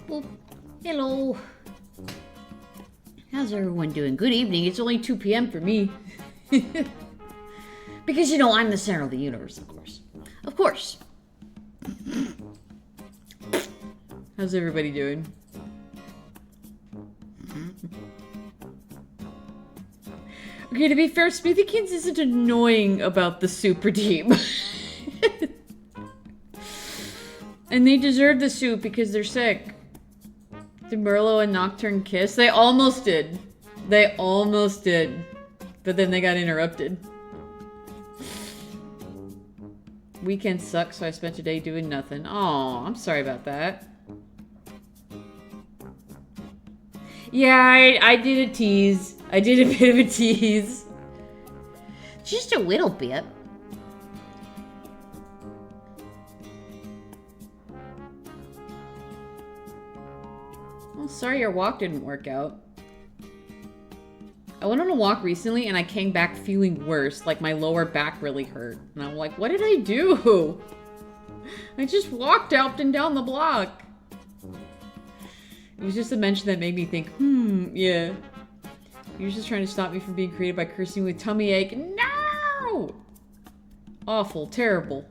Well, hello. How's everyone doing? Good evening. It's only 2 p.m. for me. Because, you know, I'm the center of the universe, of course. Of course. How's everybody doing? Okay, to be fair, Smoothykins isn't annoying about the super team. And they deserve the soup because they're sick. Did Merlot and Nocturne kiss? They almost did. They almost did. But then they got interrupted. Weekend sucks, so I spent a day doing nothing. Aw, I'm sorry about that. Yeah, I did a tease. I did a bit of a tease. Just a little bit. Well, sorry your walk didn't work out. I went on a walk recently and I came back feeling worse, like my lower back really hurt. And I'm like, what did I do? I just walked up and down the block. It was just a mention that made me think, yeah. He was just trying to stop me from being created by cursing with tummy ache. No! Awful, terrible.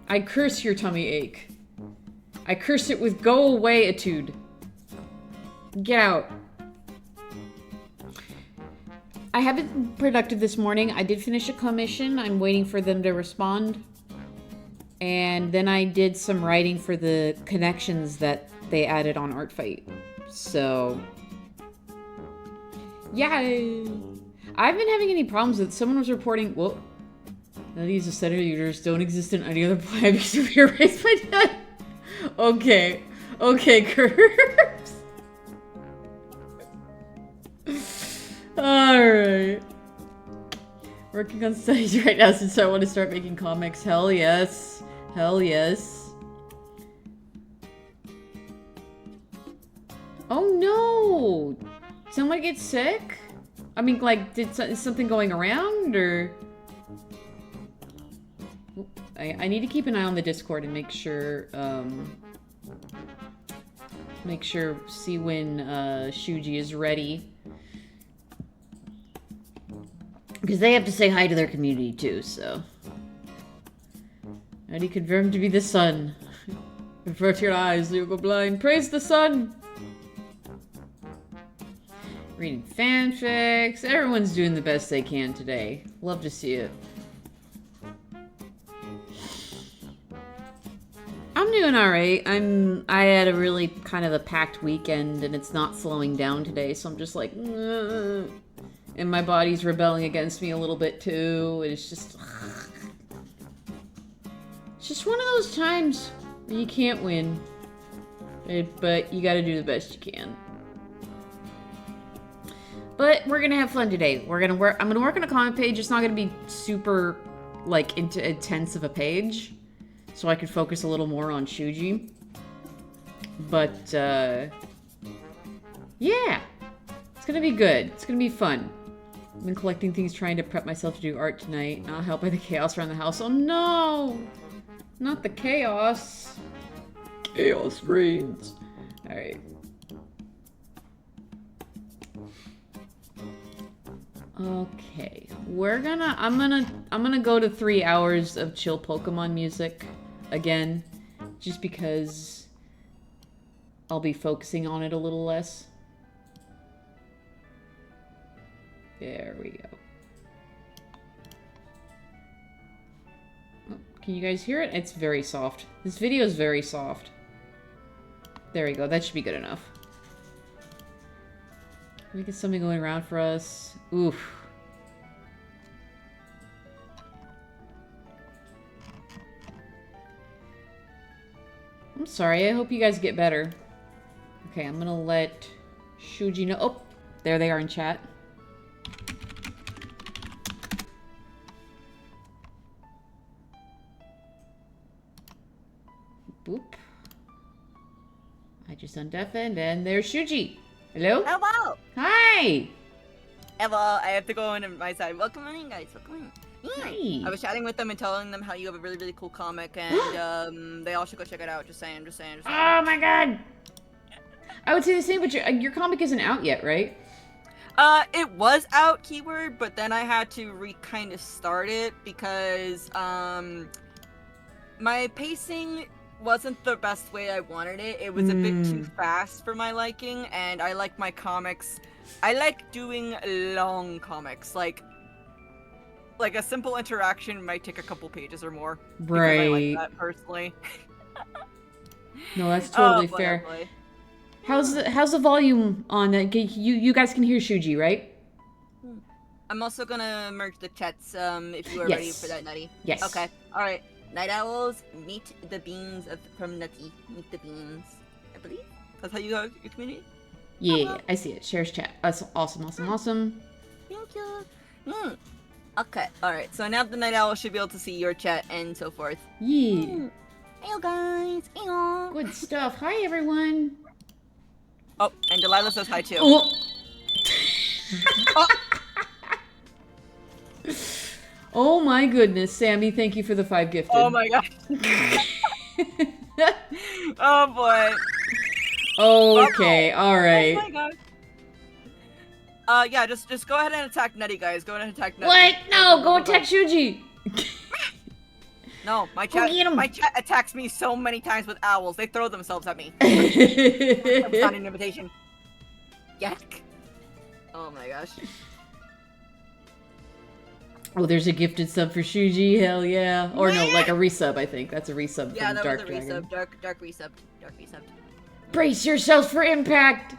I curse your tummy ache. I curse it with go away-itude. Get out. I haven't been productive this morning. I did finish a commission. I'm waiting for them to respond. And then I did some writing for the connections that they added on Artfight. So, yeah. I've been having any problems with someone was reporting, well, none of these aesthetic users don't exist in any other planet because of your race by death. Okay. Okay, Curbs. Alright. Working on studies right now since I want to start making comics. Hell yes. Hell yes. Oh no! Someone get sick? I mean, like, is something going around, or? I need to keep an eye on the Discord and make sure, see when, Shuji is ready. Because they have to say hi to their community, too, so. And he confirmed to be the sun. Avert your eyes, you'll go blind. Praise the sun! Reading fanfics. Everyone's doing the best they can today. Love to see it. I'm doing alright. I had a really kind of a packed weekend and it's not slowing down today, so I'm just like, And my body's rebelling against me a little bit too. And it's just... It's just one of those times where you can't win. But you gotta do the best you can. But we're gonna have fun today. I'm gonna work on a comment page. It's not gonna be super, like, intense of a page. So I could focus a little more on Shuji. But, yeah. It's gonna be good. It's gonna be fun. I've been collecting things, trying to prep myself to do art tonight. Not helped by the chaos around the house. Oh no! Not the chaos. Chaos reigns. Alright. Okay. I'm gonna go to 3 hours of chill Pokemon music again. Just because I'll be focusing on it a little less. There we go. Oh, can you guys hear it? It's very soft. This video is very soft. There we go. That should be good enough. Can we get something going around for us? Oof. I'm sorry. I hope you guys get better. Okay, I'm gonna let Shuji know. Oh, there they are in chat. Boop. I just undeafened, and there's Shuji. Hello? Hello! Hi! Hello, I have to go in my side. Welcome in, guys. Welcome in. Hi. I was chatting with them and telling them how you have a really, really cool comic, and they all should go check it out. Just saying. Oh my god! I would say the same, but your comic isn't out yet, right? It was out, keyword, but then I had to kind of start it because, my pacing wasn't the best way I wanted it. It was a bit too fast for my liking, and I like my comics. I like doing long comics, like a simple interaction might take a couple pages or more. Right. Because I like that personally. No, that's totally fair. Boy. How's the volume on that? You guys can hear Shuji, right? I'm also gonna merge the chats if you are ready for that, Nutty. Yes. Okay. All right. Night owls, meet the beans from Nutty. Meet the beans. I believe that's how you go your community. Yeah, I see it. Shares chat. That's awesome. Thank you. Okay. All right. So now the night owl should be able to see your chat and so forth. Yeah. Hey guys. Hey. Good stuff. Hi everyone. Oh, and Delilah says hi too. Oh. Oh. Oh my goodness, Sammy, thank you for the 5 gifted. Oh my god. Oh boy. Okay, alright. Oh my god. Yeah, just go ahead and attack Nutty, guys. Go ahead and attack Nutty. What? No, go attack Shuji. No, my chat attacks me so many times with owls. They throw themselves at me. I'm not an invitation. Yak. Oh my gosh. Oh, there's a gifted sub for Shuji. Hell yeah. Or no, like a resub, I think. That's a resub yeah, from that Dark was a Dragon. resub. Dark resub. Brace yourselves for impact.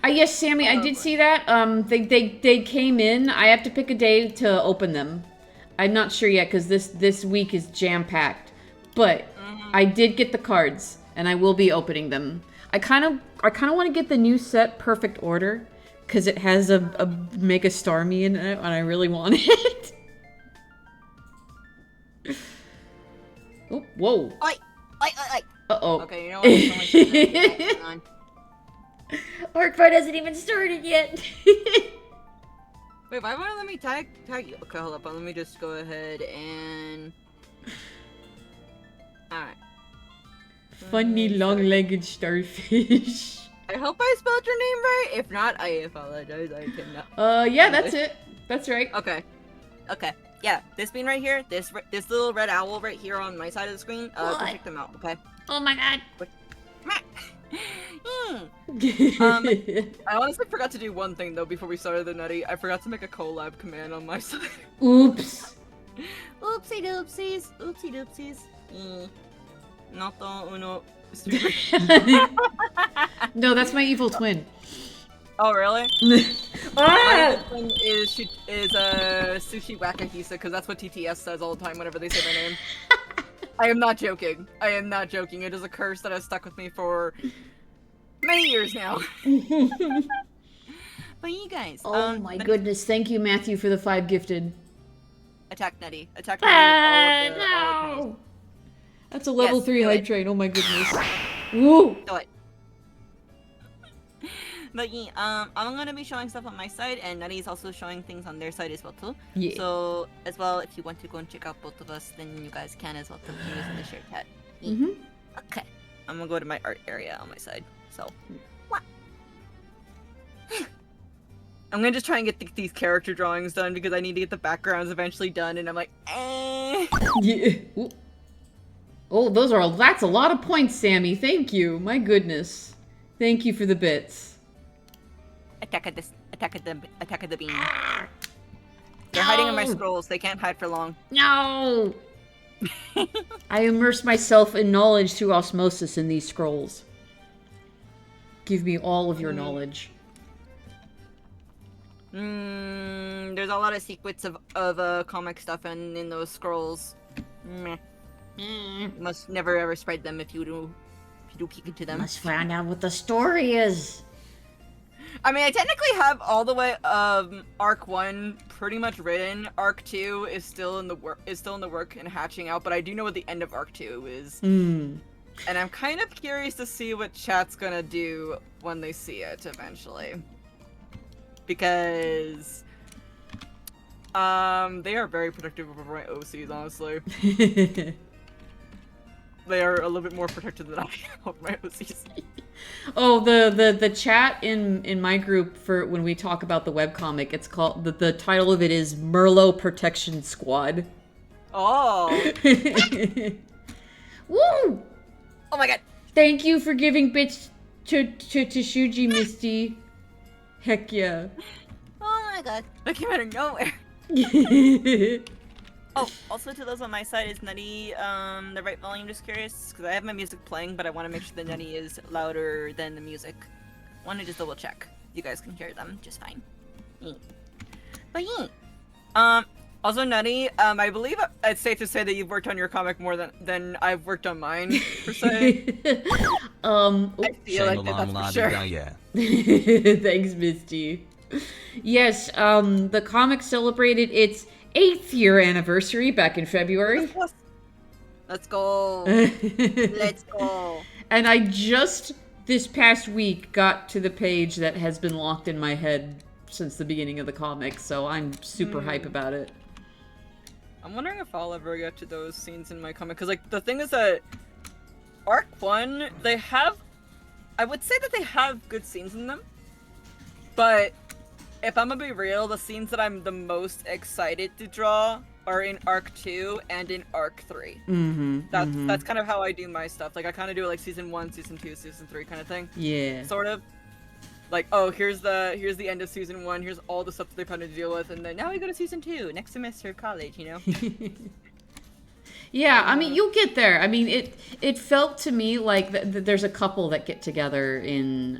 Yes, Sammy, I did see that. They came in. I have to pick a day to open them. I'm not sure yet because this week is jam-packed. But I did get the cards, and I will be opening them. I kind of want to get the new set Perfect Order because it has a Mega Starmie in it, and I really want it. Oh, whoa. Oi. Uh-oh. Okay, you know what? It's only Arc fight hasn't even started yet. Wait, why won't it let me tag you? Okay, hold up. Let me just go ahead and... Alright. Funny long-legged starfish. I hope I spelled your name right. If not, I apologize. I cannot. Yeah, that's it. That's right. Okay. Yeah, this bean right here, this little red owl right here on my side of the screen, go check them out, okay? Oh my god. I honestly forgot to do one thing though before we started the Nutty. I forgot to make a collab command on my side. Oops. Oopsie doopsies. Noto uno. No, that's my evil twin. Oh really? My one is Sushi Wakahisa, because that's what TTS says all the time whenever they say my name. I am not joking. I am not joking. It is a curse that has stuck with me for many years now. But you guys. Oh my goodness. Thank you, Matthew, for the 5 gifted. Attack Nutty. Attack Nutty. No! That's a level 3 do hype it. train. Oh my goodness. Woo! Do it. But yeah, I'm gonna be showing stuff on my side, and Nutty is also showing things on their side as well too. Yeah. So as well, if you want to go and check out both of us, then you guys can as well too using the share chat. Okay, I'm gonna go to my art area on my side. So, what? I'm gonna just try and get these character drawings done because I need to get the backgrounds eventually done, and I'm like, eh. Yeah. Ooh. Oh, that's a lot of points, Sammy. Thank you. My goodness. Thank you for the bits. Attack at the beam. They're hiding in my scrolls. They can't hide for long. No! I immerse myself in knowledge through osmosis in these scrolls. Give me all of your knowledge. There's a lot of secrets of comic stuff in those scrolls. Meh. Must never ever spread them if you do peek into them. Must find out what the story is. I mean, I technically have all the way Arc 1 pretty much written. Arc 2 is still in the work and hatching out, but I do know what the end of Arc 2 is. And I'm kind of curious to see what chat's gonna do when they see it eventually. Because they are very protective of my OCs, honestly. They are a little bit more protected than I am of my OCs. Oh, the chat in my group for when we talk about the webcomic, it's called the title of it is Merlot Protection Squad. Oh. Woo! Oh my god. Thank you for giving bits to Shuji, Misty. Heck yeah. Oh my god. That came out of nowhere. Oh, also to those on my side, is Nutty the right volume? Just curious, because I have my music playing, but I want to make sure the Nutty is louder than the music. Want to just double check. You guys can hear them just fine. But yeah. Also Nutty, I believe it's safe to say that you've worked on your comic more than I've worked on mine, per se. I feel like that's for sure. Thanks, Misty. Yes, the comic celebrated its 8th year anniversary back in February. Let's go. Let's go. And I just this past week got to the page that has been locked in my head since the beginning of the comic, so I'm super hype about it. I'm wondering if I'll ever get to those scenes in my comic, because like the thing is that Arc 1, I would say that they have good scenes in them, but if I'm gonna be real, the scenes that I'm the most excited to draw are in Arc 2 and in Arc 3. That's kind of how I do my stuff. Like I kind of do it like Season 1, Season 2, Season 3 kind of thing. Yeah. Sort of. Like, oh, here's the end of Season 1, here's all the stuff that they've had to deal with, and then now we go to Season 2, next semester of college, you know? Yeah, I mean, you'll get there. I mean, it felt to me like there's a couple that get together in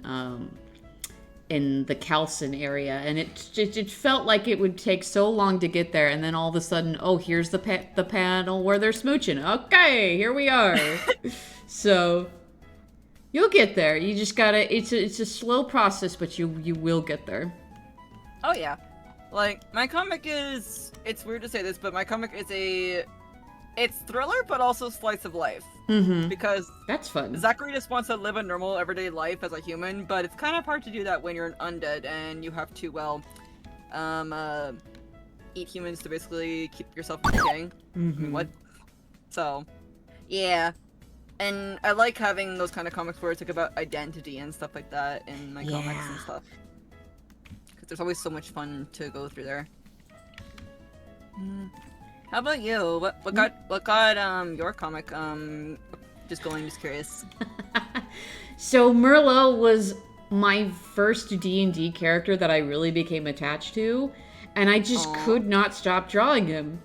the Calcin area, and it felt like it would take so long to get there, and then all of a sudden, oh, here's the panel where they're smooching. Okay, here we are. So you'll get there. You just gotta. It's a slow process, but you will get there. Oh yeah, like my comic is. It's weird to say this, but my comic is it's thriller, but also slice of life. Because that's fun. Zachary just wants to live a normal everyday life as a human, but it's kind of hard to do that when you're an undead and you have to eat humans to basically keep yourself from decaying. What? So, yeah. And I like having those kind of comics where it's like about identity and stuff like that in my comics and stuff. Because there's always so much fun to go through there. How about you? What got your comic just going? Just curious. So Merlot was my first D&D character that I really became attached to, and I just could not stop drawing him.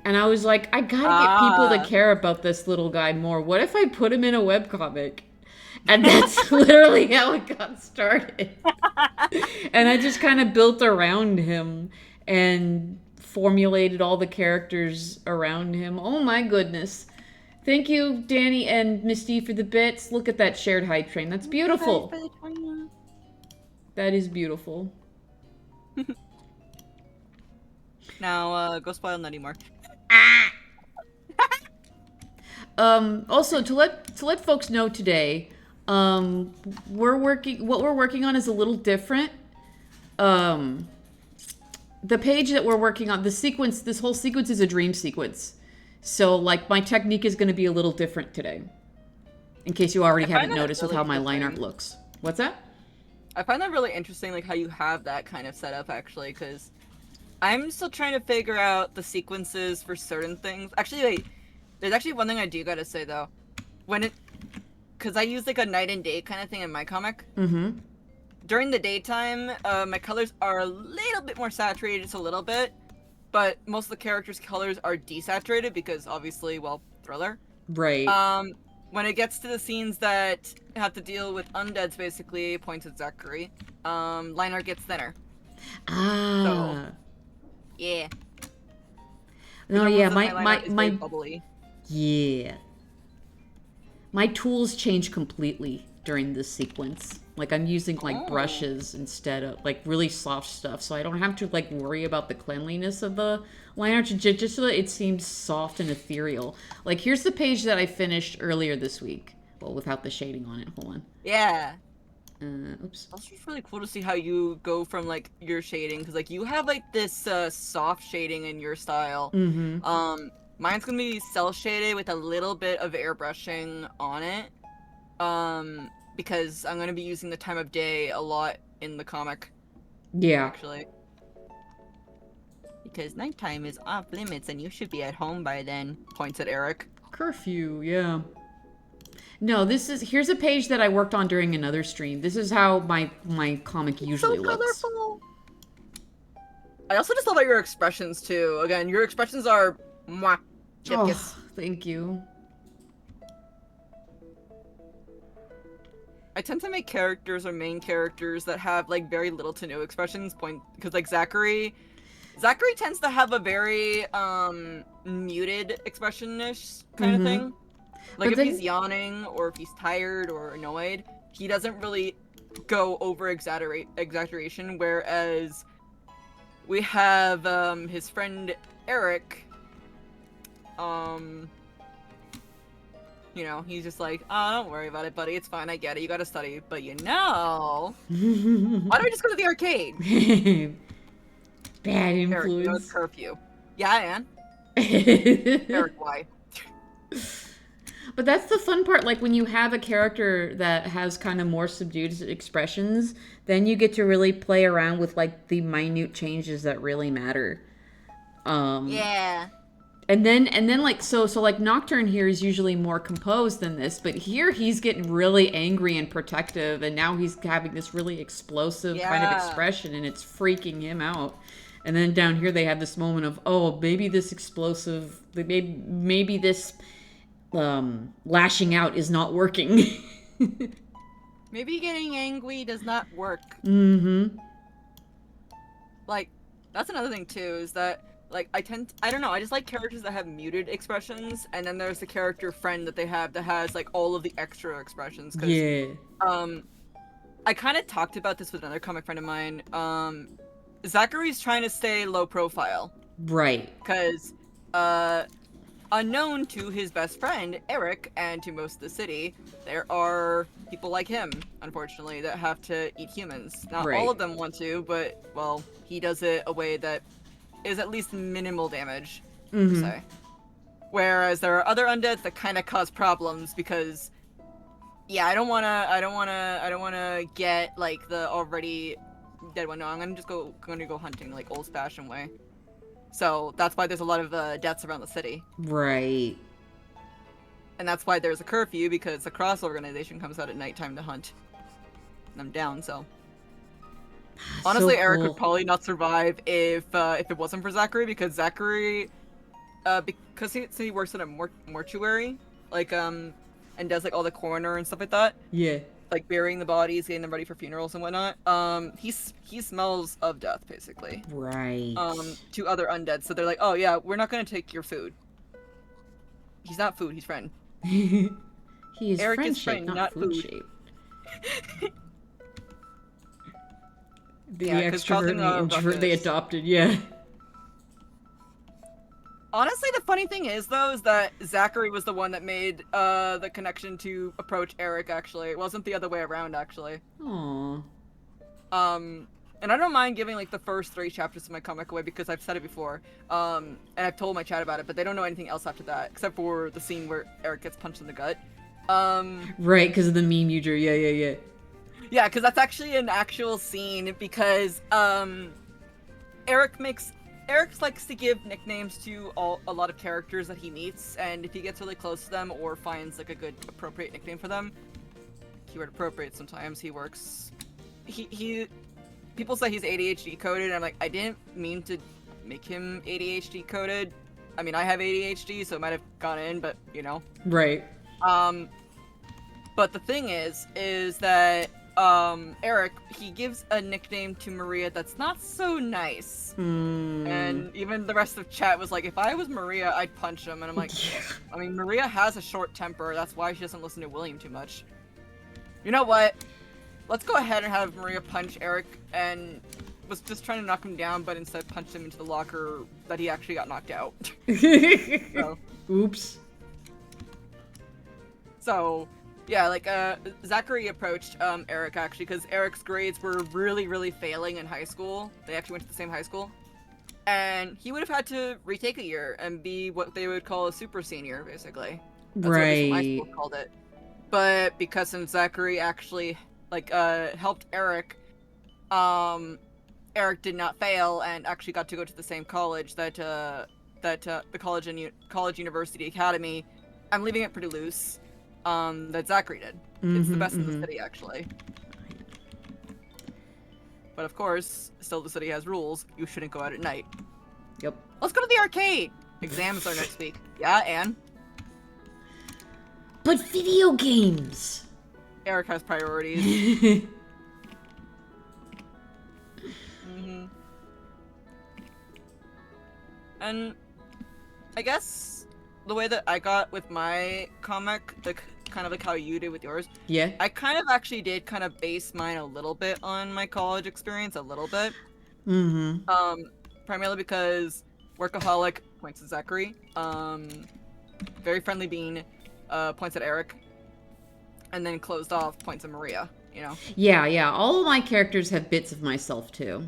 And I was like, I gotta get people to care about this little guy more. What if I put him in a webcomic? And that's literally how it got started. And I just kind of built around him and formulated all the characters around him. Oh my goodness. Thank you, Danny and Misty, for the bits. Look at that shared hype train. That's beautiful. That is beautiful. Now, go spoil Nutty more. Also, to let folks know today, what we're working on is a little different. The page that we're working on, this whole sequence is a dream sequence. So, like, my technique is going to be a little different today. In case you already haven't noticed with how my line art looks. What's that? I find that really interesting, like, how you have that kind of setup, actually, because I'm still trying to figure out the sequences for certain things. Actually, wait, there's actually one thing I do gotta say, though. Because I use, like, a night and day kind of thing in my comic. Mm-hmm. During the daytime, my colors are a little bit more saturated, just a little bit. But most of the characters' colors are desaturated because, obviously, well, thriller. Right. When it gets to the scenes that have to deal with undeads, basically, points at Zachary, line art gets thinner. Ah. So, yeah. No, yeah, my bubbly. Yeah. My tools change completely during this sequence. Like, I'm using, like, brushes instead of, like, really soft stuff, so I don't have to, like, worry about the cleanliness of the line art, just so that it seems soft and ethereal. Like, here's the page that I finished earlier this week. Well, without the shading on it. Hold on. Yeah. Oops. It's just really cool to see how you go from, like, your shading, because, like, you have, like, this, soft shading in your style. Mm-hmm. Mine's gonna be cel-shaded with a little bit of airbrushing on it. Because I'm gonna be using the time of day a lot in the comic. Yeah. Actually. Because nighttime is off limits and you should be at home by then, points at Eric. Curfew, yeah. No, here's a page that I worked on during another stream. This is how my comic usually looks. Colorful. I also just love about your expressions too. Again, your expressions are mwah. Oh, thank you. I tend to make characters or main characters that have like very little to no expressions because like Zachary tends to have a very muted expression-ish kind of thing. Like if he's yawning or if he's tired or annoyed, he doesn't really go over exaggeration, whereas we have his friend Eric, you know, he's just like, oh, don't worry about it, buddy. It's fine. I get it. You gotta study. But you know, why don't we just go to the arcade? Bad influence. Eric, you know it's curfew. Yeah, I am. Eric, why? But that's the fun part. Like when you have a character that has kind of more subdued expressions, then you get to really play around with like the minute changes that really matter. Yeah. And then like so like Nocturne here is usually more composed than this, but here he's getting really angry and protective, and now he's having this really explosive kind of expression, and it's freaking him out. And then down here they have this moment of, oh, maybe this explosive, maybe this lashing out is not working. Maybe getting angry does not work. Mm-hmm. Like, that's another thing too, is that like I don't know, I just like characters that have muted expressions, and then there's the character friend that they have that has like all of the extra expressions. Yeah. I kind of talked about this with another comic friend of mine. Zachary's trying to stay low profile. Right. Because unknown to his best friend Eric and to most of the city, there are people like him, unfortunately, that have to eat humans. Not all of them want to, but well, he does it a way that is at least minimal damage, per se. Whereas there are other undeads that kind of cause problems because, yeah, I don't wanna get like the already dead one. No, I'm gonna go hunting like old-fashioned way. So that's why there's a lot of deaths around the city. Right. And that's why there's a curfew, because the Cross organization comes out at nighttime to hunt. And I'm down, so. Honestly, so cool. Eric would probably not survive if it wasn't for Zachary, because Zachary, because he works in a mortuary, like, and and does like all the coroner and stuff like that. Yeah. Like burying the bodies, getting them ready for funerals and whatnot. He smells of death basically. Right. To other undead, so they're like, oh yeah, we're not gonna take your food. He's not food, he's friend. He is Eric friend is shaped, friend, not not food food. shaped. The Yeah, 'cause extrovert and the causing a introvert they ruckus. adopted, yeah. Honestly, the funny thing is, though, is that Zachary was the one that made the connection to approach Eric, actually. It wasn't the other way around, actually. Aww. And I don't mind giving, like, the first 3 chapters of my comic away because I've said it before. And I've told my chat about it, but they don't know anything else after that, except for the scene where Eric gets punched in the gut. Right, because of the meme you drew, yeah. Yeah, because that's actually an actual scene, because, Eric likes to give nicknames to a lot of characters that he meets, and if he gets really close to them or finds like a good appropriate nickname for them, keyword appropriate sometimes, he works. People say he's ADHD coded, and I'm like, I didn't mean to make him ADHD coded. I mean, I have ADHD, so it might have gone in, but you know. Right. But the thing is that Eric, he gives a nickname to Maria that's not so nice. And even the rest of chat was like, if I was Maria, I'd punch him. And I'm like, I mean, Maria has a short temper. That's why she doesn't listen to William too much. You know what? Let's go ahead and have Maria punch Eric, and was just trying to knock him down, but instead punched him into the locker that he actually got knocked out. So. Oops. So, yeah, like, Zachary approached, Eric, actually, because Eric's grades were really, really failing in high school. They actually went to the same high school. And he would have had to retake a year and be what they would call a super senior, basically. That's what at least my school called it. But because since Zachary actually, like, helped Eric, Eric did not fail and actually got to go to the same college that the college university academy, I'm leaving it pretty loose, that Zachary did. It's the best in the city, actually. But of course, still the city has rules. You shouldn't go out at night. Yep. Let's go to the arcade! Exams are next week. Yeah, Anne? But video games! Eric has priorities. And I guess the way that I got with my comic, kind of like how you did with yours. Yeah. I kind of actually did kind of base mine a little bit on my college experience, a little bit. Primarily because workaholic points at Zachary. Very friendly bean points at Eric. And then closed off points at Maria, you know? Yeah. All of my characters have bits of myself, too.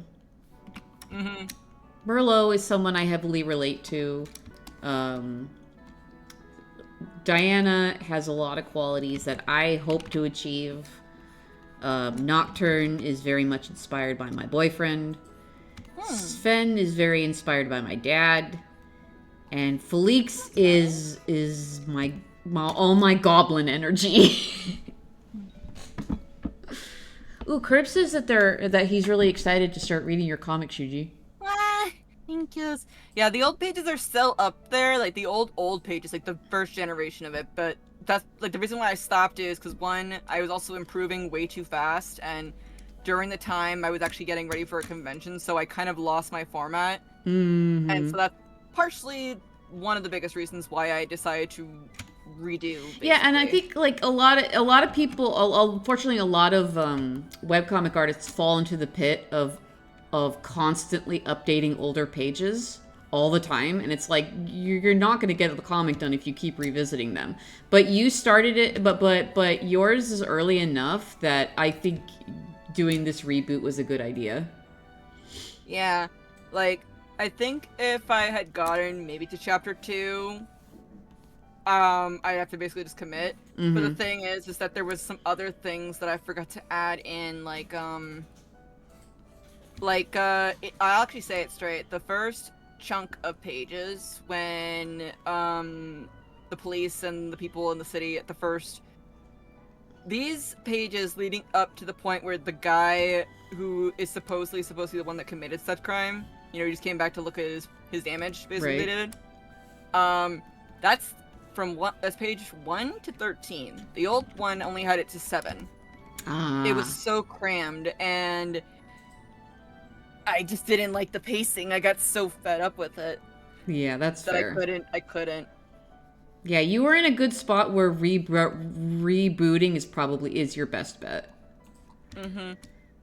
Merlot is someone I heavily relate to. Diana has a lot of qualities that I hope to achieve. Nocturne is very much inspired by my boyfriend. Sven is very inspired by my dad. And Felix is all my goblin energy. Ooh, Crib says that he's really excited to start reading your comic, Shuji. Thank you. Yeah, the old pages are still up there, like the old pages, like the first generation of it, but that's like the reason why I stopped is because one, I was also improving way too fast, and during the time I was actually getting ready for a convention, so I kind of lost my format. And so that's partially one of the biggest reasons why I decided to redo, basically. Yeah, and I think like a lot of people, unfortunately a lot of webcomic artists fall into the pit of constantly updating older pages all the time, and it's like you're not going to get the comic done if you keep revisiting them. But you started it, but yours is early enough that I think doing this reboot was a good idea. Yeah, like I think if I had gotten maybe to chapter 2, I'd have to basically just commit. But the thing is that there was some other things that I forgot to add in, I'll actually say it straight. The first chunk of pages when the police and the people in the city at the first, these pages leading up to the point where the guy who is supposedly supposed to be the one that committed such crime, you know, he just came back to look at his damage, basically. Right. They did. from that's page 1 to 13. The old one only had it to 7. It was so crammed, and I just didn't like the pacing. I got so fed up with it. Yeah, that's that fair. I couldn't. Yeah, you were in a good spot where rebooting is your best bet. Mm-hmm.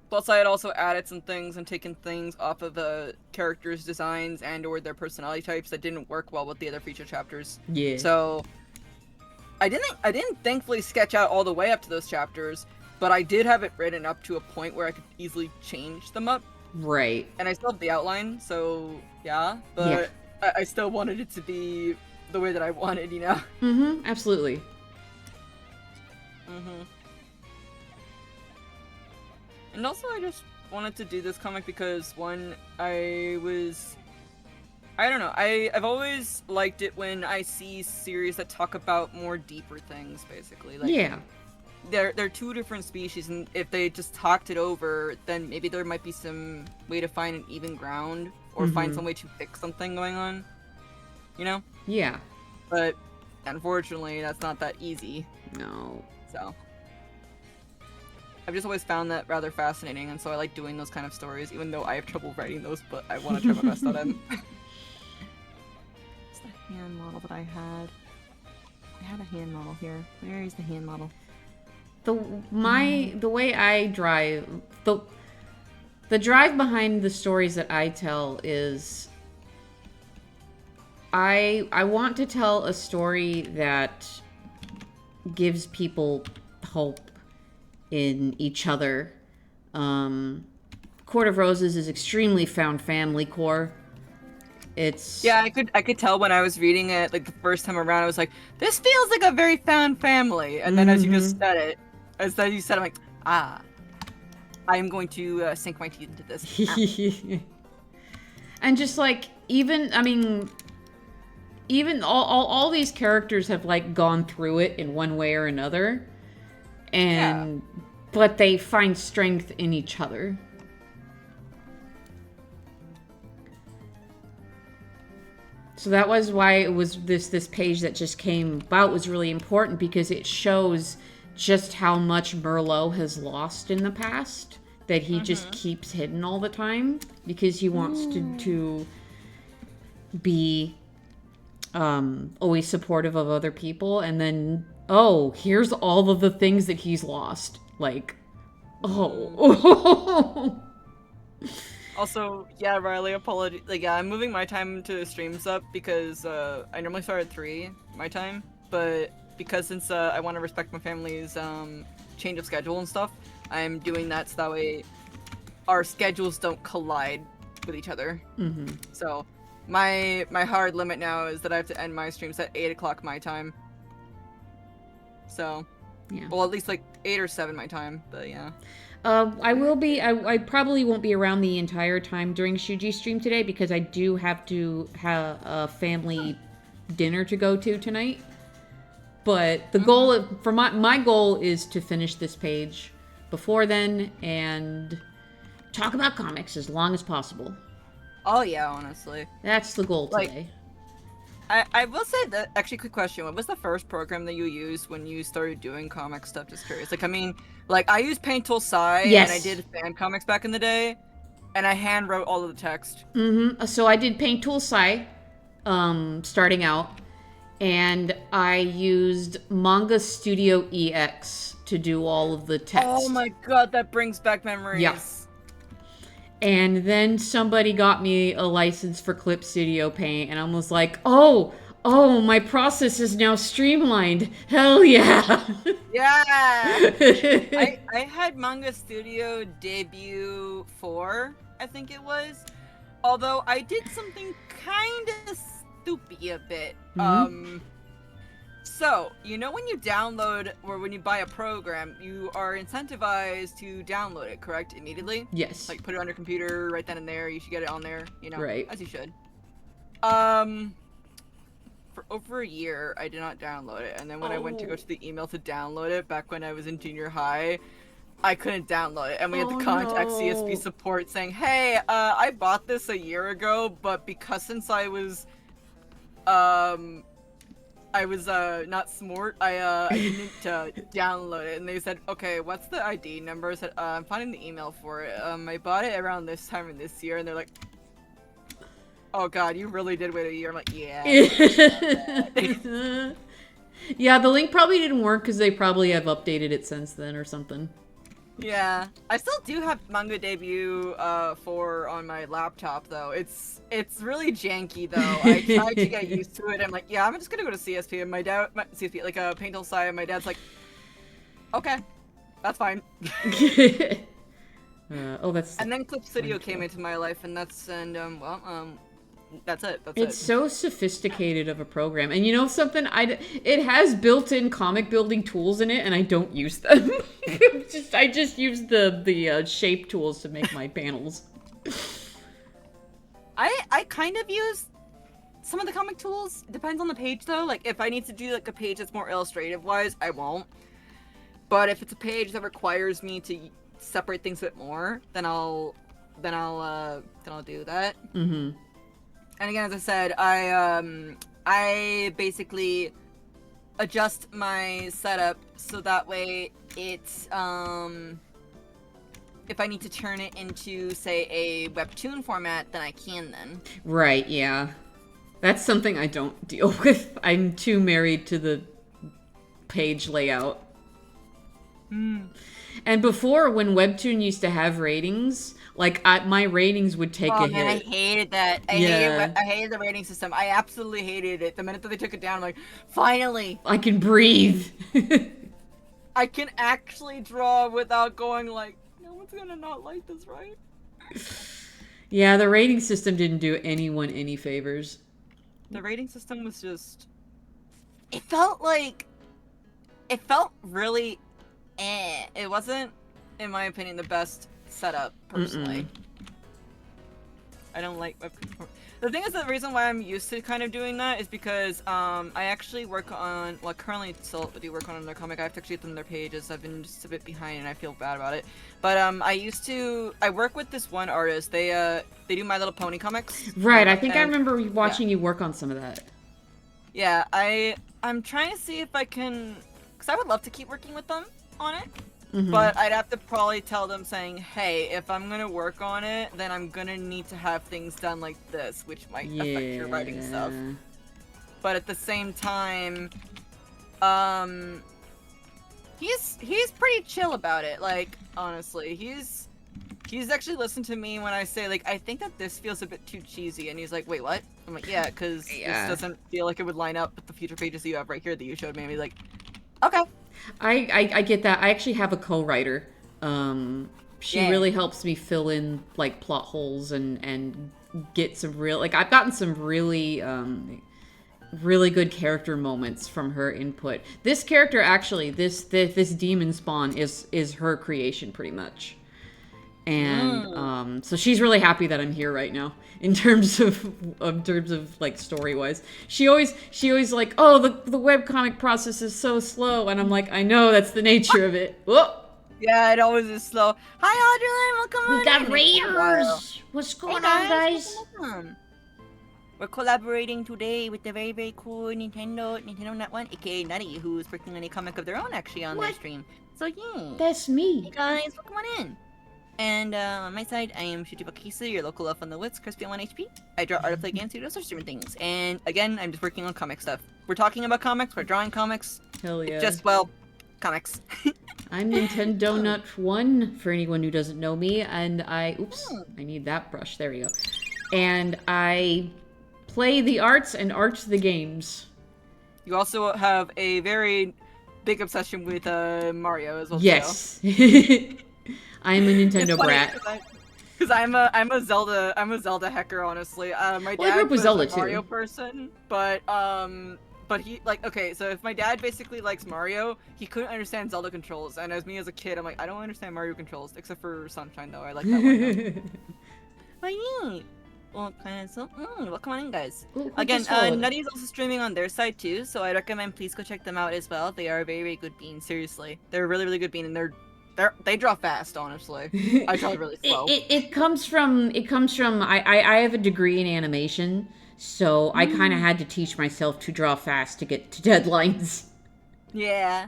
Plus, I had also added some things and taken things off of the characters' designs and/or their personality types that didn't work well with the other feature chapters. Yeah. So, I didn't thankfully sketch out all the way up to those chapters, but I did have it written up to a point where I could easily change them up. Right. And I still have the outline, so yeah. But yeah. I still wanted it to be the way that I wanted, you know? Mm-hmm. Absolutely. Mm-hmm. And also, I just wanted to do this comic because, one, I don't know, I've always liked it when I see series that talk about more deeper things, basically. Like, yeah. They're two different species, and if they just talked it over, then maybe there might be some way to find an even ground, or find some way to fix something going on, you know? Yeah. But, unfortunately, that's not that easy. No. So... I've just always found that rather fascinating, and so I like doing those kind of stories, even though I have trouble writing those, but I want to try my best at them. What's the hand model that I had? I had a hand model here. Where is the hand model? The way I drive, the drive behind the stories that I tell is I want to tell a story that gives people hope in each other. Court of Roses is extremely found family core. It's yeah, I could tell when I was reading it, like the first time around, I was like, this feels like a very found family. And then as you just said it, I'm like, I am going to sink my teeth into this. And just like even all these characters have like gone through it in one way or another. And but they find strength in each other. So that was why it was this page that just came about was really important, because it shows just how much Merlot has lost in the past, that he just keeps hidden all the time because he wants to be always supportive of other people, and then oh, here's all of the things that he's lost. Like, oh. Also, yeah, Riley, apology. Like, yeah, I'm moving my time to streams up because I normally start at 3 my time, but because since I want to respect my family's change of schedule and stuff, I'm doing that so that way our schedules don't collide with each other. So my hard limit now is that I have to end my streams at 8 o'clock my time. So, yeah. Well, at least like 8 or 7 my time, but yeah. I will be. I probably won't be around the entire time during Shuji's stream today because I do have to have a family dinner to go to tonight. But the goal for my goal is to finish this page before then and talk about comics as long as possible. Oh yeah, honestly. That's the goal today. I will say that, actually, quick question. What was the first program that you used when you started doing comic stuff? Just curious. Like, I mean, like, I used Paint Tool Sai, and I did fan comics back in the day, and I hand wrote all of the text. So I did Paint Tool Sai, starting out, and I used Manga Studio EX to do all of the text. Oh my god, that brings back memories. Yeah. And then somebody got me a license for Clip Studio Paint, and I was like, oh, my process is now streamlined. Hell yeah. Yeah. I had Manga Studio debut 4, I think it was. Although I did something kind of stupid a bit. So, you know when you download, or when you buy a program, you are incentivized to download it, correct? Immediately? Yes. Like, put it on your computer right then and there, you should get it on there, you know? Right. As you should. For over a year, I did not download it, and then when I went to go to the email to download it, back when I was in junior high, I couldn't download it, and we had to contact CSP support saying, hey, I bought this a year ago, but because since I was, I was not smart. I didn't download it, and they said, okay, what's the ID number? I said, I'm finding the email for it. I bought it around this time of this year, and they're like, oh god, you really did wait a year. I'm like, yeah. Yeah, the link probably didn't work because they probably have updated it since then or something. Yeah, I still do have Manga Debut 4 on my laptop though. It's really janky though. I tried to get used to it. I'm like, yeah, I'm just gonna go to CSP, and my CSP like a Paintal side, and my dad's like, okay, that's fine. Oh, that's. And then Clip Studio came into my life, and that's it. That's it's so sophisticated of a program, and you know something? It has built-in comic building tools in it, and I don't use them. I just use the shape tools to make my panels. I kind of use some of the comic tools. It depends on the page though. Like if I need to do like a page that's more illustrative wise, I won't. But if it's a page that requires me to separate things a bit more, then I'll do that. Mm-hmm. And again, as I said, I basically adjust my setup so that way it's if I need to turn it into, say, a webtoon format, then I can then. Right, yeah. That's something I don't deal with. I'm too married to the page layout. And before, when webtoon used to have ratings, like my ratings would take a hit. I hated that. I hated the rating system. I absolutely hated it. The minute that they took it down, I'm like, finally, I can breathe. I can actually draw without going like, no one's gonna not like this, right? Yeah, the rating system didn't do anyone any favors. The rating system was just, it felt really It wasn't, in my opinion, the best setup, personally. I don't like webtoon. The thing is, the reason why I'm used to kind of doing that is because I actually work on, well, currently still do work on another comic. I have to actually get them their pages. I've been just a bit behind and I feel bad about it. But I work with this one artist. They do My Little Pony comics. Right, I think I remember watching you work on some of that. Yeah, I'm trying to see if I can, because I would love to keep working with them on it. But I'd have to probably tell them saying, hey, if I'm gonna work on it, then I'm gonna need to have things done like this, which might affect your writing stuff. But at the same time, he's pretty chill about it. Like, honestly, he's actually listened to me when I say, like, I think that this feels a bit too cheesy, and he's like, wait, what? I'm like, yeah, because this doesn't feel like it would line up with the future pages that you have right here that you showed me. And he's like, okay. I get that. I actually have a co-writer. She really helps me fill in like plot holes and get some real, like, I've gotten some really really good character moments from her input. This character actually, this demon spawn is her creation pretty much. And so she's really happy that I'm here right now in terms of like story wise. She always like, oh, the webcomic process is so slow, and I'm like, I know, that's the nature of it. Whoa. Yeah, it always is slow. Hi, Audrey, welcome on. We got raiders. What's going on, guys? Welcome. We're collaborating today with the very, very cool Nintendo Nut One, aka Nutty, who's working on a comic of their own actually on their stream. So yeah. That's me. Hey guys, welcome on in. And on my side, I am Shutibakisa, your local elf on the woods, crispy on 1 HP. I draw art, play games, studios, or different things. And again, I'm just working on comic stuff. We're talking about comics, we're drawing comics. Hell yeah. Just, well, comics. I'm Nintendo Nut One, for anyone who doesn't know me, and I need that brush, there we go. And I play the arts and art the games. You also have a very big obsession with Mario as well. Yes. I'm a Nintendo brat. Because I'm a Zelda hacker, honestly. My dad was Zelda a Mario person, but he, like, okay, so if my dad basically likes Mario, he couldn't understand Zelda controls, and as me as a kid, I'm like, I don't understand Mario controls, except for Sunshine, though. I like that one. Why you? Well, come on in, guys. Ooh, again, Nutty's also streaming on their side too, so I recommend please go check them out as well. They are a very, very good bean, seriously. They're a really, really good bean, and they draw fast, honestly. I draw really slow. It comes from I have a degree in animation, So I kind of had to teach myself to draw fast to get to deadlines. Yeah.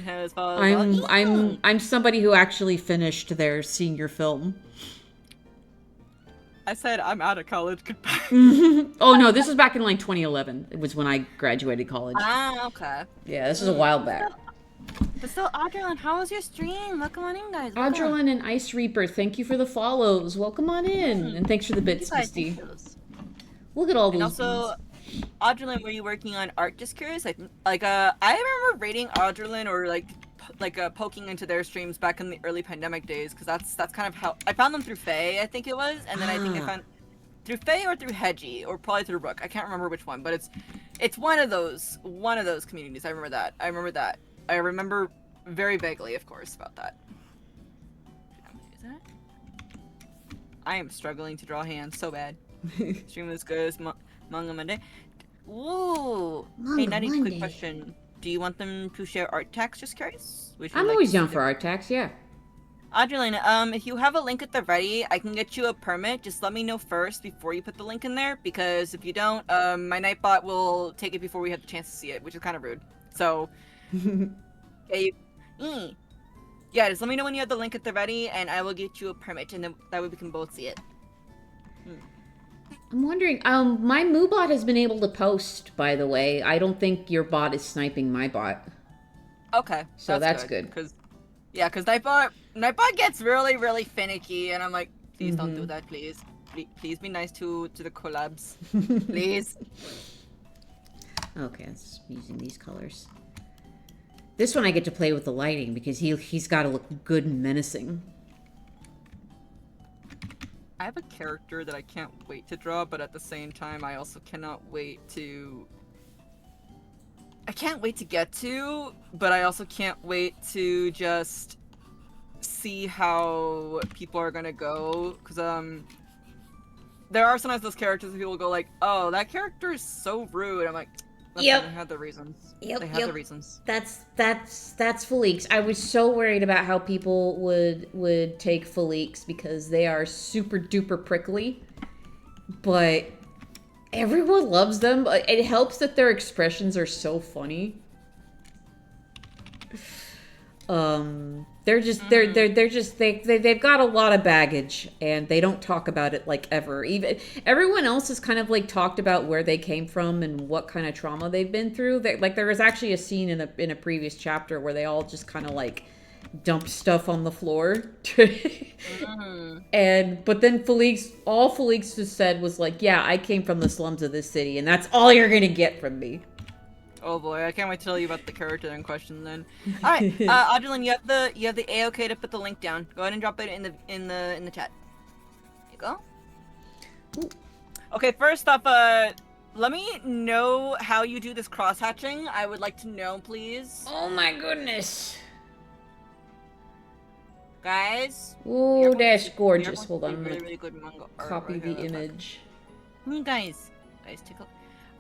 As far as I'm somebody who actually finished their senior film. I said I'm out of college. Goodbye. Oh no, this was back in like 2011. It was when I graduated college. Ah, okay. Yeah, this is a while back. But still, Audrylin, how was your stream? Welcome on in, guys. Audrylin and Ice Reaper, thank you for the follows. Welcome on in, and thanks for the bits, Misty. Look at all those. And also, Audrylin, were you working on art? Just curious. I remember rating Audrylin or poking into their streams back in the early pandemic days, because that's kind of how I found them through Faye, I think it was, and then I think I found through Faye or through Hedgie or probably through Rook. I can't remember which one, but it's one of those communities. I remember that. I remember very vaguely, of course, about that. Is that? I am struggling to draw hands so bad. Stream is good as Manga Monday. Ooh. Hey, Nutty, quick question. Do you want them to share art tags? Just curious. I'm always down for art tags, yeah. Audrylin, if you have a link at the ready, I can get you a permit. Just let me know first before you put the link in there, because if you don't, my Nightbot will take it before we have the chance to see it, which is kind of rude. So, yeah, just let me know when you have the link at the ready, and I will get you a permit, and then that way we can both see it. I'm wondering, my MooBot has been able to post, by the way. I don't think your bot is sniping my bot. Okay. So that's good. Because Nightbot gets really, really finicky, and I'm like, please don't do that, please. Please be nice to the collabs. Please. Okay, let's using these colors. This one I get to play with the lighting, because he's got to look good and menacing. I have a character that I can't wait to draw, but at the same time, I also cannot wait to... I can't wait to get to, but I also can't wait to just see how people are gonna go, because, there are sometimes those characters that people go like, oh, that character is so rude. I'm like, yep. They have the reasons. Yep, they have the reasons. That's Felix. I was so worried about how people would take Felix, because they are super duper prickly, but everyone loves them. It helps that their expressions are so funny. They've got a lot of baggage, and they don't talk about it like ever. Even everyone else has kind of like talked about where they came from and what kind of trauma they've been through. Like there was actually a scene in a previous chapter where they all just kind of like dumped stuff on the floor. But then all Felix just said was like, yeah, I came from the slums of this city, and that's all you're gonna get from me. Oh boy, I can't wait to tell you about the character in question then. Alright, Audrylin, you have the A-OK to put the link down. Go ahead and drop it in the chat. There you go. Ooh. Okay, first off, let me know how you do this cross-hatching. I would like to know, please. Oh my goodness. Guys. Ooh, that's gorgeous. Hold on, I'm gonna really good manga copy the image. Guys, take a...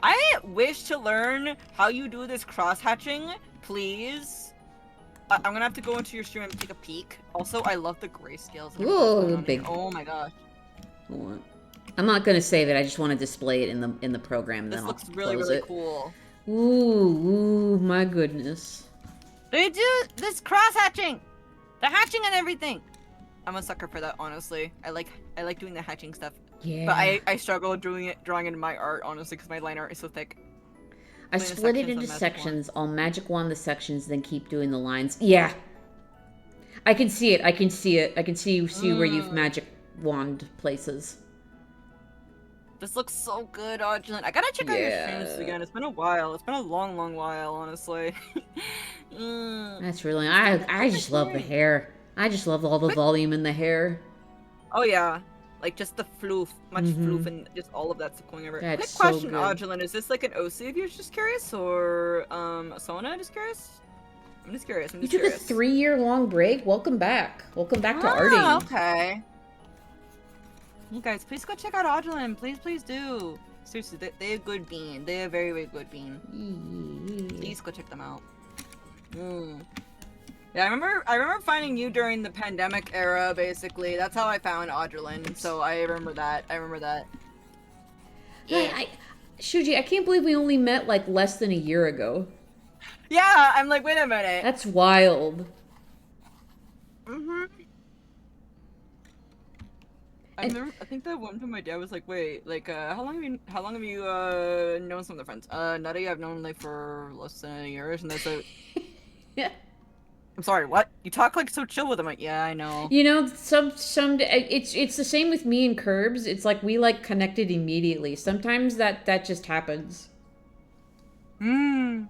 I wish to learn how you do this cross-hatching, please. I'm gonna have to go into your stream and take a peek. Also, I love the grayscales. Ooh, big. Oh my gosh. I'm not gonna save it. I just want to display it in the program. This then looks I'll really, close really it. cool. Ooh, my goodness. They do this cross-hatching, the hatching and everything. I'm a sucker for that, honestly. I like doing the hatching stuff. Yeah. But I struggle drawing it in my art, honestly, because my line art is so thick. I split it into sections. I'll magic wand the sections, then keep doing the lines. Yeah. I can see it. I can see where you've magic wand places. This looks so good, Audrylin. I gotta check out your streams again. It's been a while. It's been a long, long while, honestly. That's really... I just love the hair. I just love all the volume in the hair. Oh, yeah. Like, just the floof, much floof, and just all of that stuff going over. That's Quick question, so good. Audrylin, is this like an OC of yours, just curious, or a Sona, just curious? I'm just curious. You took a 3-year-long break? Welcome back. Welcome back to arting. Okay. You guys, please go check out Audrylin. Please do. Seriously, they're a good bean. They're a very, very good bean. Please go check them out. Yeah, I remember finding you during the pandemic era, basically. That's how I found Audrylin, so I remember that. Yeah, Shuji, I can't believe we only met like less than a year ago. Yeah, I'm like, wait a minute. That's wild. Mm-hmm. I think that one time my dad was like, wait, like, how long have you, known some of the friends? Nutty, I've known, like, for less than a year, and that's like, Yeah. I'm sorry, what? You talk, like, so chill with him. Like, yeah, I know. You know, it's the same with me and Curbs. It's like we like connected immediately. Sometimes that just happens. Hmm.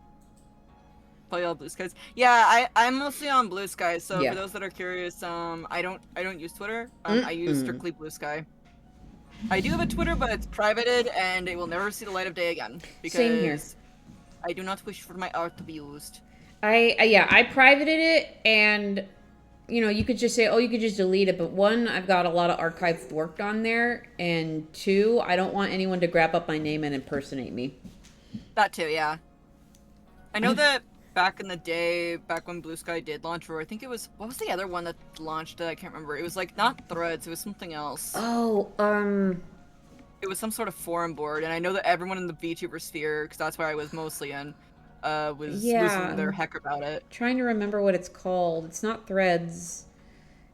Play all Blue Skies. Yeah, I'm mostly on Blue Sky, so Yeah. for those that are curious, I don't use Twitter. I use Mm-mm. strictly Blue Sky. I do have a Twitter, but it's privated, and it will never see the light of day again, Same here. because I do not wish for my art to be used. I privated it, and you know, you could just say, oh, you could just delete it. But one, I've got a lot of archived work on there, and two, I don't want anyone to grab up my name and impersonate me. That too, yeah. I know that back in the day, back when Blue Sky did launch, or I think it was, what was the other one that launched it? I can't remember. It was like not Threads, it was something else. Oh, It was some sort of forum board, and I know that everyone in the VTuber sphere, because that's where I was mostly in, was losing yeah. their heck about it. Trying to remember what it's called. It's not Threads.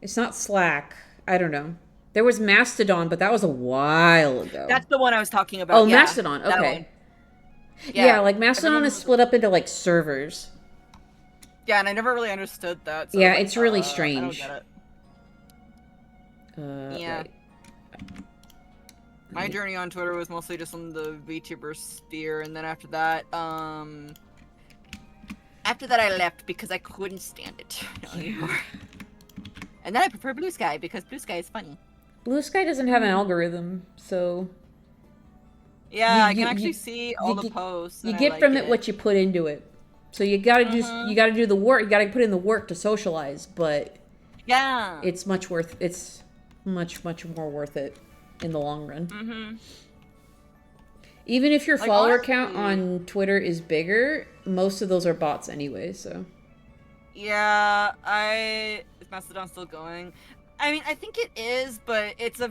It's not Slack. I don't know. There was Mastodon, but that was a while ago. That's the one I was talking about. Oh, Yeah, Mastodon. that Okay. one. Yeah, like Mastodon everyone is was- split up into like servers. Yeah, and I never really understood that. So Yeah, like, it's really I don't strange. get it. Yeah. Right. My journey on Twitter was mostly just on the VTuber sphere, and then after that I left because I couldn't stand it anymore. And then I prefer Blue Sky because Blue Sky is funny. Blue Sky doesn't have an algorithm, so Yeah, I You- can you- actually see all the you- posts. you and I get like from it what you put into it. So you gotta do the work. You gotta put in the work to socialize, but Yeah. it's much much more worth it in the long run. Mm-hmm. Even if your Like, follower honestly- count on Twitter is bigger, most of those are bots anyway. So Yeah, is Mastodon still going? I mean, I think it is, but it's a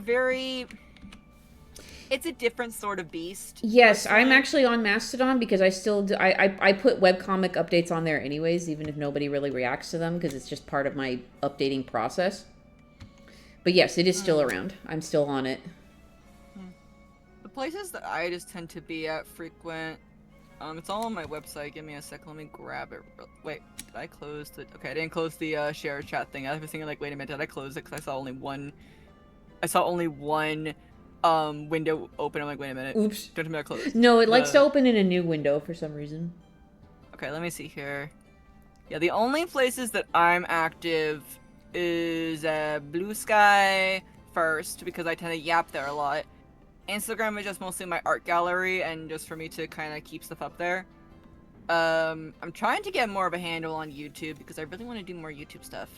different sort of beast. yes, I'm personally. actually on Mastodon because I still do, I put webcomic updates on there anyways, even if nobody really reacts to them because it's just part of my updating process. But yes, it is still around. I'm still on it. The places that I just tend to be at frequent, it's all on my website. Give me a second, let me grab it. Wait, did I close the? Okay, I didn't close the share chat thing. I was thinking like, wait a minute, did I close it? Because I saw only one. Window open. I'm like, wait a minute. Oops. Don't tell me I closed. No, it likes to open in a new window for some reason. Okay, let me see here. Yeah, the only places that I'm active is Blue Sky first because I tend to yap there a lot. Instagram is just mostly my art gallery and just for me to kind of keep stuff up there. I'm trying to get more of a handle on YouTube because I really want to do more YouTube stuff,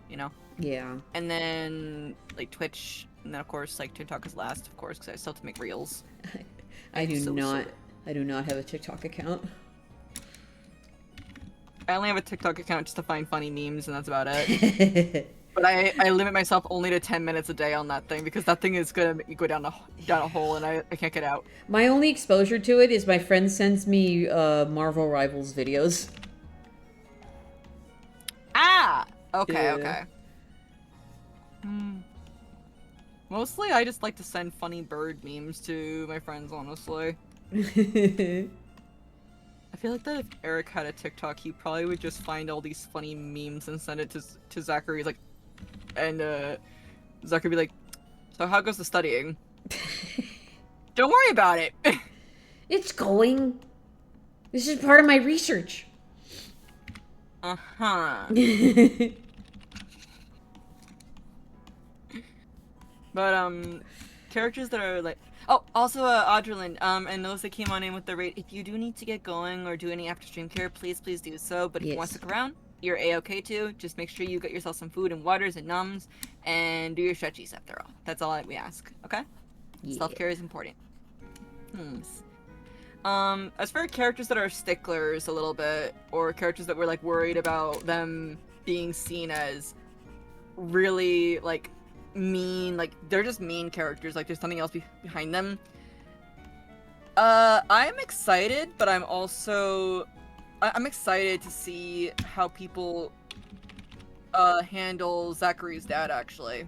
you know? Yeah. And then, like, Twitch, and then, of course, like, TikTok is last, of course, because I still have to make reels. I do So not. silly. I do not have a TikTok account. I only have a TikTok account just to find funny memes, and that's about it. But I limit myself only to 10 minutes a day on that thing because that thing is gonna make me go down a hole and I can't get out. My only exposure to it is my friend sends me Marvel Rivals videos. Ah! Okay, Yeah. okay. Mostly I just like to send funny bird memes to my friends, honestly. I feel like that if Eric had a TikTok, he probably would just find all these funny memes and send it to Zachary, like, and Zachary would be like, so how goes the studying? Don't worry about it. It's going. This is part of my research. Uh-huh. But, characters that are like... Oh, also, Audrelin, and those that came on in with the rate, if you do need to get going or do any after stream care, please do so. But if you want to Yes. stick around, you're a-okay too. Just make sure you get yourself some food and waters and nums, and do your stretchies after all. That's all that we ask, okay? Yeah. Self-care is important. As for characters that are sticklers a little bit, or characters that we're, like, worried about them being seen as really, like, mean, like, they're just mean characters, like, there's nothing else behind them. I'm excited, but I'm also I'm excited to see how people handle Zachary's dad actually,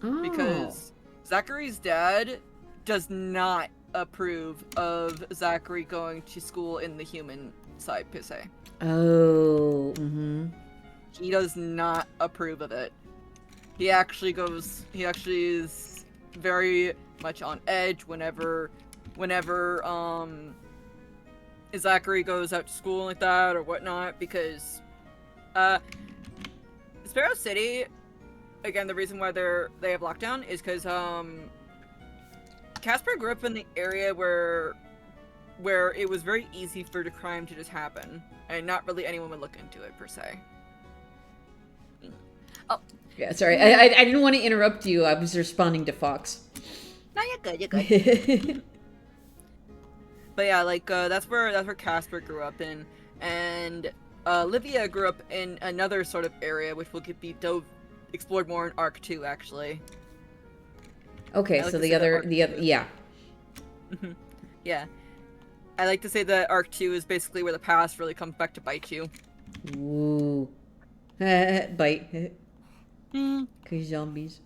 Oh. because Zachary's dad does not approve of Zachary going to school in the human side per se. Oh. Mm-hmm. He does not approve of it. He actually is very much on edge whenever Zachary goes out to school like that or whatnot, because Sparrow City, again, the reason why they have lockdown is because Casper grew up in the area where it was very easy for the crime to just happen, and not really anyone would look into it per se. Oh. Yeah, sorry. I didn't want to interrupt you. I was responding to Fox. No, you're good. You're good. But yeah, like that's where Casper grew up in, and Livia grew up in another sort of area, which will be explored more in Arc 2, actually. Okay, so the other, yeah. Yeah. I like to say that Arc 2 is basically where the past really comes back to bite you. Ooh. Bite. Cause zombies.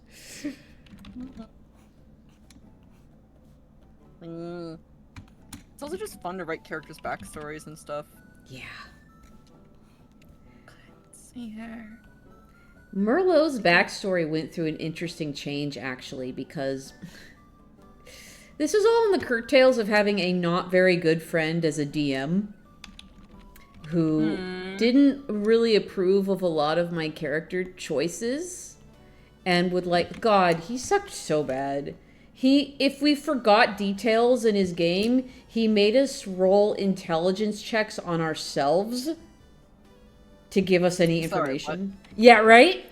It's also just fun to write characters' backstories and stuff. Yeah. Let's see here. Merlot's backstory went through an interesting change, actually, because this was all in the curtails of having a not very good friend as a DM who didn't really approve of a lot of my character choices and would like, God, he sucked so bad. If we forgot details in his game, he made us roll intelligence checks on ourselves to give us any information. Sorry, yeah, right?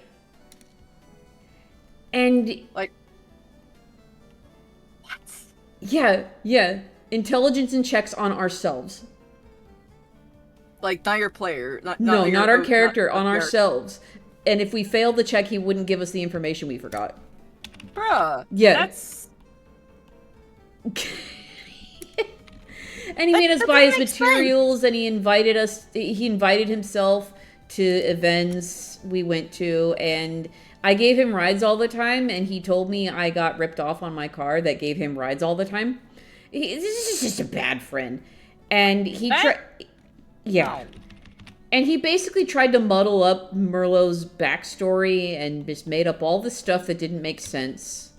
And... like... What? Yeah. Intelligence and checks on ourselves. Like, not your player. Not our character, on ourselves. And if we failed the check, he wouldn't give us the information we forgot. Bruh. Yeah. That's... And he made us buy his materials, and he invited himself to events we went to, and I gave him rides all the time, and he told me I got ripped off on my car that gave him rides all the time. This is just a bad friend. And he yeah. And he basically tried to muddle up Merlot's backstory and just made up all the stuff that didn't make sense.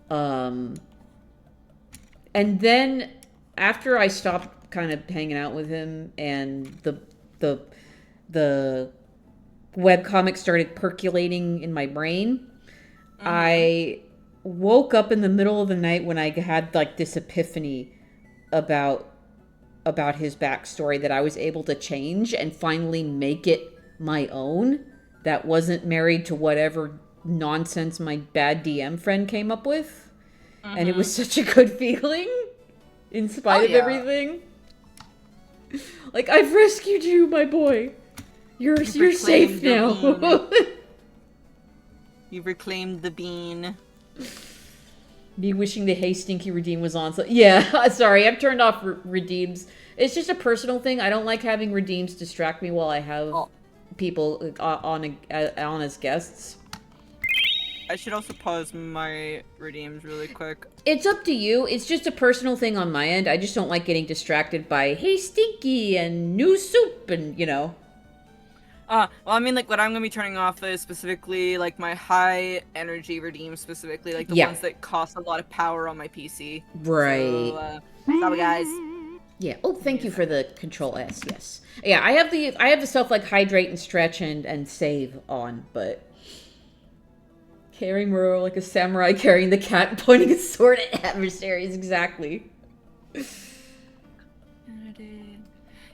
And then after I stopped kind of hanging out with him and the webcomic started percolating in my brain, I woke up in the middle of the night when I had like this epiphany about his backstory that I was able to change and finally make it my own, that wasn't married to whatever nonsense my bad DM friend came up with. And it was such a good feeling in spite of everything. Like, I've rescued you, my boy. You're safe now. You've reclaimed the bean. Me wishing the Hey Stinky Redeem was on. So yeah, sorry, I've turned off redeems. It's just a personal thing. I don't like having redeems distract me while I have people on as guests. I should also pause my redeems really quick. It's up to you. It's just a personal thing on my end. I just don't like getting distracted by Hey Stinky and new soup and, you know. Well, I mean, like, what I'm gonna be turning off is specifically, like, my high energy redeems, specifically, like, the ones that cost a lot of power on my PC. Right. So, sorry, guys. Yeah. Oh, thank you for the Control S. Yes. Yeah, I have the stuff like hydrate and stretch and save on, but carrying Muro like a samurai carrying the cat and pointing a sword at adversaries, exactly.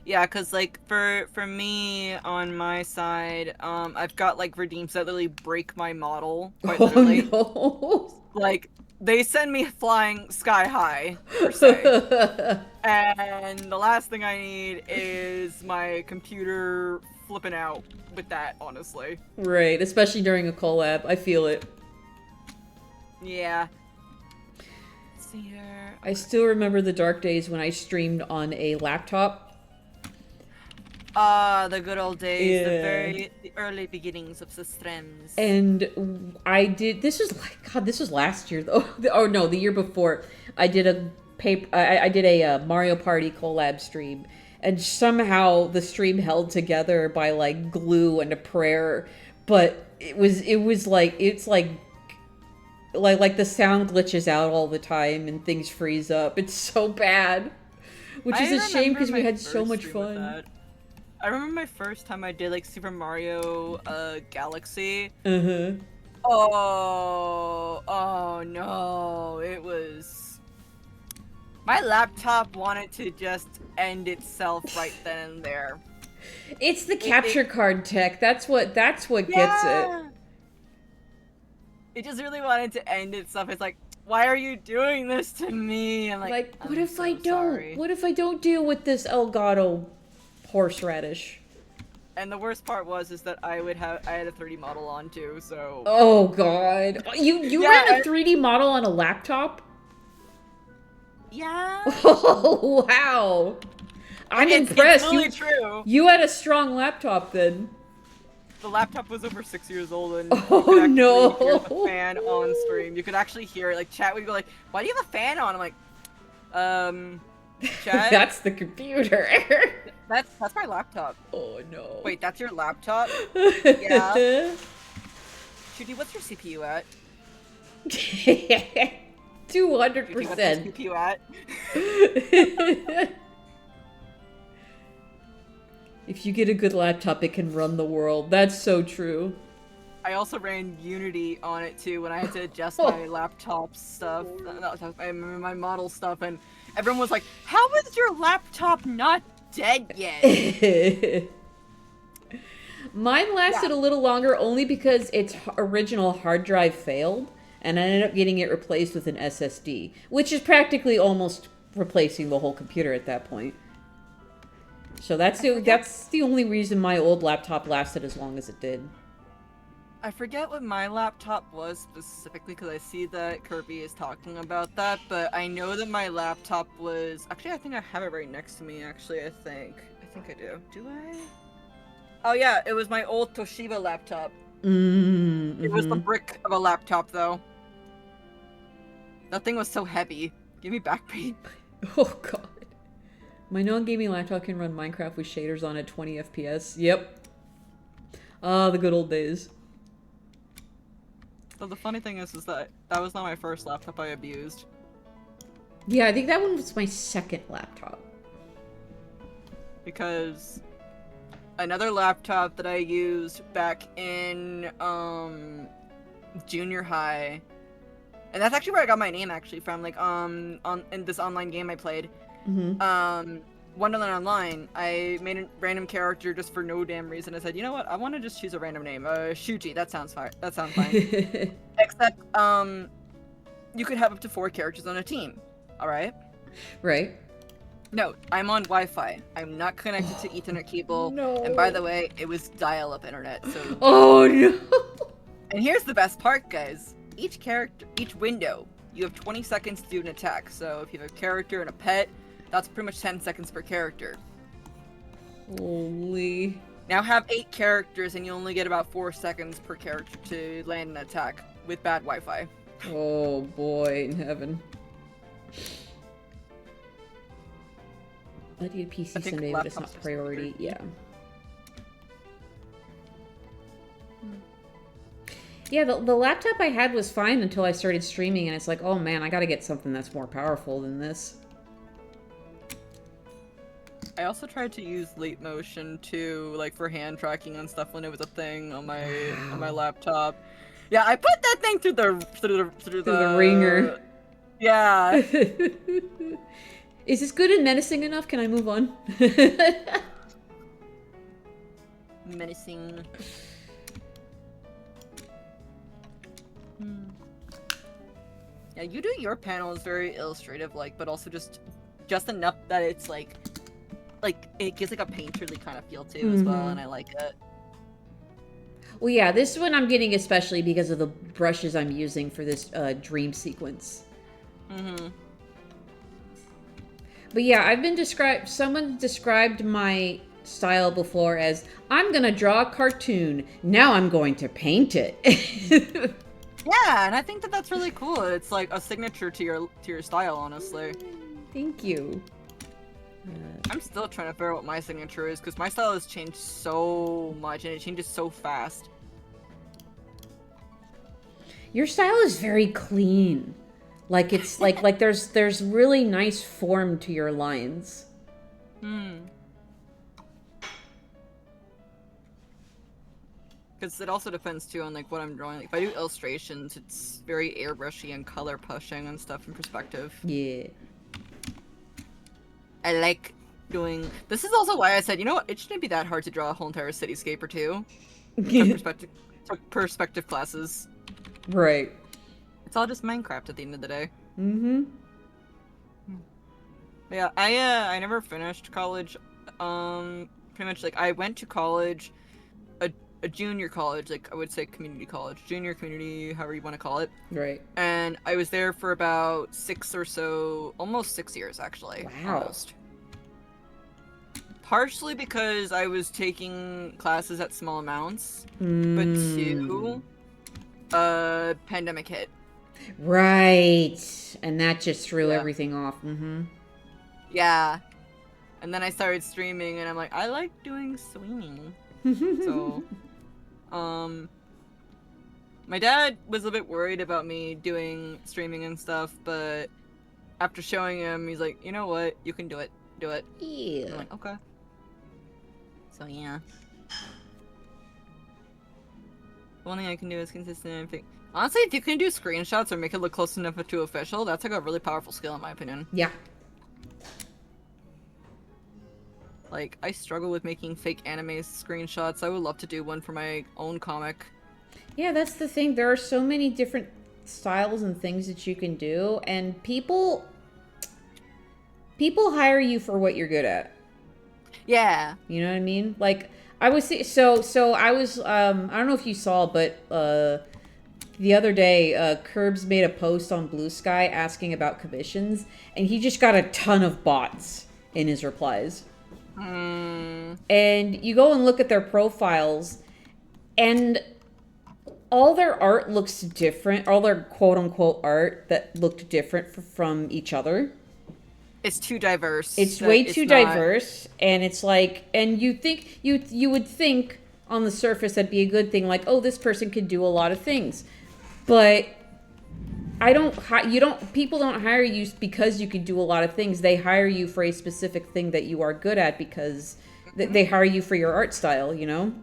Yeah, because, like, for me, on my side, I've got, like, redeems that literally break my model, quite literally. No. Like, they send me flying sky high, per se. And the last thing I need is my computer flipping out with that, honestly. Right, especially during a collab. I feel it. Yeah. see here. I still remember the dark days when I streamed on a laptop. The good old days, Yeah. the early beginnings of the streams. And I did, this was like, God, this was last year though. Oh no, the year before. I did a Mario Party collab stream. And somehow the stream held together by like glue and a prayer. But it was like, it's like the sound glitches out all the time and things freeze up. It's so bad. Which is a shame because we had so much fun. I remember my first time I did like Super Mario Galaxy. Uh-huh. Oh no, it was... My laptop wanted to just end itself right then and there. It's the capture card tech. That's what gets it. It just really wanted to end itself. It's like, why are you doing this to me? And like what if I don't? Sorry. What if I don't deal with this Elgato horseradish? And the worst part is that I had a 3D model on too, so... Oh god. You ran a 3D model on a laptop? Yeah. Oh wow. I'm impressed. It's really true. You had a strong laptop then. The laptop was over 6 years old, and oh no, hear the fan on stream. You could actually hear it. Like chat would go like, "Why do you have a fan on?" I'm like, chat. That's the computer. That's my laptop. Oh no. Wait, that's your laptop? Yeah. Judy, what's your CPU at? 200%. Judy, what's your CPU at? If you get a good laptop, it can run the world. That's so true. I also ran Unity on it too when I had to adjust my laptop stuff, my model stuff, and everyone was like, "How is your laptop not dead yet?" Mine lasted a little longer only because its original hard drive failed, and I ended up getting it replaced with an SSD, which is practically almost replacing the whole computer at that point. So that's the only reason my old laptop lasted as long as it did. I forget what my laptop was specifically because I see that Kirby is talking about that, but I know that my laptop was... Actually, I think I have it right next to me, actually, I think I do. Do I? Oh yeah, it was my old Toshiba laptop. Mm-hmm. It was the brick of a laptop, though. That thing was so heavy. Give me back pain. Oh god. My non-gaming laptop can run Minecraft with shaders on at 20 FPS. Yep. Ah, the good old days. So the funny thing is that that was not my first laptop I abused. Yeah, I think that one was my second laptop. Because another laptop that I used back in junior high, and that's actually where I got my name actually from, like in this online game I played. Mm-hmm. Wonderland Online, I made a random character just for no damn reason. I said, you know what? I want to just choose a random name. Shuji. That sounds fine. That sounds fine. Except, you could have up to 4 characters on a team. All right. Right. No, I'm on Wi-Fi. I'm not connected to Ethernet cable. No. And by the way, it was dial-up internet. So. Oh no. And here's the best part, guys. Each window, you have 20 seconds to do an attack. So if you have a character and a pet, that's pretty much 10 seconds per character. Holy. Now have 8 characters and you only get about 4 seconds per character to land an attack with bad Wi-Fi. Oh boy in heaven. I need a PC someday, but it's not priority. Yeah. Yeah, the laptop I had was fine until I started streaming, and it's like, oh man, I gotta get something that's more powerful than this. I also tried to use Leap Motion too, like for hand tracking and stuff when it was a thing on my laptop. Yeah, I put that thing through the ringer. Yeah. Is this good and menacing enough? Can I move on? Menacing. Yeah, you do your panels very illustrative, like, but also just enough that it's like it gives like a painterly kind of feel too as well, and I like it. Well, yeah, this one I'm getting especially because of the brushes I'm using for this dream sequence. Mm-hmm. But yeah, someone described my style before as, I'm gonna draw a cartoon, now I'm going to paint it. Yeah, and I think that that's really cool. It's like a signature to your style, honestly. Thank you. I'm still trying to figure out what my signature is, because my style has changed so much, and it changes so fast. Your style is very clean. Like it's like there's really nice form to your lines. Because it also depends too on like what I'm drawing. Like, if I do illustrations, it's very airbrushy and color pushing and stuff in perspective. Yeah. I like doing. This is also why I said, you know what? It shouldn't be that hard to draw a whole entire cityscape or two. Perspective classes. Right. It's all just Minecraft at the end of the day. Mm-hmm. Yeah, I never finished college. Pretty much like I went to college, a junior college, like I would say community college, junior community, however you want to call it. Right. And I was there for about 6 or so, almost 6 years actually. Wow. Almost. Partially because I was taking classes at small amounts, but two, pandemic hit. Right. And that just threw Yeah. everything off. Mm-hmm. Yeah. And then I started streaming, and I'm like, I like doing swinging. So, my dad was a bit worried about me doing streaming and stuff, but after showing him, he's like, you know what? You can do it. Do it. Yeah. I'm like, okay. So, yeah. The one thing I can do is consistent. Honestly, if you can do screenshots or make it look close enough to official, that's like a really powerful skill in my opinion. Yeah. Like, I struggle with making fake anime screenshots. I would love to do one for my own comic. Yeah, that's the thing. There are so many different styles and things that you can do, and people hire you for what you're good at. Yeah. You know what I mean? Like, I was so I was I don't know if you saw, but the other day Curbs made a post on Blue Sky asking about commissions, and he just got a ton of bots in his replies. And you go and look at their profiles, and all their art looks different. All their quote-unquote art that looked different from each other. It's too diverse. It's way too diverse, and it's like, and you think you would think on the surface that'd be a good thing, like, oh, this person could do a lot of things, but people don't hire you because you can do a lot of things. They hire you for a specific thing that you are good at, because they hire you for your art style, you know?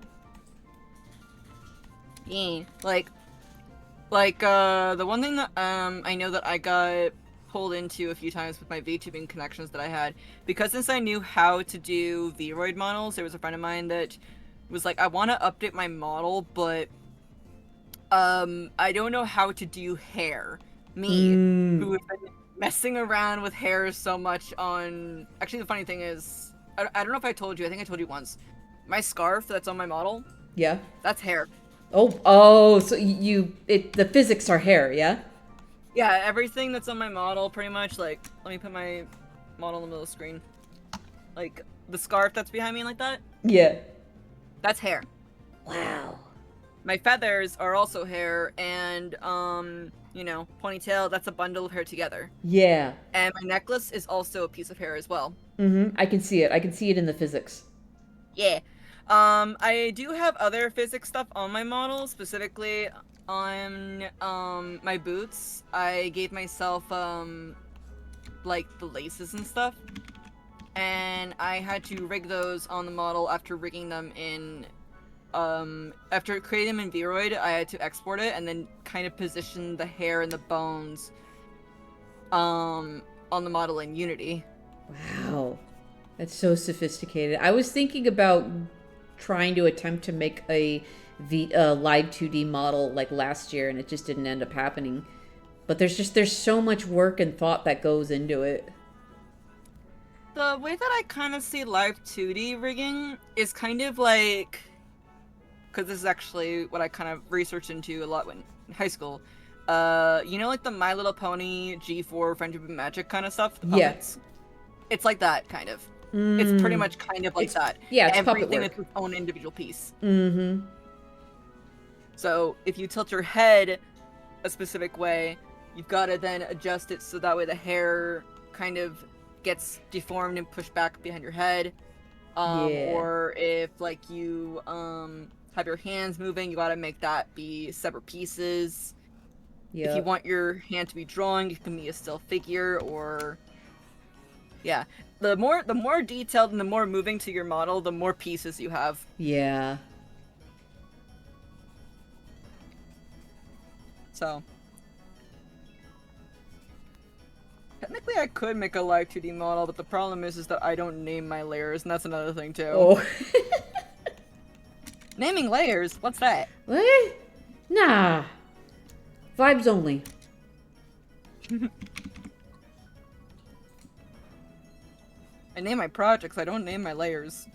Yeah. Like the one thing that I know that I got pulled into a few times with my VTubing connections that I had, because since I knew how to do Vroid models, there was a friend of mine that was like, I want to update my model, but I don't know how to do hair. Me, who has been messing around with hair so much on... Actually, the funny thing is, I don't know if I told you, I think I told you once. My scarf that's on my model, Yeah. that's hair. Oh, so the physics are hair, yeah? Yeah, everything that's on my model, pretty much, like, let me put my model in the middle of the screen. Like, the scarf that's behind me like that? Yeah. That's hair. Wow. My feathers are also hair, and, you know, ponytail, that's a bundle of hair together. Yeah. And my necklace is also a piece of hair as well. Mm-hmm. I can see it. I can see it in the physics. Yeah. I do have other physics stuff on my model, specifically on, my boots. I gave myself, like, the laces and stuff. And I had to rig those on the model after rigging them in, after creating them in Vroid, I had to export it and then kind of position the hair and the bones, on the model in Unity. Wow. That's so sophisticated. I was thinking about trying to attempt to make a live 2D model like last year, and it just didn't end up happening. But there's so much work and thought that goes into it. The way that I kind of see live 2D rigging is kind of like, because this is actually what I kind of researched into a lot in high school. you know, like the My Little Pony G4 Friendship and Magic kind of stuff, the Yeah. puppets. It's like that kind of. It's pretty much kind of like that. Yeah, it's puppet Everything work. is its own individual piece. Mm-hmm. So if you tilt your head a specific way, you've got to then adjust it so that way the hair kind of gets deformed and pushed back behind your head. Yeah. Or if like you have your hands moving, you got to make that be separate pieces. Yeah. If you want your hand to be drawn, it can be a still figure, or yeah. The more detailed and the more moving to your model, the more pieces you have. Yeah. So technically I could make a live 2D model, but the problem is that I don't name my layers, and that's another thing too. Oh. Naming layers? What's that? What? Nah. Vibes only. I name my projects, I don't name my layers.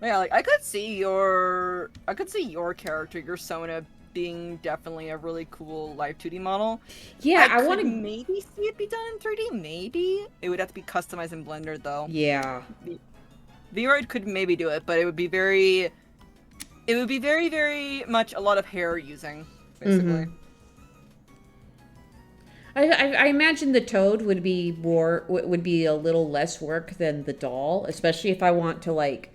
Yeah, like I could see your character, your Sona, being definitely a really cool live 2D model. Yeah, I could want to maybe see it be done in 3D. Maybe it would have to be customized in Blender though. Yeah. VRoid could maybe do it, but it would be very very much a lot of hair using, basically. I imagine the toad would be a little less work than the doll, especially if I want to like.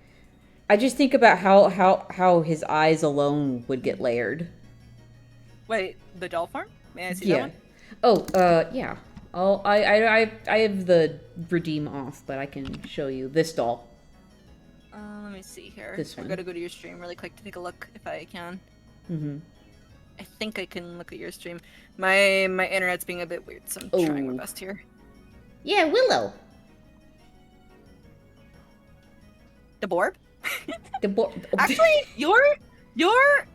I just think about how his eyes alone would get layered. Wait, the doll farm? May I see Yeah. that one? Oh, yeah. I have the redeem off, but I can show you this doll. Let me see here. This one. I gotta go to your stream really quick to take a look if I can. I think I can look at your stream. My internet's being a bit weird, so I'm trying my best here. Yeah, Willow. The Borb? Actually, your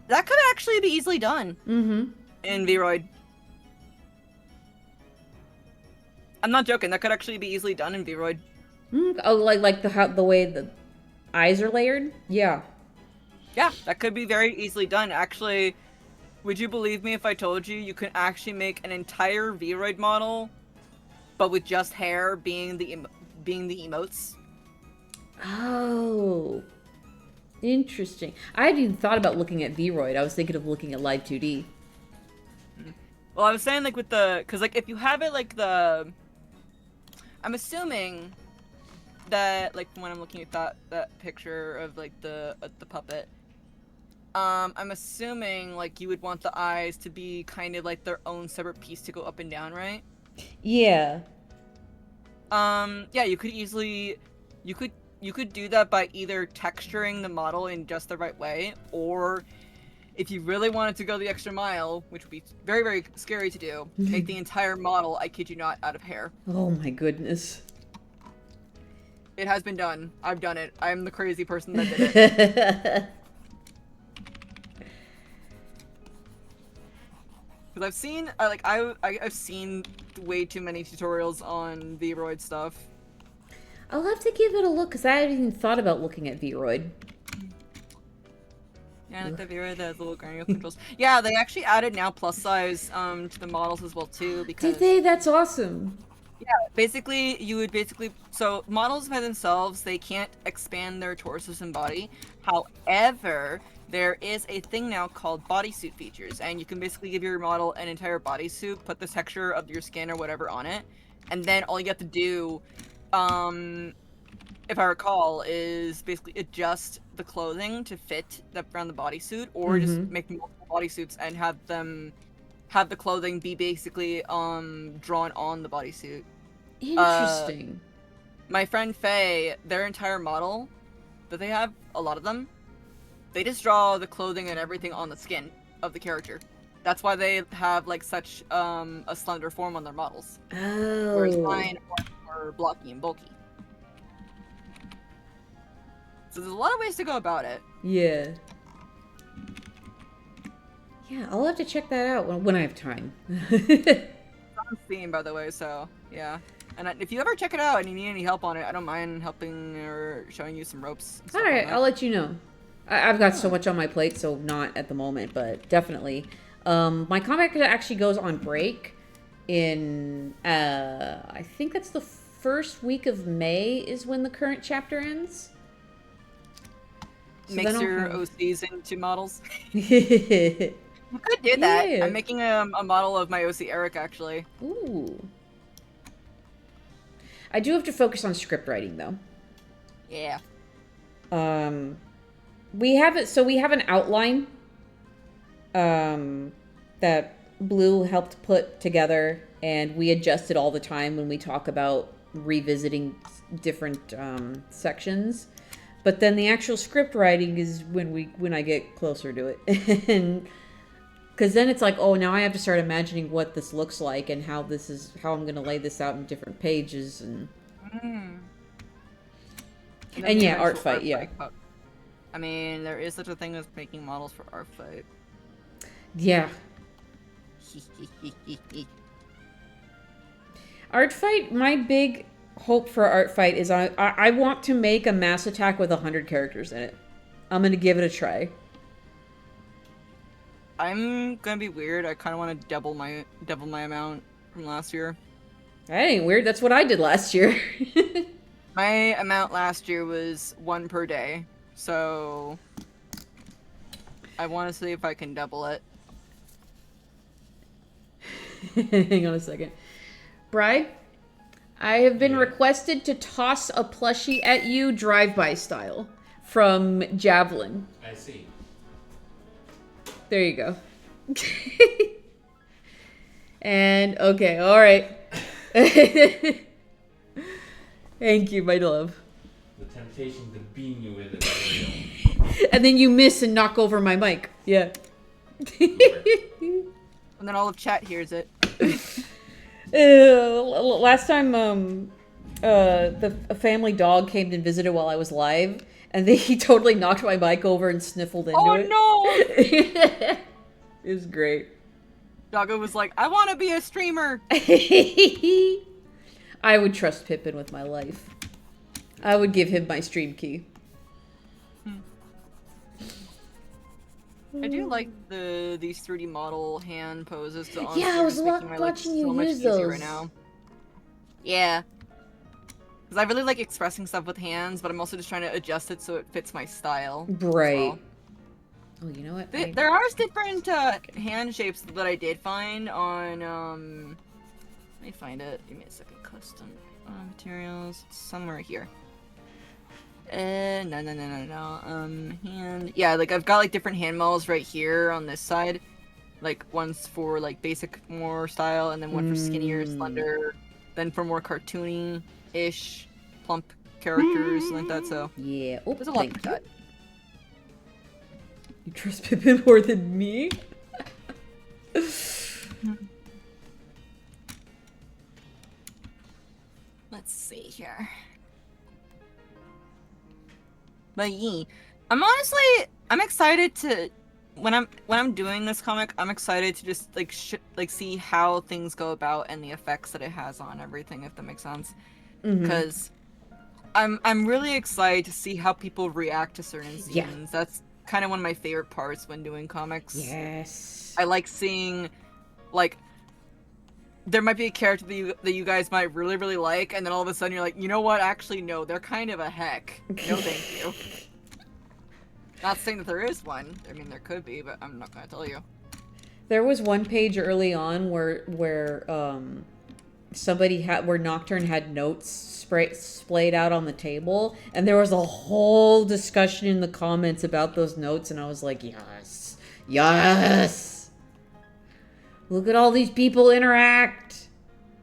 that could actually be easily done. In VRoid. I'm not joking. That could actually be easily done in VRoid. Oh, like the way the eyes are layered. Yeah. Yeah, that could be very easily done. Actually, would you believe me if I told you can actually make an entire VRoid model, but with just hair being the emotes? Oh. Interesting. I hadn't even thought about looking at VRoid. I was thinking of looking at Live 2D. Well, I was saying like with the, cause like if you have it like the, I'm assuming that like when I'm looking at that picture of like the puppet, I'm assuming like you would want the eyes to be kind of like their own separate piece to go up and down, right? Yeah. Yeah, you could easily, you could do that by either texturing the model in just the right way, or if you really wanted to go the extra mile, which would be very, very scary to do, make the entire model, I kid you not, out of hair. Oh my goodness. It has been done. I've done it. I'm the crazy person that did it. Because I've seen, I've seen way too many tutorials on VRoid stuff. I'll have to give it a look, because I haven't even thought about looking at VRoid. Yeah, like the VRoid, the little granular controls. Yeah, they actually added now plus size to the models as well too, because... Did they? That's awesome. Yeah, basically, so models by themselves, they can't expand their torsos and body. However, there is a thing now called bodysuit features, and you can basically give your model an entire bodysuit, put the texture of your skin or whatever on it, and then all you have to do, if I recall, is basically adjust the clothing to fit around the bodysuit, or just make multiple bodysuits and have the clothing be basically drawn on the bodysuit. Interesting. My friend Faye, their entire model that they have, a lot of them, they just draw the clothing and everything on the skin of the character. That's why they have like such a slender form on their models. Oh. Whereas mine are blocky and bulky. So there's a lot of ways to go about it. Yeah. Yeah, I'll have to check that out when I have time. It's on Steam, by the way, so yeah. And if you ever check it out and you need any help on it, I don't mind helping or showing you some ropes. Alright, I'll let you know. I've got so much on my plate, so not at the moment, but definitely. My comic actually goes on break in, I think that's the first week of May is when the current chapter ends. So Mix your OCs into models. You could do that. Yeah. I'm making a model of my OC Eric, actually. Ooh. I do have to focus on script writing, though. Yeah. We have it. So we have an outline. That Blue helped put together, and we adjust it all the time when we talk about revisiting different sections. But then the actual script writing is when I get closer to it, and because then it's like, oh, now I have to start imagining what this looks like and how I'm going to lay this out in different pages and yeah, art fight. Yeah. I mean, there is such a thing as making models for art fight. Yeah. Art fight, my big hope for art fight is I want to make a mass attack with 100 characters in it. I'm gonna give it a try. I'm gonna be weird. I kind of want to double my amount from last year. That ain't weird. That's what I did last year. My amount last year was 1 per day, so I want to see if I can double it. Hang on a second. Bri, I have been requested to toss a plushie at you drive-by style from Javelin. I see. There you go. And, okay, alright. Thank you, my love. The temptation to beam you with it is real. And then you miss and knock over my mic. Yeah. And then all of chat hears it. Last time, a family dog came and visited while I was live, and he totally knocked my mic over and sniffled into it. Oh no! It was great. Doggo was like, I want to be a streamer! I would trust Pippin with my life. I would give him my stream key. I do like these 3D model hand poses. So Yeah, I was watching you use those right now. Yeah. Because I really like expressing stuff with hands, but I'm also just trying to adjust it so it fits my style. Right. Well. Oh, you know what? There are different hand shapes that I did find on, let me find it. Give me a second. Custom materials. It's somewhere here. No. Hand. Yeah, like I've got like different hand models right here on this side. Like one's for like basic more style, and then one for skinnier, slender, then for more cartoony-ish, plump characters like that. So yeah, there's a lot for that. You trust Pippin more than me? Let's see here. But yeah, I'm excited to when I'm doing this comic, I'm excited to just like see how things go about and the effects that it has on everything, if that makes sense. Because I'm really excited to see how people react to certain scenes. Yeah. That's kind of one of my favorite parts when doing comics. Yes. I like seeing, like, there might be a character that you guys might really, really like, and then all of a sudden you're like, you know what? Actually, no, they're kind of a heck. No, thank you. Not saying that there is one. I mean, there could be, but I'm not gonna tell you. There was one page early on where somebody where Nocturne had notes splayed out on the table, and there was a whole discussion in the comments about those notes, and I was like, yes, yes. Look at all these people interact.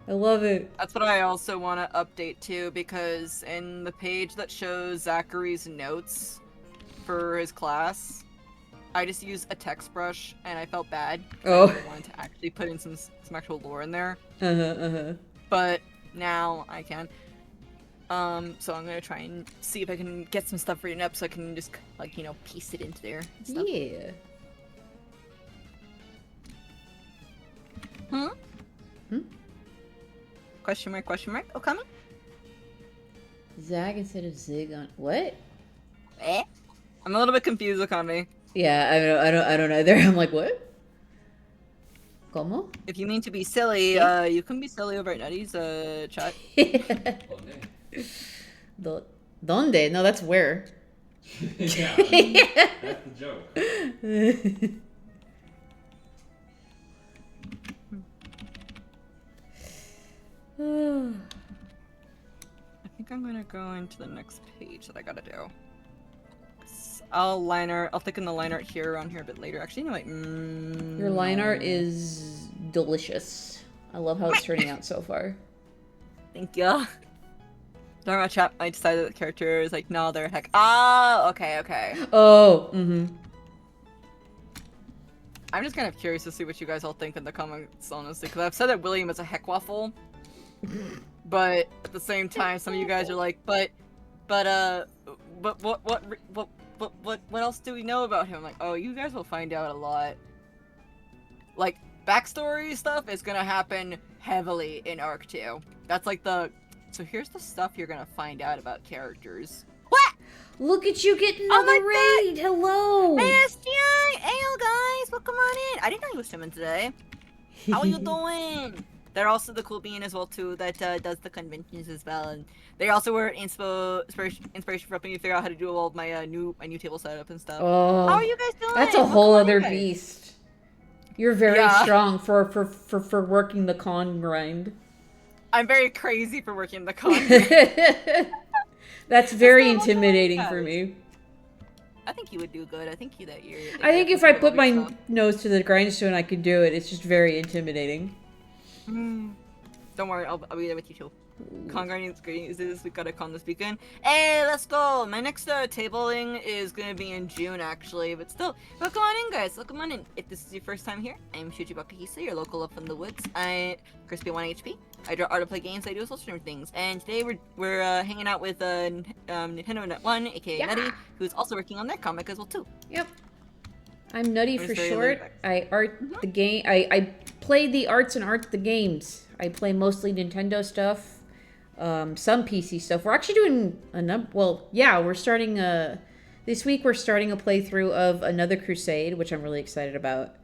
I love it. That's what I also want to update too, because in the page that shows Zachary's notes for his class, I just used a text brush and I felt bad. Oh. I wanted to actually put in some actual lore in there. Uh-huh. But now I can. So I'm gonna try and see if I can get some stuff written up so I can just, like, you know, piece it into there and stuff. Yeah. Question mark? Oh, coming? Zag instead of Zig on... What? Eh? I'm a little bit confused with Kami. Yeah, I don't either. I'm like, what? ¿Cómo? If you mean to be silly, ¿Qué? you can be silly over at Nutty's chat. ¿Dónde? No, that's where. Yeah, that's the joke. I think I'm gonna go into the next page that I gotta do. I'll thicken the line art here around here a bit later. Actually, no wait. Your line art is delicious. I love how it's turning out so far. Thank you. During my chat, I decided that the character is like, no, they're heck. Ah, okay, okay. Oh, mm-hmm. I'm just kind of curious to see what you guys all think in the comments, honestly, because I've said that William is a heck waffle, but at the same time, some of you guys are like, but what else do we know about him? I'm like, oh, you guys will find out a lot. Like, backstory stuff is gonna happen heavily in Arc 2. That's like the... So here's the stuff you're gonna find out about characters. What? Look at you getting another raid! Hello! Hey, SGI! Hey, guys! Welcome on in! I didn't know you were streaming today. How are you doing? They're also the cool bean as well, too, that does the conventions as well. And they also were inspiration for helping me figure out how to do all of my new table setup and stuff. Oh, how are you guys doing? That's a whole other beast. You're very strong for working the con grind. I'm very crazy for working the con. That's very intimidating for me. I think you would do good. I think I think if I put my nose to the grindstone, I could do it. It's just very intimidating. Don't worry, I'll be there with you too. Con grinding is this week. Got a con this weekend. Hey, let's go. My next tabling is gonna be in June actually, but still, welcome on in, guys. Welcome on in. If this is your first time here, I'm Shujibaka your local up in the woods. I Crispy 1 HP. I draw art to play games. I do social stream things. And today we're hanging out with Nintendo Nut 1, aka Nutty, who's also working on their comic as well too. Yep. I'm Nutty for short. I art the game. I play the arts and art the games. I play mostly Nintendo stuff. Some PC stuff. We're actually doing we're starting this week we're starting a playthrough of Another Crusade, which I'm really excited about.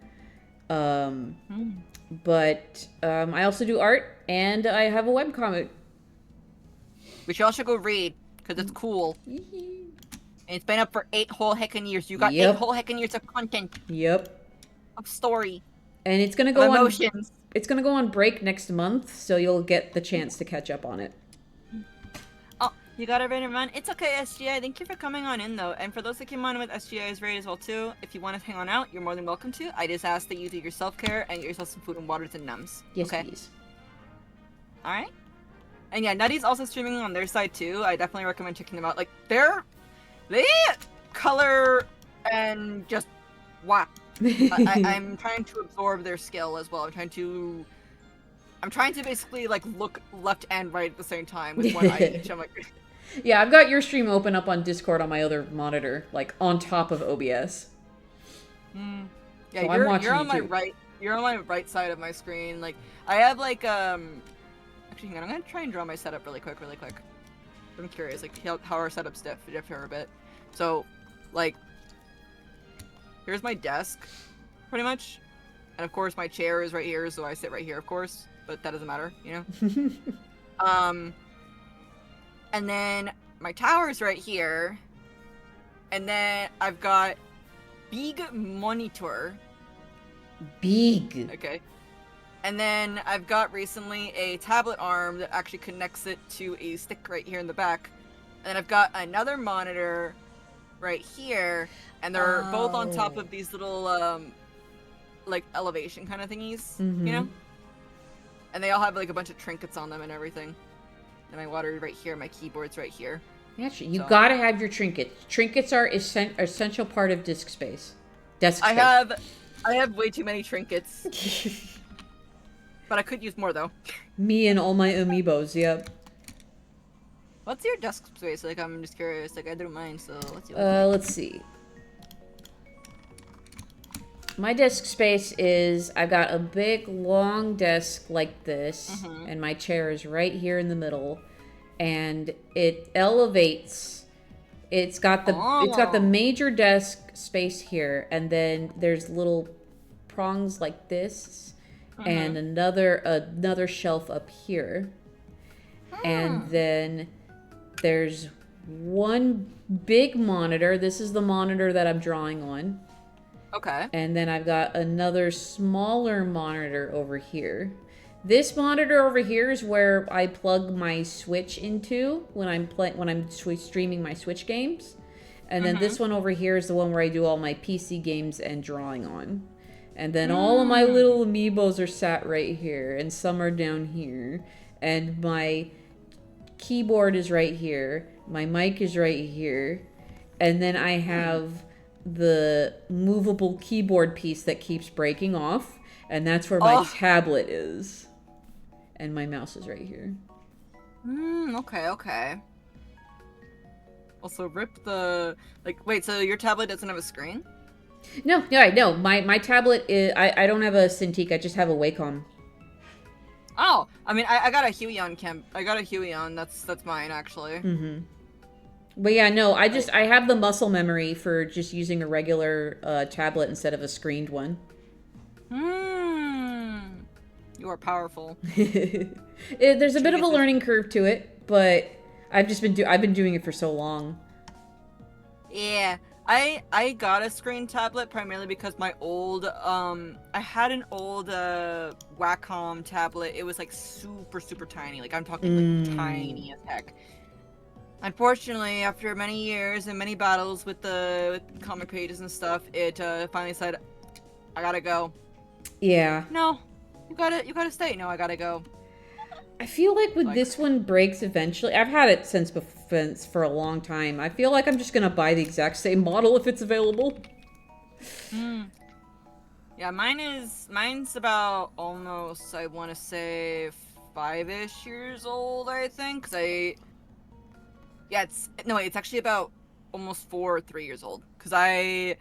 But I also do art, and I have a webcomic. Which y'all should go read, because it's cool. And it's been up for 8 whole heckin' years. You got 8 whole heckin' years of content. Yep. Of story. And it's gonna go on emotions. It's gonna go on break next month, so you'll get the chance to catch up on it. Oh, you got it ready to run? It's okay, SGI. Thank you for coming on in, though. And for those that came on with SGI's raid as well, too, if you want to hang on out, you're more than welcome to. I just ask that you do your self-care and get yourself some food and waters and nums. Yes, okay? please. Alright? And yeah, Nutty's also streaming on their side, too. I definitely recommend checking them out. Like, they color and just... wow. I'm trying to absorb their skill as well. I'm trying to basically like look left and right at the same time with one eye each. I'm like, yeah, I've got your stream open up on Discord on my other monitor, like on top of OBS. Yeah, so you're on my right. You're on my right side of my screen. Like I have like actually, hang on, I'm gonna try and draw my setup really quick. I'm curious, like how our setups differ a bit. So, like. Here's my desk, pretty much. And of course my chair is right here, so I sit right here, of course. But that doesn't matter, you know? And then my tower's right here. And then I've got big monitor. Big. Okay. And then I've got recently a tablet arm that actually connects it to a stick right here in the back. And then I've got another monitor right here. And they're both on top of these little, like, elevation kind of thingies, you know? And they all have, like, a bunch of trinkets on them and everything. And my water right here, my keyboard's right here. Actually, you gotta have your trinkets. Trinkets are essential part of desk space. I have way too many trinkets. But I could use more, though. Me and all my amiibos, yep. What's your desk space? Like, I'm just curious. Like, I don't mind, so let's see. Let's see. My desk space is, I've got a big, long desk like this, and my chair is right here in the middle, and it elevates It's got the major desk space here, and then there's little prongs like this, and another shelf up here, and then there's one big monitor. This is the monitor that I'm drawing on. Okay. And then I've got another smaller monitor over here. This monitor over here is where I plug my Switch into when I'm streaming my Switch games. And then this one over here is the one where I do all my PC games and drawing on. And then all of my little amiibos are sat right here, and some are down here. And my keyboard is right here. My mic is right here. And then I have the movable keyboard piece that keeps breaking off. And that's where my tablet is. And my mouse is right here. Okay. Also, rip the... wait, so your tablet doesn't have a screen? No. My tablet is... I don't have a Cintiq, I just have a Wacom. Oh! I mean, I got a Huion I got a Huion, that's mine, actually. But yeah, no, I have the muscle memory for just using a regular tablet instead of a screened one. You are powerful. There's a bit of a learning curve to it, but I've been doing it for so long. Yeah, I got a screen tablet primarily because my old I had an old Wacom tablet. It was like super tiny. Like I'm talking like tiny as heck. Unfortunately, after many years and many battles with comic pages and stuff, it finally said, "I gotta go." Yeah. No, you gotta stay. No, I gotta go. I feel like when this one breaks eventually, I've had it since for a long time. I feel like I'm just gonna buy the exact same model if it's available. Yeah, mine's about almost, I want to say 5-ish years old, I think. It's actually about almost 4 or 3 years old. Because I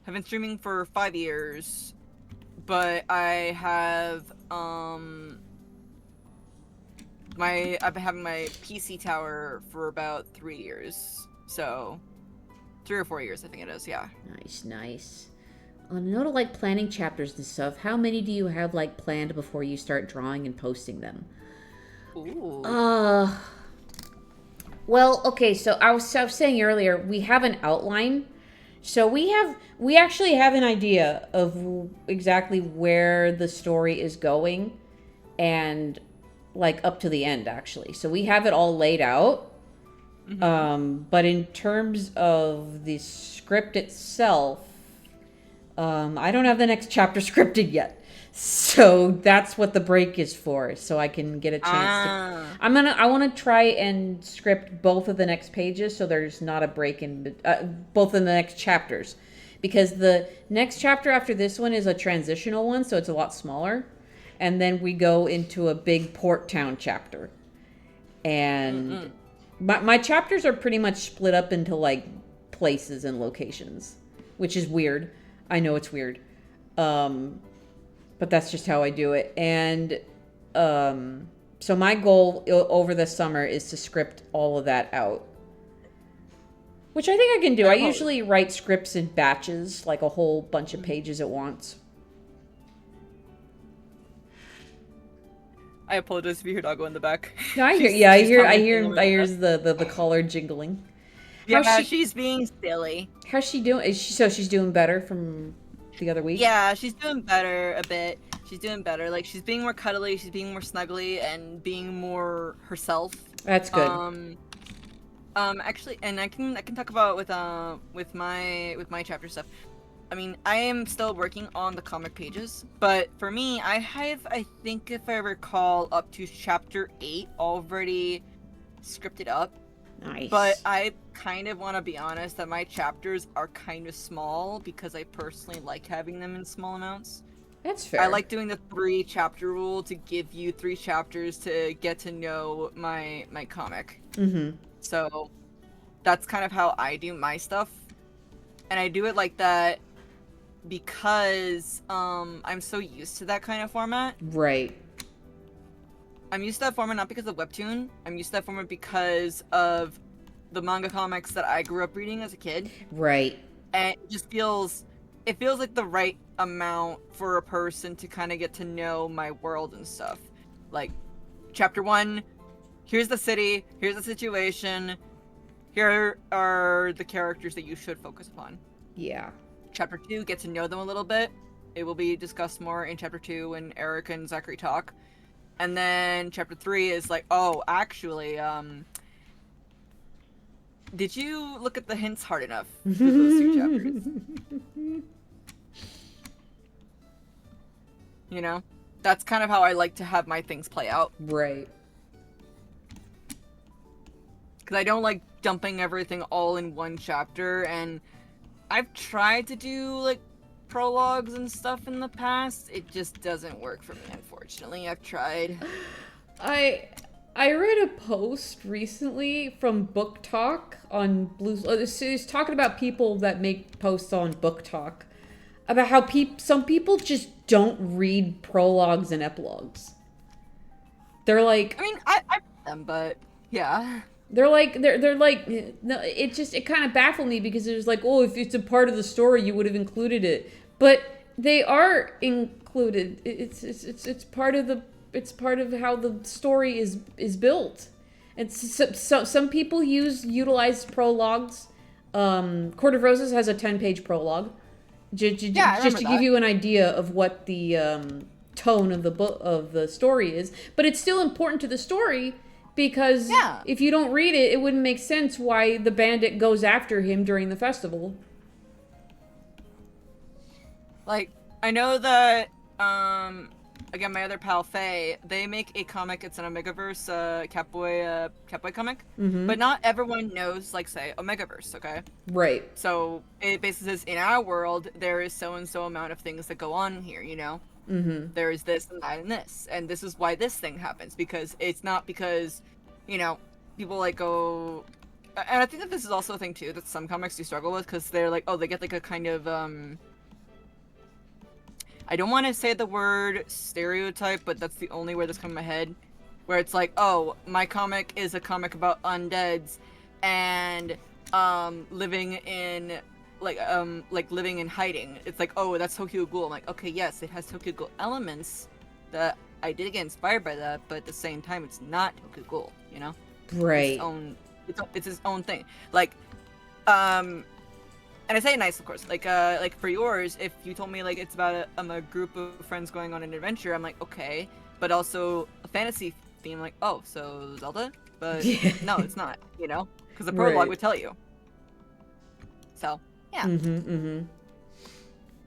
have been streaming for 5 years, but I have, I've been having my PC tower for about 3 years. So, 3 or 4 years, I think it is, yeah. Nice. On a note of, like, planning chapters and stuff, how many do you have, like, planned before you start drawing and posting them? Ooh. Well, okay, so I was saying earlier, we have an outline. So we actually have an idea of exactly where the story is going, and like up to the end, actually. So we have it all laid out. But in terms of the script itself, I don't have the next chapter scripted yet. So that's what the break is for, so I can get a chance to... I want to try and script both of the next pages so there's not a break in... both in the next chapters. Because the next chapter after this one is a transitional one, so it's a lot smaller. And then we go into a big port town chapter. And my chapters are pretty much split up into, like, places and locations. Which is weird. I know it's weird. But that's just how I do it. And so my goal over the summer is to script all of that out. Which I think I can do. I usually write scripts in batches, like a whole bunch of pages at once. I apologize if you hear doggo in the back. No, I hear the collar jingling. Yeah, she's being silly. How's she doing? She's doing better from the other week? Yeah, she's doing better a bit. She's doing better. Like, she's being more cuddly, she's being more snuggly, and being more herself. That's good. Actually, and I can talk about with my chapter stuff. I mean, I am still working on the comic pages, but for me, I think if I recall, up to chapter 8 already scripted up. Nice. But I kind of want to be honest that my chapters are kind of small because I personally like having them in small amounts. That's fair. I like doing the 3-chapter rule to give you 3 chapters to get to know my comic. So that's kind of how I do my stuff. And I do it like that because I'm so used to that kind of format. Right. I'm used to that format not because of Webtoon. I'm used to that format because of the manga comics that I grew up reading as a kid. Right. And it just feels like the right amount for a person to kind of get to know my world and stuff. Like, chapter 1, here's the city, here's the situation, here are the characters that you should focus upon. Yeah. Chapter 2, get to know them a little bit. It will be discussed more in chapter 2 when Eric and Zachary talk. And then chapter 3 is like, oh, actually, did you look at the hints hard enough for those 2 chapters? You know? That's kind of how I like to have my things play out. Right. Because I don't like dumping everything all in one chapter, and I've tried to do, like, prologues and stuff in the past. It just doesn't work for me, unfortunately. I've tried. I read a post recently from Book Talk on Blue. It's talking about people that make posts on Book Talk about how some people just don't read prologues and epilogues. They're like, I mean, I read them, but yeah. They're like, no, it kind of baffled me because it was like, oh, if it's a part of the story, you would have included it. But they are included. It's part of how the story is built. And so some people utilize prologues. Court of Roses has a 10-page prologue. Just to give you an idea of what the tone of the story is. But it's still important to the story. Because if you don't read it, it wouldn't make sense why the bandit goes after him during the festival. Like, I know that, again, my other pal, Faye, they make a comic, it's an Omegaverse, Catboy comic. Mm-hmm. But not everyone knows, like, say, Omegaverse, okay? Right. So, it basically says, in our world, there is so-and-so amount of things that go on here, you know? Mm-hmm. There is this and that and this. And this is why this thing happens. Because it's not because, you know, people, like, go... And I think that this is also a thing, too, that some comics do struggle with. Because they're like, oh, they get, like, a kind of, I don't want to say the word stereotype, but that's the only word that's come to my head. Where it's like, oh, my comic is a comic about undeads and living in living in hiding. It's like, oh, that's Tokyo Ghoul. I'm like, okay, yes, it has Tokyo Ghoul elements that I did get inspired by that, but at the same time, it's not Tokyo Ghoul, you know? Right. It's his own thing. Like, and I say it nice, of course. Like for yours, if you told me like it's about a group of friends going on an adventure, I'm like, okay, but also a fantasy theme, like, oh, so Zelda? But no, it's not, you know, because the prologue would tell you. So yeah. Mm-hmm.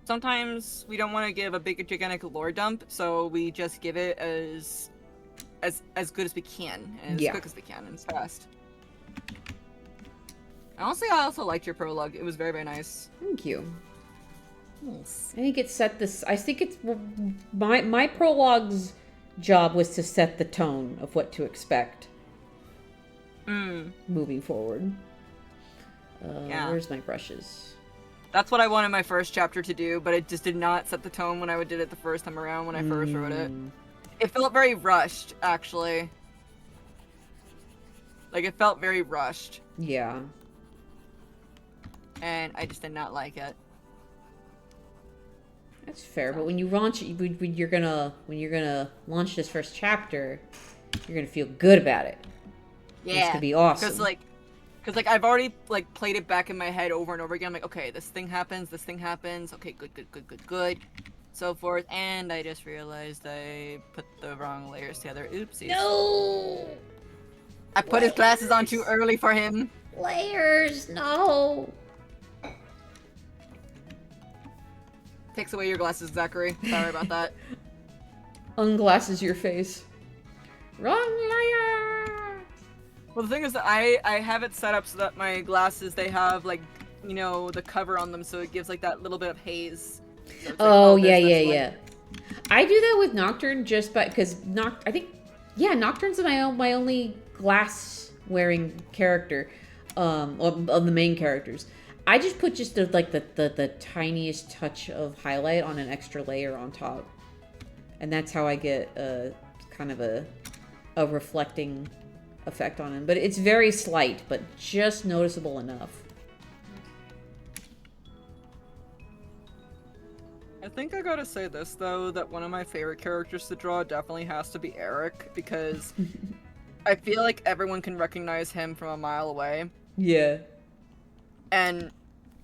Sometimes we don't want to give a big gigantic lore dump, so we just give it as good as we can, and as quick as we can, and as fast. Honestly, I also liked your prologue. It was very, very nice. Thank you. Yes. I think it set this. I think it's my prologue's job was to set the tone of what to expect. Moving forward. Where's my brushes? That's what I wanted my first chapter to do, but it just did not set the tone when I did it the first time around when I first wrote it. It felt very rushed, actually. Like, it felt very rushed. Yeah. And I just did not like it. That's fair, but when you launch, when you're gonna launch this first chapter, you're gonna feel good about it. Yeah. It's gonna be awesome. Because I've already like played it back in my head over and over again. I'm like, okay, this thing happens. Okay, good. So forth. And I just realized I put the wrong layers together. Oopsies. No. I put his glasses on too early for him. Layers, no. Takes away your glasses, Zachary. Sorry about that. Unglasses your face. Wrong layer. Well, the thing is that I have it set up so that my glasses, they have, like, you know, the cover on them, so it gives, like, that little bit of haze. So like, yeah. I do that with Nocturne just because Nocturne's my only glass-wearing character, of the main characters. I just put the tiniest touch of highlight on an extra layer on top. And that's how I get kind of a reflecting effect on him. But it's very slight, but just noticeable enough. I think I gotta say this, though, that one of my favorite characters to draw definitely has to be Eric, because I feel like everyone can recognize him from a mile away. Yeah. And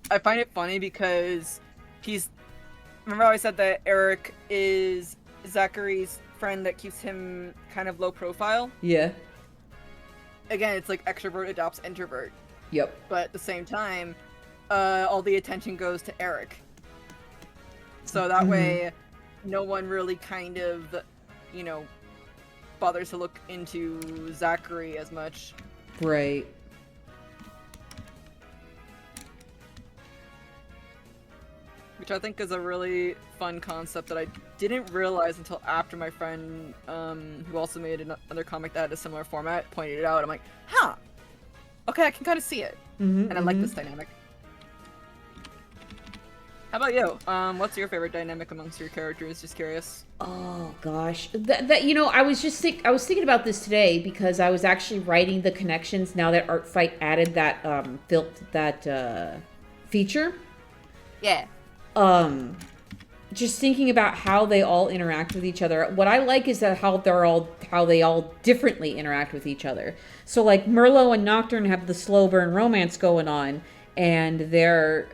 I find it funny because he's... Remember how I said that Eric is Zachary's friend that keeps him kind of low profile? Yeah. Again, it's like extrovert adopts introvert. Yep. But at the same time, all the attention goes to Eric. So that way, no one really kind of, you know, bothers to look into Zachary as much. Right. Which I think is a really fun concept that I didn't realize until after my friend, who also made another comic that had a similar format, pointed it out. I'm like, huh, okay, I can kind of see it. And I like this dynamic. How about you? What's your favorite dynamic amongst your characters? Just curious. Oh gosh, that you know, I was thinking about this today because I was actually writing the connections now that Artfight added that feature. Yeah. Just thinking about how they all interact with each other. What I like is that how they all differently interact with each other. So like Merlot and Nocturne have the slow burn romance going on, and they're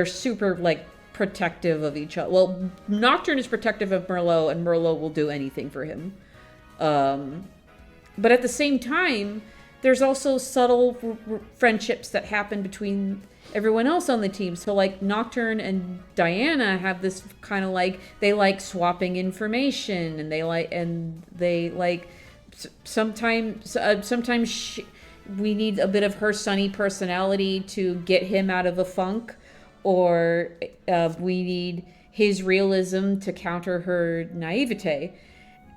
super like protective of each other. Well, Nocturne is protective of Merlot, and Merlot will do anything for him. But at the same time, there's also subtle friendships that happen between everyone else on the team. So like Nocturne and Diana have this kind of like, they like swapping information, and they like sometimes we need a bit of her sunny personality to get him out of a funk, or we need his realism to counter her naivete.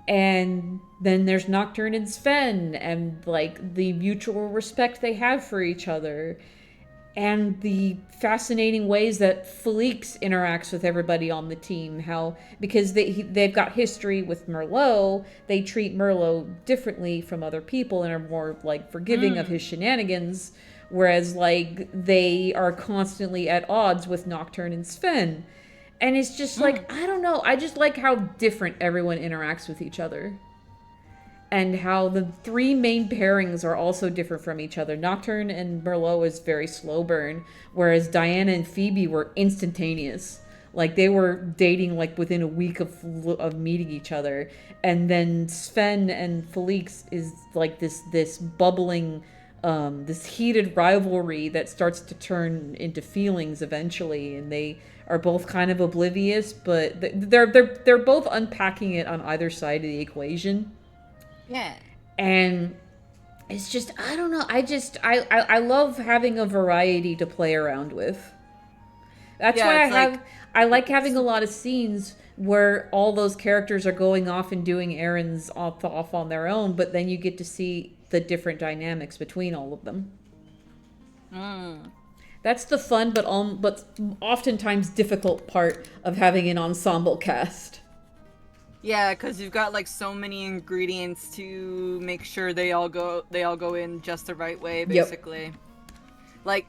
And then there's Nocturne and Sven, and like the mutual respect they have for each other, and the fascinating ways that Felix interacts with everybody on the team. How, because they've got history with Merlot, they treat Merlot differently from other people and are more like forgiving of his shenanigans, whereas like they are constantly at odds with Nocturne and Sven. And it's just like, I don't know, I just like how different everyone interacts with each other. And how the three main pairings are also different from each other. Nocturne and Merlot is very slow burn, whereas Diana and Phoebe were instantaneous. Like they were dating like within a week of meeting each other. And then Sven and Felix is like this bubbling, this heated rivalry that starts to turn into feelings eventually. And they are both kind of oblivious, but they're both unpacking it on either side of the equation. Yeah. And it's just, I don't know, I love having a variety to play around with. That's why I like having a lot of scenes where all those characters are going off and doing errands off on their own, but then you get to see the different dynamics between all of them. That's the fun but oftentimes difficult part of having an ensemble cast. Yeah, because you've got like so many ingredients to make sure they all go in just the right way, basically. Yep. Like,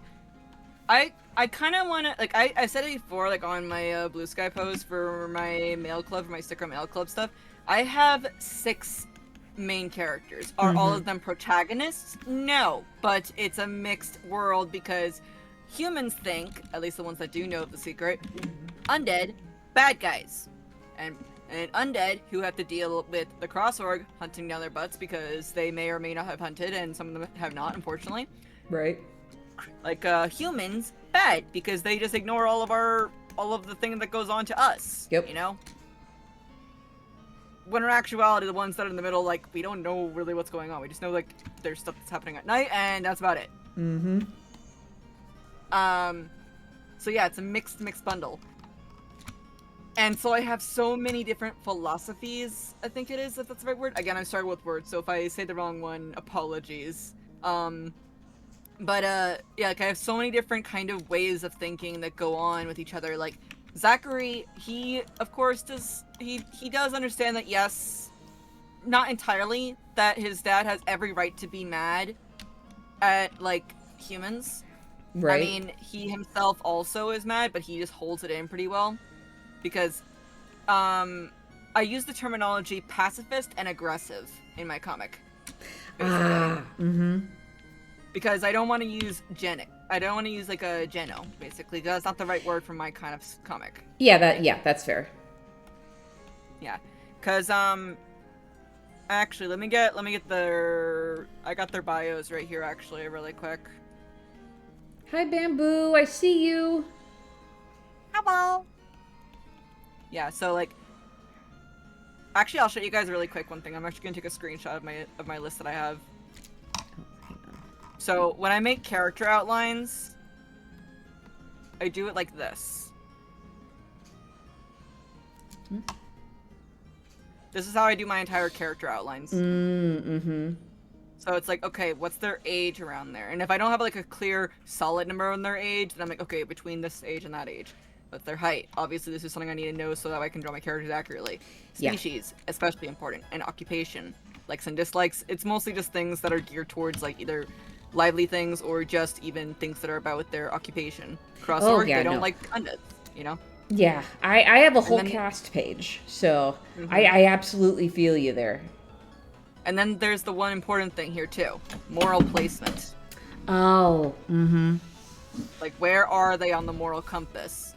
I kind of want to, like, I said it before, like on my Blue Sky post for my mail club, for my sticker mail club stuff. I have 6 main characters. Are all of them protagonists? No, but it's a mixed world because humans think, at least the ones that do know the secret, undead, bad guys. And undead who have to deal with the Crossorg hunting down their butts because they may or may not have hunted, and some of them have not, unfortunately. Right. Like humans, bad because they just ignore all of the thing that goes on to us. Yep. You know. When in actuality, the ones that are in the middle, like we don't know really what's going on. We just know like there's stuff that's happening at night, and that's about it. So yeah, it's a mixed bundle. And so I have so many different philosophies, I think it is, if that's the right word. Again, I'm starting with words, so if I say the wrong one, apologies. Yeah, like I have so many different kind of ways of thinking that go on with each other. Like, Zachary, he, of course, does, he does understand that, yes, not entirely that his dad has every right to be mad at, like, humans. Right. I mean, he himself also is mad, but he just holds it in pretty well. Because, I use the terminology pacifist and aggressive in my comic. Basically. Because I don't want to use I don't want to use, like, a geno, basically. That's not the right word for my kind of comic. Yeah, that's fair. Yeah. Because, actually, let me get I got their bios right here, actually, really quick. Hi, Bamboo. I see you. Hello. Yeah, so, like, actually, I'll show you guys really quick one thing. I'm actually gonna take a screenshot of my list that I have. So, when I make character outlines, I do it like this. This is how I do my entire character outlines. So it's like, okay, what's their age around there? And if I don't have, like, a clear, solid number on their age, then I'm like, okay, between this age and that age. But their height, obviously this is something I need to know so that I can draw my characters accurately. Species, especially important. And occupation. Likes and dislikes, it's mostly just things that are geared towards, like, either lively things or just even things that are about their occupation. Crossover, they don't like undeads, you know? Yeah, I have a whole cast page, so I absolutely feel you there. And then there's the one important thing here, too. Moral placement. Oh, Like, where are they on the moral compass?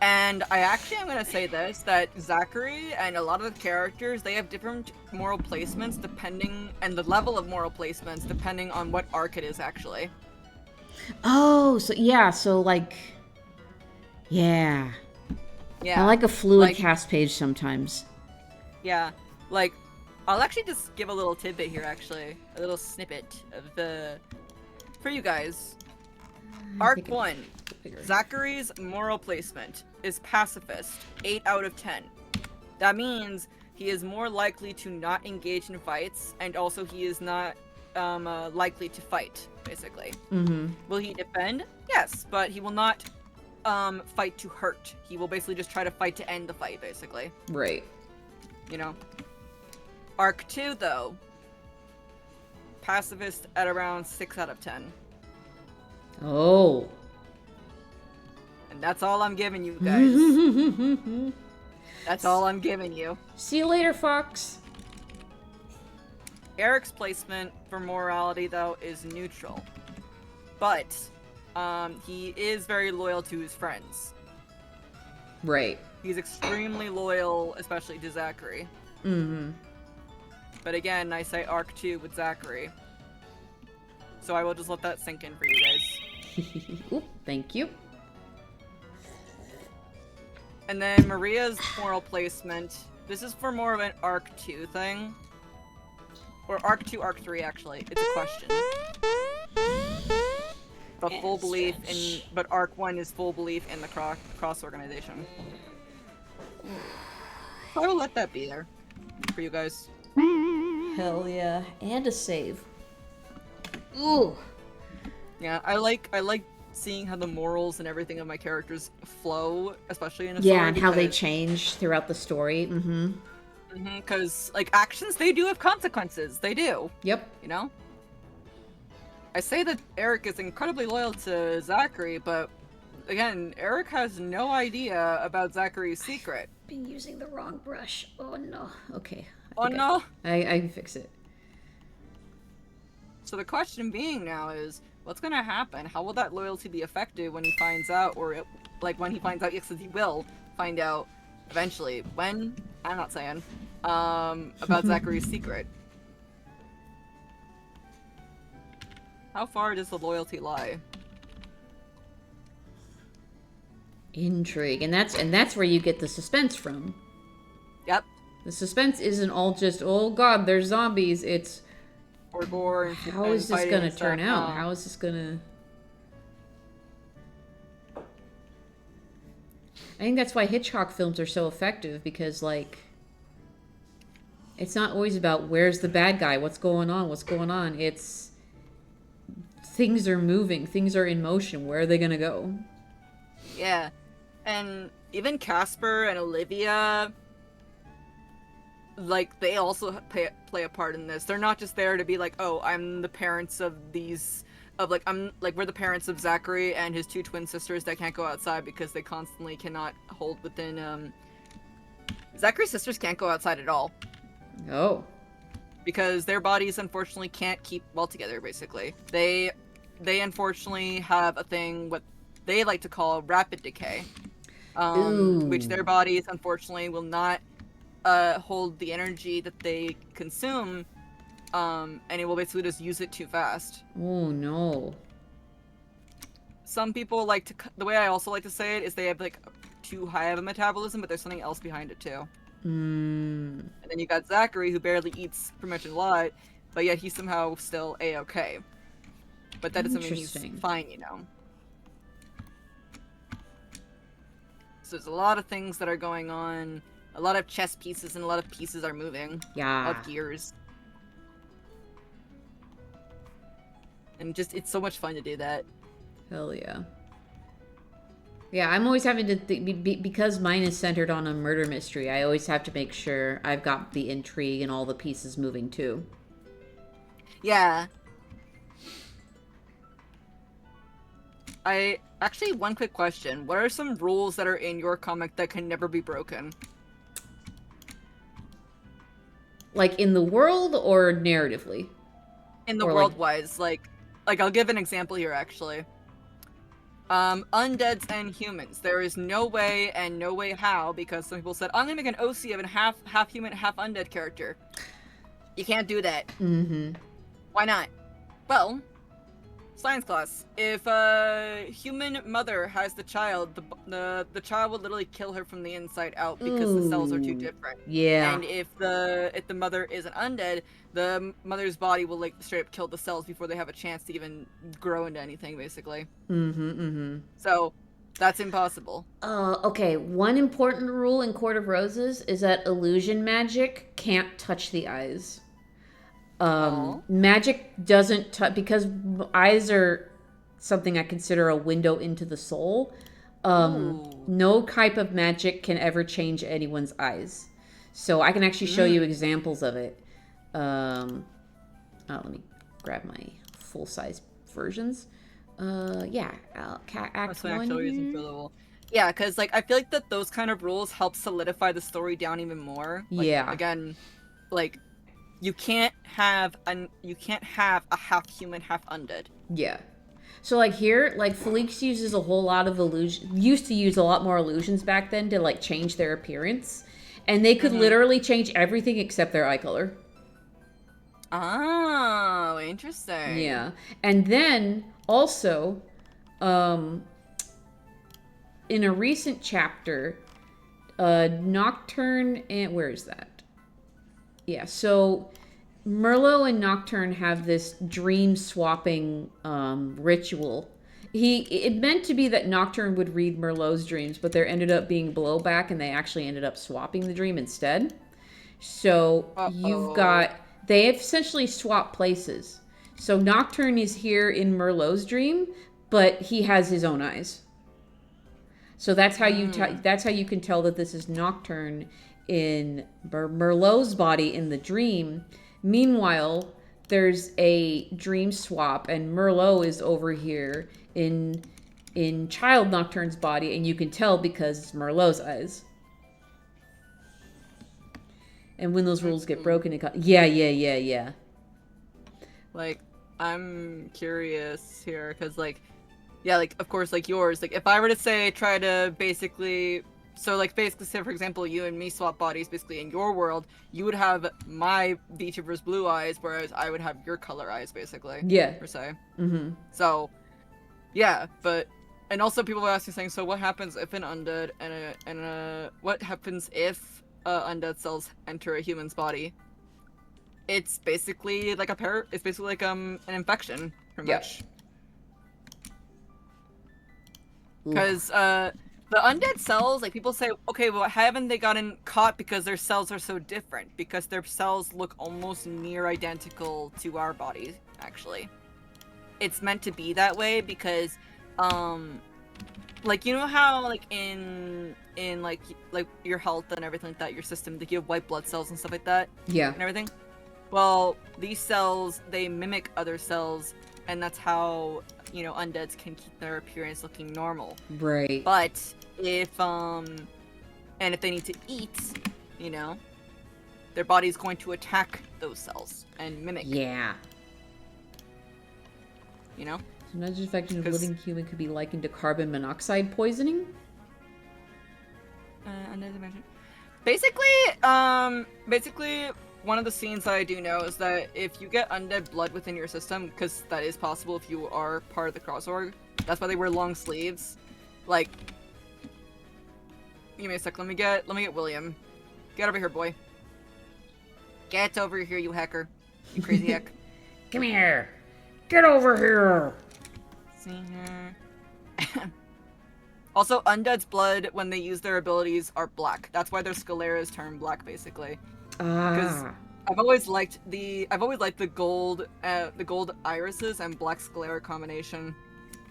And I actually am going to say this, that Zachary and a lot of the characters, they have different moral placements depending, and the level of moral placements depending on what arc it is, actually. Oh, so yeah, so like, yeah. Yeah. I like a fluid cast page sometimes. Yeah, like, I'll actually just give a little tidbit here, actually. A little snippet of for you guys. Arc 1, Zachary's moral placement is pacifist, 8 out of 10. That means he is more likely to not engage in fights, and also he is not likely to fight, basically. Will he defend? Yes, but he will not fight to hurt. He will basically just try to fight to end the fight, basically. Right. You know? Arc 2, though. Pacifist at around 6 out of 10. Oh. And that's all I'm giving you guys. That's all I'm giving you. See you later, Fox. Eric's placement for morality, though, is neutral. But, he is very loyal to his friends. Right. He's extremely loyal, especially to Zachary. But again, I say Arc 2 with Zachary. So I will just let that sink in for you guys. Oop, thank you. And then Maria's moral placement. This is for more of an Arc 2 thing. Or Arc 2, Arc 3, actually. It's a question. But full belief in... But Arc 1 is full belief in the cross organization. So I will let that be there. For you guys. Hell yeah. And a save. Ooh. Yeah, I like seeing how the morals and everything of my characters flow, especially in a story. Yeah, and how they change throughout the story. Because, like, actions, they do have consequences. They do. Yep. You know? I say that Eric is incredibly loyal to Zachary, but, again, Eric has no idea about Zachary's secret. Been using the wrong brush. Oh, no. Okay. Oh, no? I can fix it. So the question being now is, what's gonna happen? How will that loyalty be affected when he finds out, or when he finds out? Yes, he will find out eventually. When? I'm not saying. About Zachary's secret. How far does the loyalty lie? Intrigue, and that's where you get the suspense from. Yep. The suspense isn't all just, oh god, there's zombies. It's or gore. And, how is this gonna turn out? How is this gonna? I think that's why Hitchcock films are so effective, because, like, it's not always about where's the bad guy, what's going on. It's things are moving, things are in motion. Where are they gonna go? Yeah, and even Casper and Olivia, like they also play a part in this. They're not just there to be like, oh, I'm the parents of these, of like, I'm like, we're the parents of Zachary and his 2 twin sisters that can't go outside because they constantly cannot hold within. Zachary's sisters can't go outside at all Oh. because their bodies unfortunately can't keep well together. Basically, they unfortunately have a thing what they like to call rapid decay, which their bodies unfortunately will not hold the energy that they consume, and it will basically just use it too fast. Oh no. Some people like to, the way I also like to say it is they have like too high of a metabolism, but there's something else behind it too. And then you got Zachary, who barely eats pretty much a lot, but yet he's somehow still a-okay. But that doesn't mean he's fine, you know. So there's a lot of things that are going on, a lot of chess pieces, and a lot of pieces are moving. Yeah. Of gears. And just, it's so much fun to do that. Hell yeah. Yeah, I'm always having to because mine is centered on a murder mystery, I always have to make sure I've got the intrigue and all the pieces moving too. Yeah. Actually, one quick question. What are some rules that are in your comic that can never be broken? Like in the world or narratively? In the or world-wise, like I'll give an example here, actually. Undeads and humans. There is no way and no way how, because some people said, I'm gonna make an OC of a half human, half undead character. You can't do that. Mm-hmm. Why not? Well, science class. If a human mother has the child, the child will literally kill her from the inside out because the cells are too different. Yeah. And if the mother is an undead, the mother's body will like straight up kill the cells before they have a chance to even grow into anything, basically. So that's impossible. Okay, one important rule in Court of Roses is that illusion magic can't touch the eyes. Magic doesn't touch, because eyes are something I consider a window into the soul. No type of magic can ever change anyone's eyes. So I can actually show you examples of it. Let me grab my full-size versions. Yeah, Act 1. Yeah, because like I feel like that those kind of rules help solidify the story down even more. Like, yeah. Again, like you can't have a half human, half undead. Yeah. So like here, like Felix uses a whole lot of used to use a lot more illusions back then to like change their appearance, and they could literally change everything except their eye color. Oh, interesting. Yeah. And then also, in a recent chapter, Nocturne and where is that? Yeah, so Merlot and Nocturne have this dream swapping ritual. It meant to be that Nocturne would read Merlot's dreams, but there ended up being blowback, and they actually ended up swapping the dream instead. So they have essentially swapped places. So Nocturne is here in Merlot's dream, but he has his own eyes. So that's how you can tell that this is Nocturne in Merlot's body in the dream. Meanwhile, there's a dream swap, and Merlot is over here in Child Nocturne's body, and you can tell because it's Merlot's eyes. And when those rules get broken, yeah. Like, I'm curious here, because, like, yeah, like, of course, like, yours, like, if I were to say, try to basically, so, like, basically say, for example, you and me swap bodies, basically, in your world, you would have my VTuber's blue eyes, whereas I would have your color eyes, basically. Yeah. Per se. So, yeah, but, and also people were asking, saying, so what happens if an undead what happens if undead cells enter a human's body? It's basically like it's basically like an infection, pretty much. Because the undead cells, like people say, okay, well, haven't they gotten caught because their cells are so different? Because their cells look almost near identical to our bodies, actually. It's meant to be that way because like, you know how, like, in like your health and everything like that, your system, like, you have white blood cells and stuff like that? Yeah. And everything? Well, these cells, they mimic other cells, and that's how, you know, undeads can keep their appearance looking normal. Right. But if, and if they need to eat, you know, their body's going to attack those cells and mimic. Yeah. You know? So nudge infection of living human could be likened to carbon monoxide poisoning? Basically, one of the scenes that I do know is that if you get undead blood within your system, because that is possible if you are part of the cross org, that's why they wear long sleeves. Like, give me a sec. Let me get William. Get over here, boy. Get over here, you hacker. You crazy hack. Come here. Get over here. See here. Also, undead's blood, when they use their abilities, are black. That's why their scaleras turn black, basically. Because I've always liked the gold irises and black sclera combination.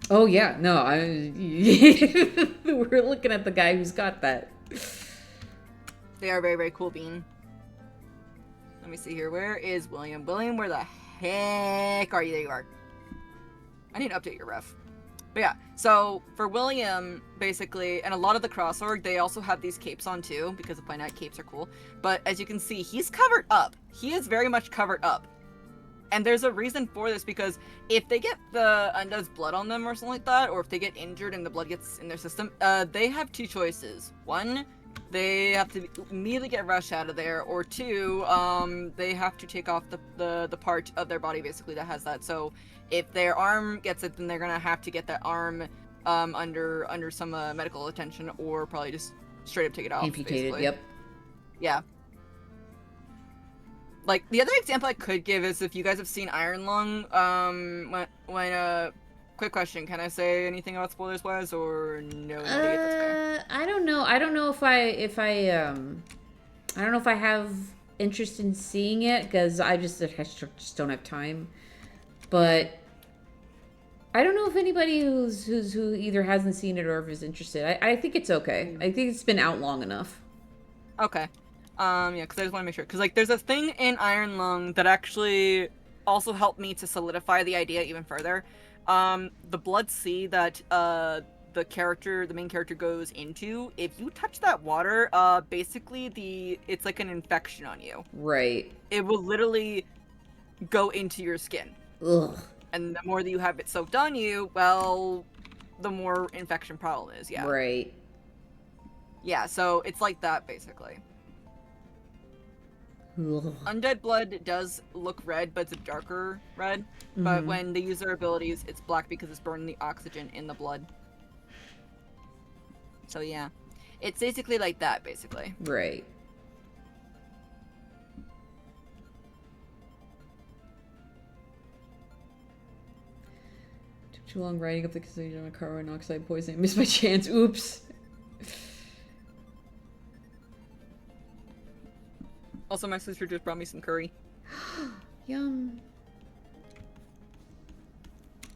Oh yeah, no, we're looking at the guy who's got that. They are very, very cool, Bean. Let me see here. Where is William? William, where the heck are you? There you are. I need to update your ref. But yeah, so for William, basically, and a lot of the cross org, they also have these capes on too, because of finite capes are cool. But as you can see, he's covered up. He is very much covered up. And there's a reason for this, because if they get the undead's blood on them or something like that, or if they get injured and the blood gets in their system, they have two choices. One, they have to immediately get rushed out of there, or two, they have to take off the part of their body, basically, that has that. So if their arm gets it, then they're gonna have to get that arm under some medical attention, or probably just straight up take it off. Amputated, basically. yep. Yeah. Like, the other example I could give is if you guys have seen Iron Lung, quick question, can I say anything about spoilers wise, or no? I don't know. I don't know if I have interest in seeing it, because I just don't have time. But I don't know if anybody who either hasn't seen it or is interested. I think it's okay. I think it's been out long enough. Okay. Yeah, because I just want to make sure. Because, like, there's a thing in Iron Lung that actually also helped me to solidify the idea even further. The blood sea that the main character goes into, if you touch that water, basically it's like an infection on you. Right. It will literally go into your skin. Ugh. And the more that you have it soaked on you, well, the more infection problem is, yeah. Right. Yeah, so it's like that, basically. Ugh. Undead blood does look red, but it's a darker red. Mm-hmm. But when they use their abilities, it's black because it's burning the oxygen in the blood. So yeah. It's basically like that, basically. Right. Took too long riding up the casino on carbon monoxide poisoning. Missed my chance. Oops. Also, my sister just brought me some curry. Yum.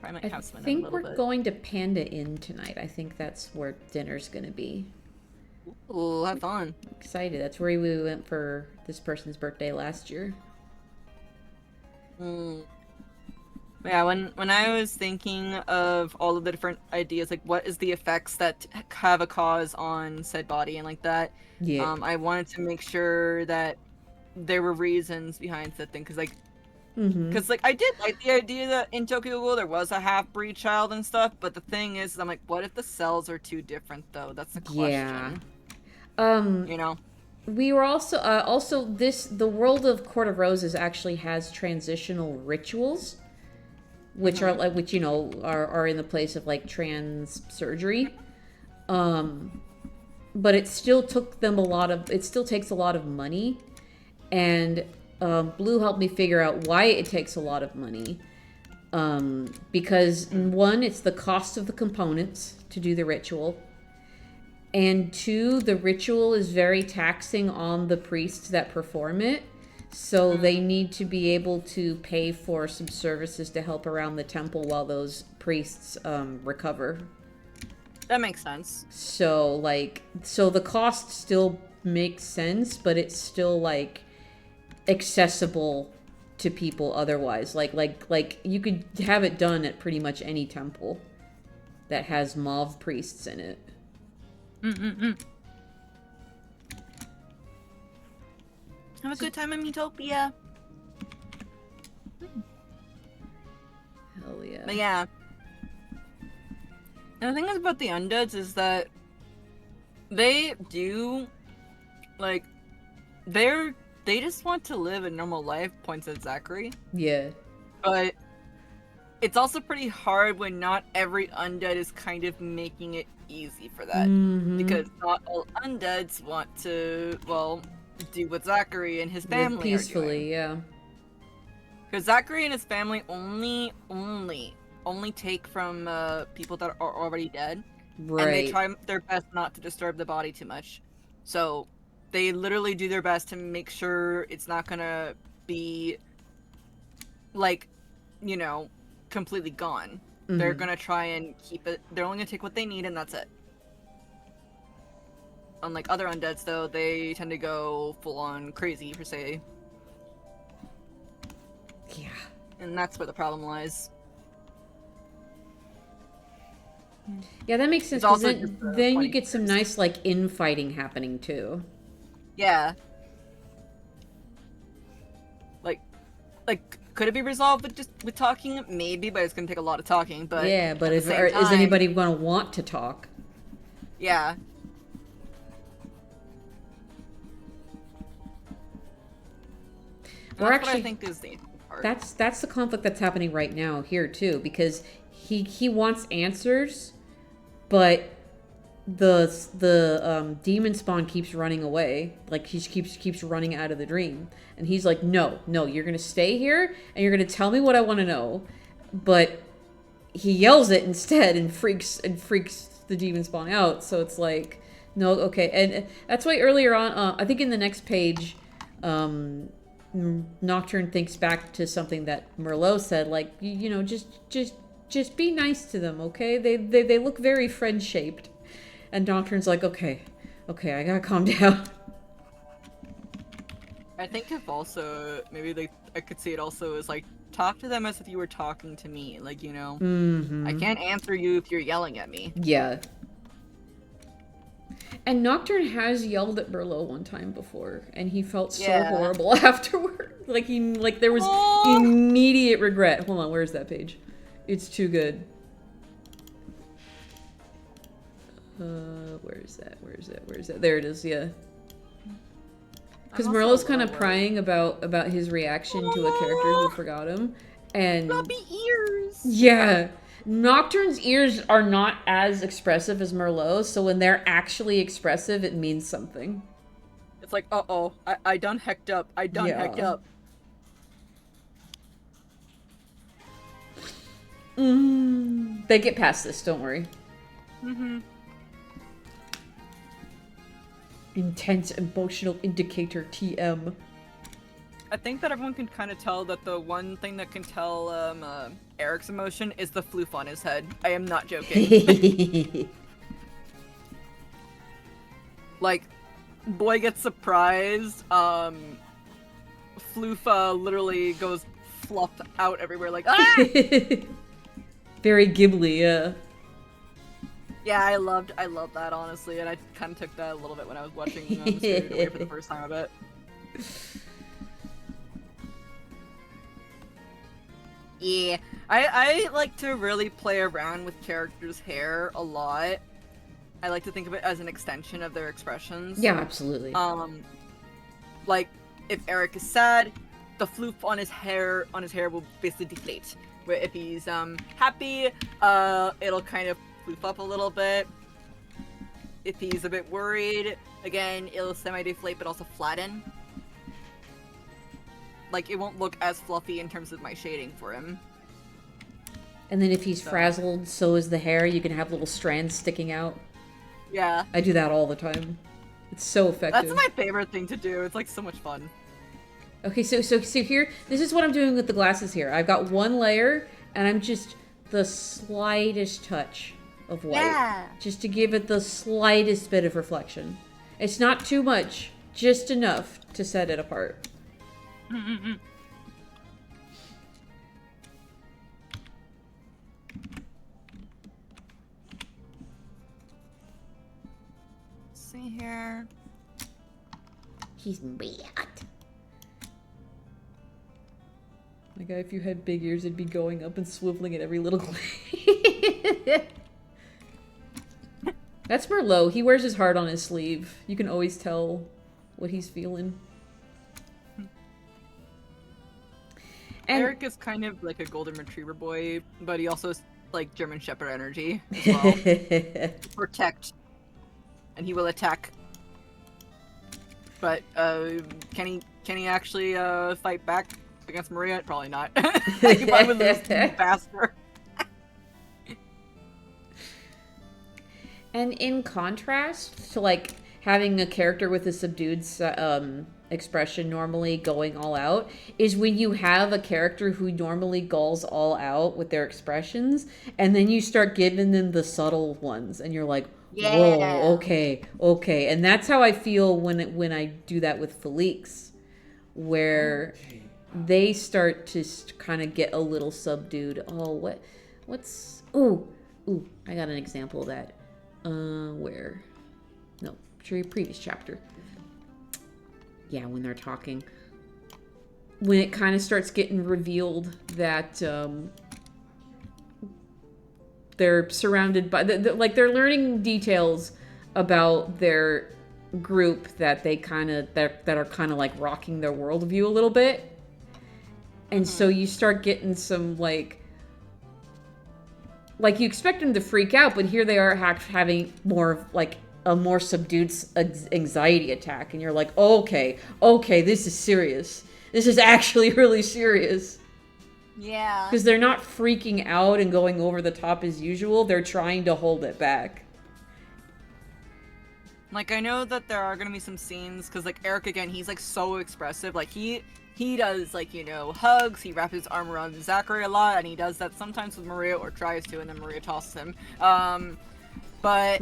I might have some in a think little we're bit. going to Panda Inn tonight. I think that's where dinner's gonna be. Ooh, have fun. I'm excited. That's where we went for this person's birthday last year. Yeah, when I was thinking of all of the different ideas, like what is the effects that have a cause on said body and like that, Yeah. I wanted to make sure that there were reasons behind said thing, because like I did like the idea that in Tokyo Ghoul there was a half-breed child and stuff, but the thing is, I'm like, what if the cells are too different though? That's the question. Yeah. You know. We were also the world of Court of Roses actually has transitional rituals, which are like are in the place of like trans surgery. But it still takes a lot of money, and Blue helped me figure out why it takes a lot of money. Because one, it's the cost of the components to do the ritual. And two, the ritual is very taxing on the priests that perform it. So they need to be able to pay for some services to help around the temple while those priests recover. That makes sense. So, like, so the cost still makes sense, but it's still, like, accessible to people otherwise. Like, you could have it done at pretty much any temple that has mauve priests in it. Have a good time in Utopia. Hell yeah. But yeah. And the thing is about the undeads is that they do, like, they just want to live a normal life, points at Zachary. Yeah. But it's also pretty hard when not every undead is kind of making it easy for that. Mhm. Because not all undeads want to, well, do what Zachary and his family Live peacefully, are doing. yeah. Because Zachary and his family only take from people that are already dead. Right. And they try their best not to disturb the body too much. So they literally do their best to make sure it's not gonna be, like, you know, completely gone. Mm-hmm. They're gonna try and keep it. They're only gonna take what they need and that's it. Unlike other undeads, though, they tend to go full-on crazy, per se. Yeah. And that's where the problem lies. Yeah, that makes sense, It's because also then, just the then you 20 get some nice, like, infighting happening, too. Yeah. Like, could it be resolved with talking? Maybe, but it's gonna take a lot of talking, but... Yeah, but at the same is time- anybody gonna want to talk? Yeah. Or That's what I actually- think is the interesting part. That's the conflict that's happening right now here too, because he wants answers, but the demon spawn keeps running away, like he keeps running out of the dream, and he's like, no, you're gonna stay here and you're gonna tell me what I want to know, but he yells it instead and freaks the demon spawn out. So it's like, no, okay, and that's why earlier on, I think in the next page, Nocturne thinks back to something that Merlot said, like, you know, just be nice to them, okay? They look very friend-shaped. And Nocturne's like, okay, I gotta calm down. I think if also, maybe I could see it also as like, talk to them as if you were talking to me, like, you know, I can't answer you if you're yelling at me. Yeah. And Nocturne has yelled at Merlot one time before, and he felt so horrible afterward. Like there was immediate regret. Hold on, where's that page? It's too good. Where is that? There it is, yeah. Because Merlot's kind of prying about his reaction to a character who forgot him. And Floppy ears! yeah. Nocturne's ears are not as expressive as Merlot's, so when they're actually expressive, it means something. It's like, uh-oh, I done hecked up. Hecked up. They get past this, don't worry. Mm-hmm. Intense emotional indicator, TM. I think that everyone can kind of tell that the one thing that can tell Eric's emotion is the floof on his head. I am not joking. Like, boy gets surprised. Floof literally goes fluffed out everywhere, like, ah! Very Ghibli, yeah. Yeah, I loved that, honestly, and I kind of took that a little bit when I was watching Spirited Away for the first time, I bet. Yeah, I like to really play around with characters' hair a lot. I like to think of it as an extension of their expressions. Yeah, absolutely. Like, if Eric is sad, the floof on his hair will basically deflate. Where if he's happy, it'll kind of floof up a little bit. If he's a bit worried, again, it'll semi-deflate but also flatten. Like, it won't look as fluffy in terms of my shading for him. And then if he's frazzled, so is the hair. You can have little strands sticking out. Yeah. I do that all the time. It's so effective. That's my favorite thing to do. It's like so much fun. Okay, so here, this is what I'm doing with the glasses here. I've got one layer, and I'm just the slightest touch of white. Yeah. Just to give it the slightest bit of reflection. It's not too much, just enough to set it apart. See here. He's mad. My guy, if you had big ears, it'd be going up and swiveling at every little That's Merlot. He wears his heart on his sleeve. You can always tell what he's feeling. And Eric is kind of like a golden retriever boy, but he also is like German Shepherd energy as well. Protect. And he will attack. But can he actually fight back against Maria? Probably not. He probably would lose faster. And in contrast to like having a character with a subdued expression normally going all out is when you have a character who normally goes all out with their expressions and then you start giving them the subtle ones and you're like, whoa, okay. And that's how I feel when I do that with Felix, where they start to kind of get a little subdued. Oh, what's ooh, I got an example of that. Where? No, previous chapter. Yeah, when they're talking. When it kind of starts getting revealed that they're surrounded by... like, they're learning details about their group that they kind of... that are kind of, like, rocking their worldview a little bit. And so you start getting some, like, you expect them to freak out, but here they are having more, like, a more subdued anxiety attack. And you're like, okay, this is serious. This is actually really serious. Yeah. Because they're not freaking out and going over the top as usual. They're trying to hold it back. Like, I know that there are gonna be some scenes, because, like, Eric, again, he's, like, so expressive. Like, he does, like, you know, hugs, he wraps his arm around Zachary a lot, and he does that sometimes with Maria, or tries to, and then Maria tosses him. But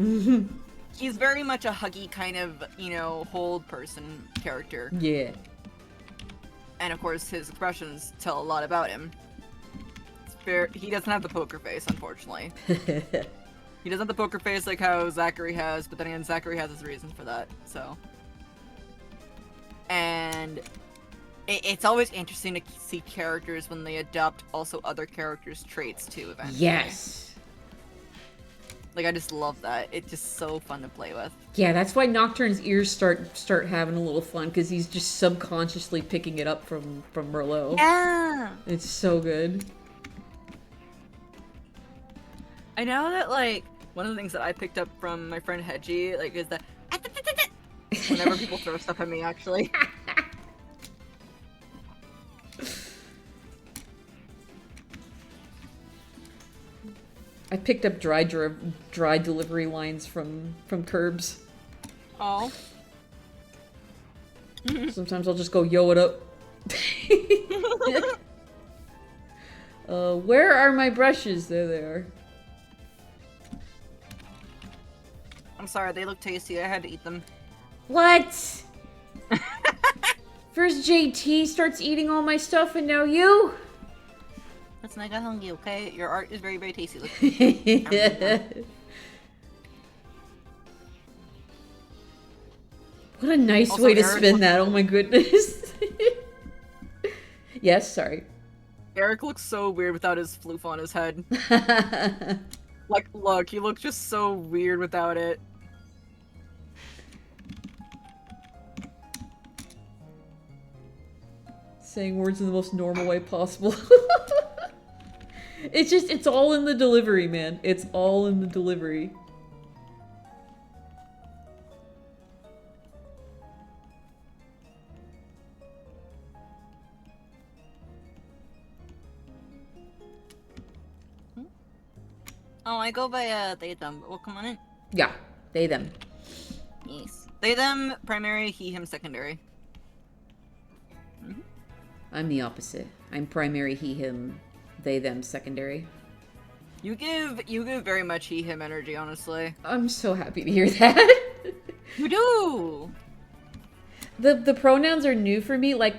he's very much a huggy kind of, you know, hold person character. Yeah. And, of course, his expressions tell a lot about him. He doesn't have the poker face, unfortunately. He doesn't have the poker face like how Zachary has, but then again, Zachary has his reasons for that, so. And it's always interesting to see characters when they adopt also other characters' traits too, eventually. Yes. Like, I just love that. It's just so fun to play with. Yeah, that's why Nocturne's ears start having a little fun, because he's just subconsciously picking it up from Merlot. Yeah! It's so good. I know that, like, one of the things that I picked up from my friend Hedgie, like, is that whenever people throw stuff at me, actually. I picked up dry delivery lines from Curbs. Oh. Sometimes I'll just go, yo, what up? Where are my brushes? There they are. I'm sorry, they look tasty. I had to eat them. What? First JT starts eating all my stuff and now you? Let's not get hungry, okay? Your art is very, very tasty. Look. What a nice Also, way to Eric spin that. Oh my goodness. Yes, sorry. Eric looks so weird without his floof on his head. Like, look, he looks just so weird without it. Saying words in the most normal way possible. It's all in the delivery, man. It's all in the delivery. Oh, I go by, they, them, but well, come on in. Yeah, they, them. Yes. They, them, primary, he, him, secondary. I'm the opposite. I'm primary, he, him, they, them, secondary. You give very much he him energy, honestly. I'm so happy to hear that. You do. The pronouns are new for me. Like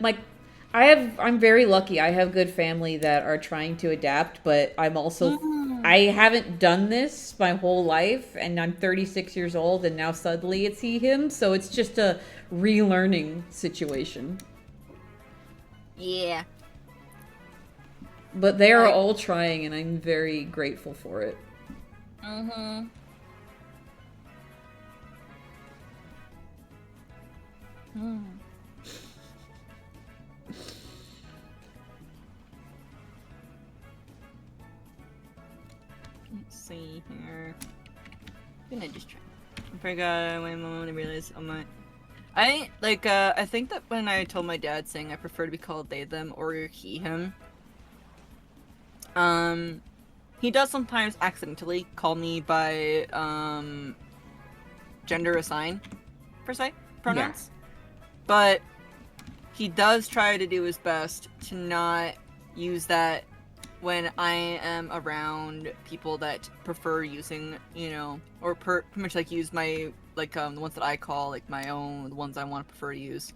I'm very lucky. I have good family that are trying to adapt, but I'm also I haven't done this my whole life, and I'm 36 years old, and now suddenly it's he him, so it's just a relearning situation. Yeah. But they are all trying, and I'm very grateful for it. Mm-hmm. Let's see here. I'm gonna just try. I forgot my moment to realize on my. I think that when I told my dad saying I prefer to be called they them or he him. He does sometimes accidentally call me by gender assign per se pronouns. But he does try to do his best to not use that when I am around people that prefer using, or pretty much like use my, the ones that I call like my own, the ones I want to prefer to use.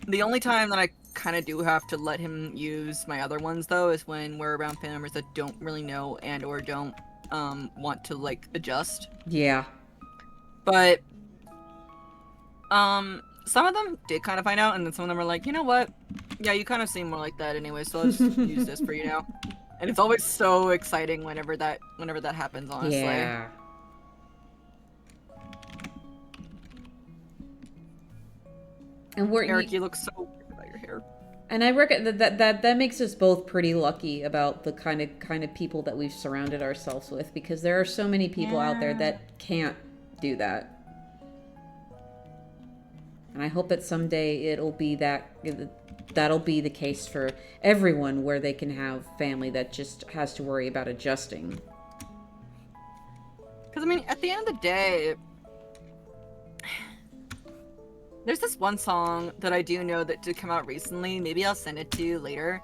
The only time that I kind of do have to let him use my other ones though is when we're around family members that don't really know and or don't want to like adjust. Yeah. But some of them did kind of find out, and then some of them are like, you know what? Yeah, you kind of seem more like that anyway, so let's use this for you now. And it's always so exciting whenever that happens, honestly. Yeah. And Eric, you look so weird about your hair. And I reckon that makes us both pretty lucky about the kind of people that we've surrounded ourselves with, because there are so many people out there that can't do that. And I hope that someday that'll be the case for everyone, where they can have family that just has to worry about adjusting. Because, I mean, at the end of the day, there's this one song that I do know that did come out recently. Maybe I'll send it to you later.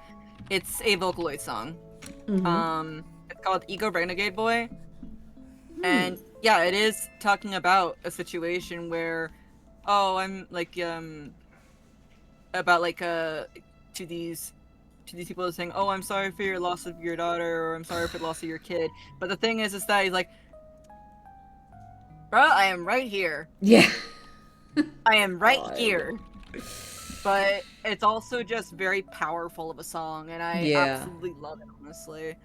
It's a Vocaloid song. Mm-hmm. It's called Ego Renegade Boy. And, yeah, it is talking about a situation where I'm like about like to these people saying, oh, I'm sorry for your loss of your daughter, or I'm sorry for the loss of your kid. But the thing is that he's like, bruh, I am right here. Yeah. I am right here. But it's also just very powerful of a song, and I absolutely love it, honestly,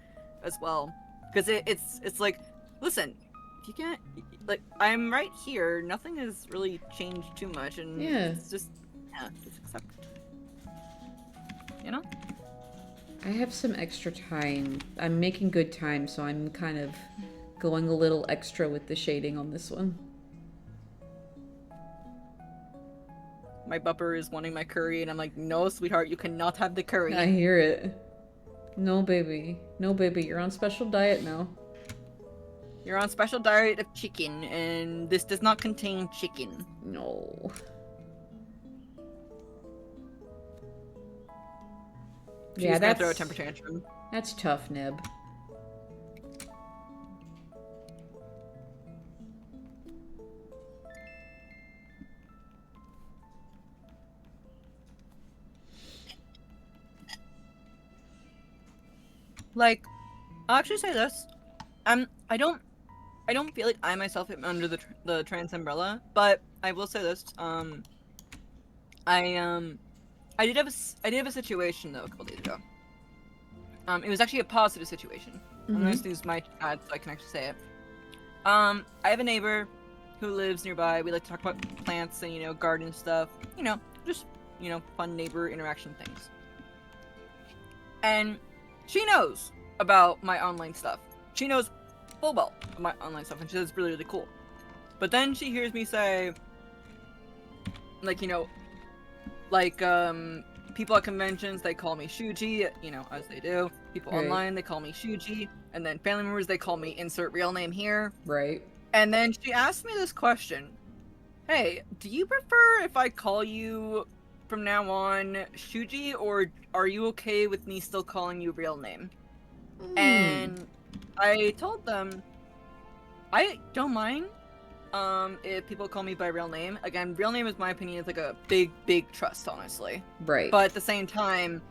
as well. Because it's like, listen, if you can't, like, I'm right here, nothing has really changed too much, and it's just, just accept it. You know? I have some extra time. I'm making good time, so I'm kind of going a little extra with the shading on this one. My bupper is wanting my curry, and I'm like, no, sweetheart, you cannot have the curry. I hear it. No, baby. No, baby. You're on special diet now. You're on special diet of chicken, and this does not contain chicken. No. She's gonna throw a temper tantrum. That's tough, Neb. Like, I'll actually say this. I don't feel like I myself am under the trans umbrella, but I will say this. I did have a situation though a couple days ago. It was actually a positive situation. I'm gonna use my chat so I can actually say it. I have a neighbor who lives nearby. We like to talk about plants and garden stuff. Just fun neighbor interaction things. And she knows about my online stuff. She knows full well of my online stuff, and she says it's really, really cool. But then she hears me say, people at conventions, they call me Shuji, as they do. People online, they call me Shuji. And then family members, they call me insert real name here. Right. And then she asked me this question. Hey, do you prefer if I call you from now on Shuji, or are you okay with me still calling you real name? And I told them I don't mind if people call me by real name. Again, real name is my opinion is like a big trust, honestly. Right. But at the same time,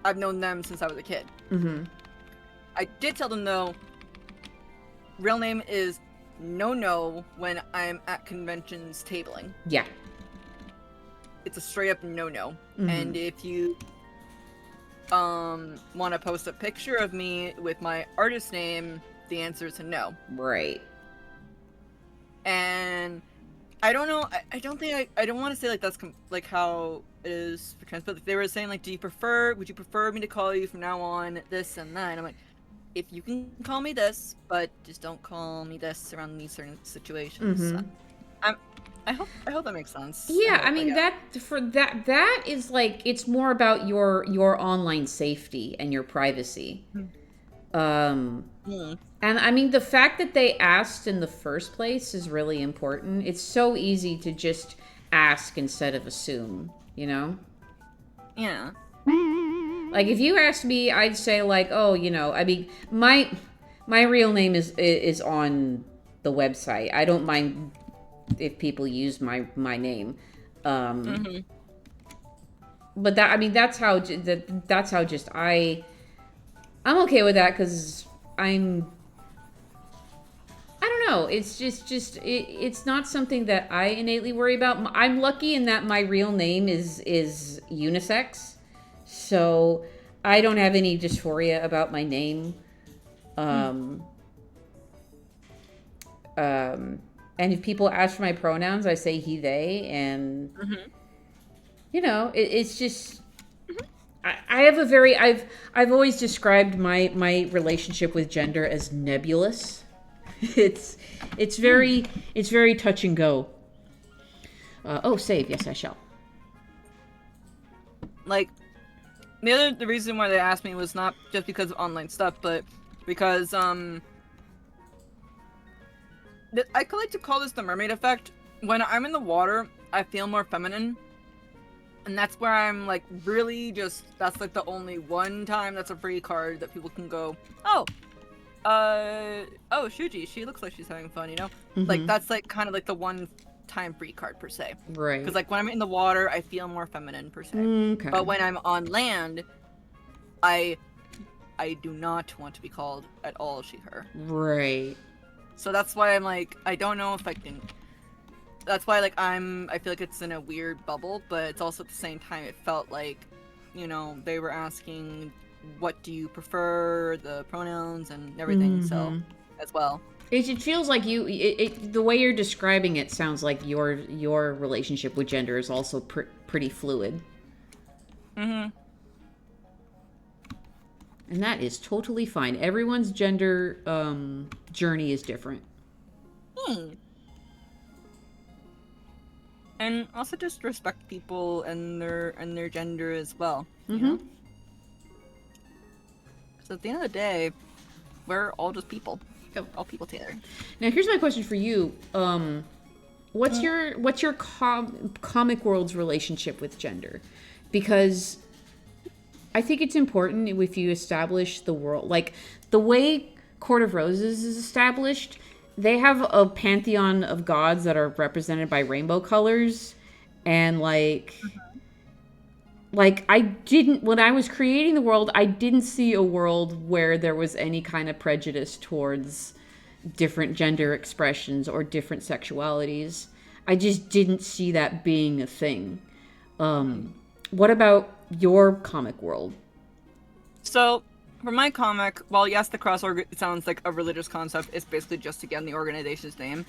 I've known them since I was a kid. Mm-hmm. I did tell them though, real name is no when I'm at conventions tabling. Yeah. It's a straight up no. Mm-hmm. And if you want to post a picture of me with my artist name, the answer is a no. Right. And I don't know. I don't think I don't want to say like that's like how it is for trans, but they were saying like, would you prefer me to call you from now on this and that? And I'm like, if you can call me this, but just don't call me this around these certain situations. Mm-hmm. I hope that makes sense. Yeah, I mean that is like it's more about your online safety and your privacy. And I mean the fact that they asked in the first place is really important. It's so easy to just ask instead of assume, you know? Yeah. Like if you asked me, I'd say like, oh, you know, I mean my real name is on the website. I don't mind if people use my name, but that I mean that's how just I'm okay with that because I don't know, it's just it's not something that I innately worry about. I'm lucky in that my real name is unisex, so I don't have any dysphoria about my name. And if people ask for my pronouns, I say he, they, and you know, it's just I have a very I've always described my relationship with gender as nebulous. It's very touch and go. Oh, save. Yes, I shall. Like the reason why they asked me was not just because of online stuff, but because I could like to call this the mermaid effect. When I'm in the water, I feel more feminine. And that's where I'm like really just, that's like the only one time that's a free card that people can go, oh, Shuji, she looks like she's having fun, you know? Like that's like kind of like the one time free card per se. Right. Because like when I'm in the water, I feel more feminine per se. Okay. But when I'm on land, I do not want to be called at all she, her. Right. So that's why I'm like, I don't know if I can. That's why like I feel like it's in a weird bubble, but it's also at the same time it felt like, you know, they were asking, what do you prefer, the pronouns and everything. So as well. It feels like the way you're describing it sounds like your relationship with gender is also pretty fluid. And that is totally fine. Everyone's gender journey is different. And also just respect people and their gender as well. You know? Because at the end of the day, we're all just people. All people together. Now here's my question for you. What's your comic world's relationship with gender? Because I think it's important if you establish the world, like the way Court of Roses is established, they have a pantheon of gods that are represented by rainbow colors. And like I didn't, when I was creating the world, I didn't see a world where there was any kind of prejudice towards different gender expressions or different sexualities. I just didn't see that being a thing. What about your comic world? So, for my comic, while yes, the cross org sounds like a religious concept, it's basically just again the organization's name.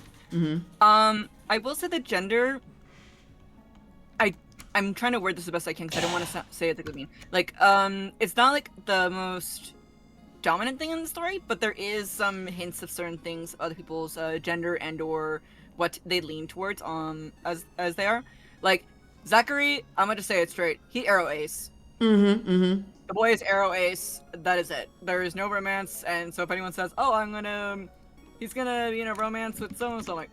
I will say the gender. I'm trying to word this the best I can because I don't want to say it like I mean. Like, it's not like the most dominant thing in the story, but there is some hints of certain things, other people's gender and or what they lean towards as they are. Like Zachary, I'm gonna just say it straight. He arrow ace. The boy is arrow ace. That is it. There is no romance, and so if anyone says, "Oh, he's gonna be in a romance with so and so," I'm like,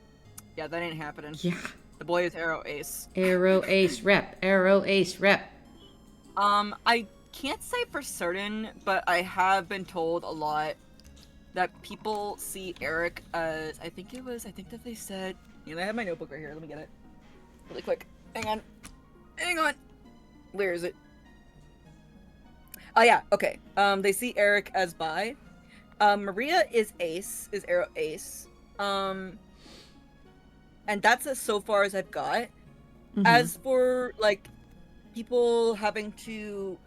yeah, that ain't happening. Yeah. The boy is arrow ace. Arrow ace rep. Arrow ace rep. I can't say for certain, but I have been told a lot that people see Eric as, I think that they said, I have my notebook right here, let me get it really quick. Hang on. Where is it? Oh yeah, okay. They see Eric as bi. Maria is Arrow Ace. And that's as so far as I've got. Mhm. As for, like, people having to,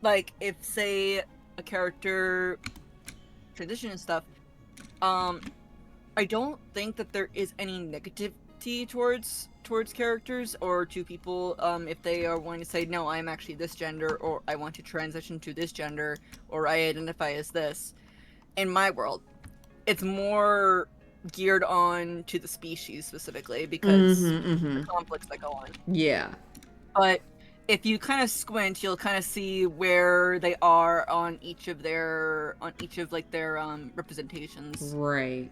like, if, say, a character transition and stuff, I don't think that there is any negativity towards characters or to people, if they are wanting to say, no, I'm actually this gender, or I want to transition to this gender, or I identify as this. In my world, it's more geared on to the species specifically, because the conflicts that go on. Yeah. But if you kind of squint, you'll kind of see where they are on each of their representations. Right.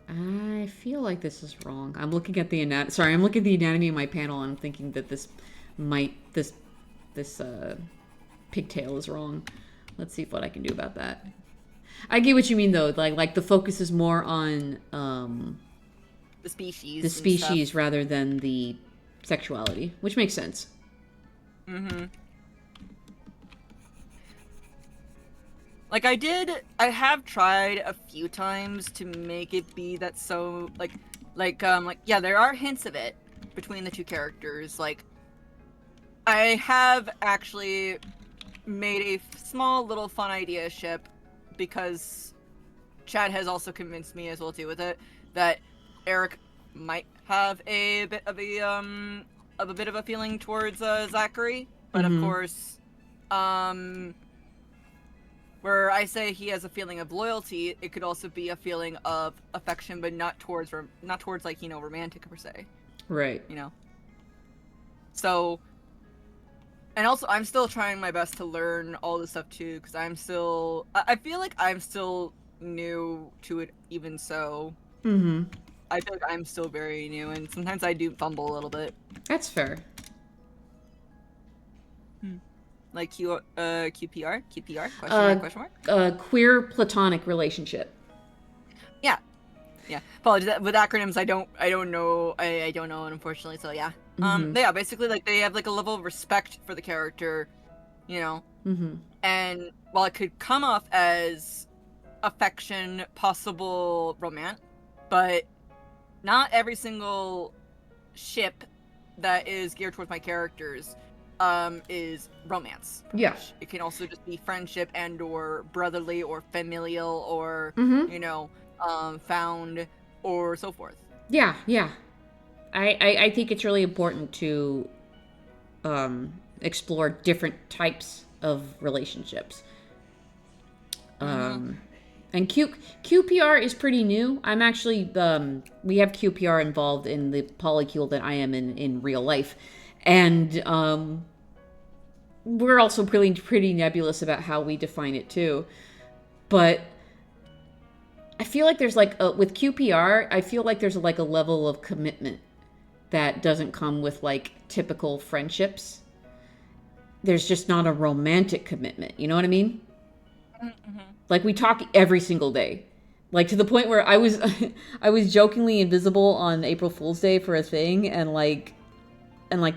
I feel like this is wrong. I'm looking at the anatomy of my panel and I'm thinking that this pigtail is wrong. Let's see what I can do about that. I get what you mean though. Like the focus is more on The species. the species rather than the sexuality, which makes sense. Mm-hmm. Like I have tried a few times to make it be that so yeah, there are hints of it between the two characters. Like, I have actually made a small little fun idea ship, because Chad has also convinced me as well too with it that Eric might have a bit of a feeling towards Zachary, but of course, where I say he has a feeling of loyalty, it could also be a feeling of affection, but not towards like, romantic per se. Right. So, and also I'm still trying my best to learn all this stuff too, because I feel like I'm still new to it, even so. I feel like I'm still very new, and sometimes I do fumble a little bit. That's fair. Like QPR? Question mark? Queer platonic relationship. Yeah. Apologies. With acronyms, I don't know. I don't know, unfortunately. So yeah. Yeah. Basically, like, they have like a level of respect for the character, And while it could come off as affection, possible romance, but not every single ship that is geared towards my characters is romance. Yeah. It can also just be friendship and or brotherly or familial or found or so forth. Yeah. I think it's really important to explore different types of relationships. And QPR is pretty new. I'm actually we have QPR involved in the polycule that I am in real life. And we're also pretty nebulous about how we define it too. But I feel like there's with QPR, I feel like there's like a level of commitment that doesn't come with like typical friendships. There's just not a romantic commitment. You know what I mean? Like, we talk every single day. Like, to the point where I was jokingly invisible on April Fool's Day for a thing, and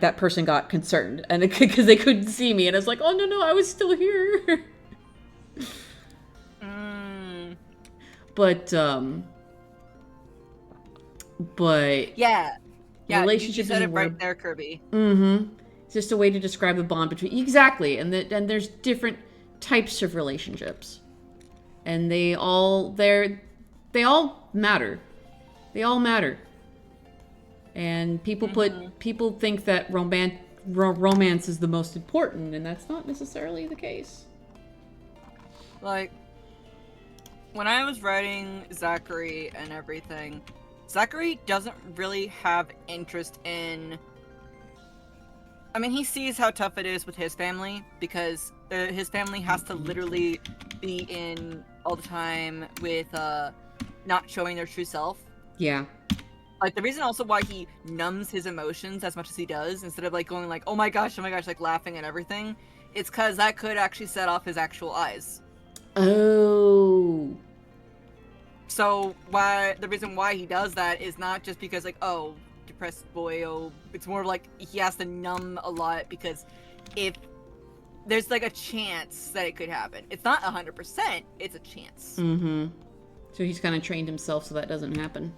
that person got concerned, and because they couldn't see me, and I was like, oh no, I was still here. But yeah, relationship you said is it right there, Kirby. It's just a way to describe the bond between exactly, and there's different types of relationships, and they all matter. They all matter. And people think that romance is the most important, and that's not necessarily the case. Like, when I was writing Zachary and everything, Zachary doesn't really have interest in... I mean, he sees how tough it is with his family, because his family has to literally be in all the time with not showing their true self. Yeah. Like, the reason also why he numbs his emotions as much as he does, instead of like going like, oh my gosh, like laughing at everything, It's because that could actually set off his actual eyes. Oh. So the reason why he does that is not just because like, oh, depressed boy, oh, it's more like he has to numb a lot because if there's like a chance that it could happen. It's not 100%, it's a chance. Mm-hmm. So he's kind of trained himself so that doesn't happen.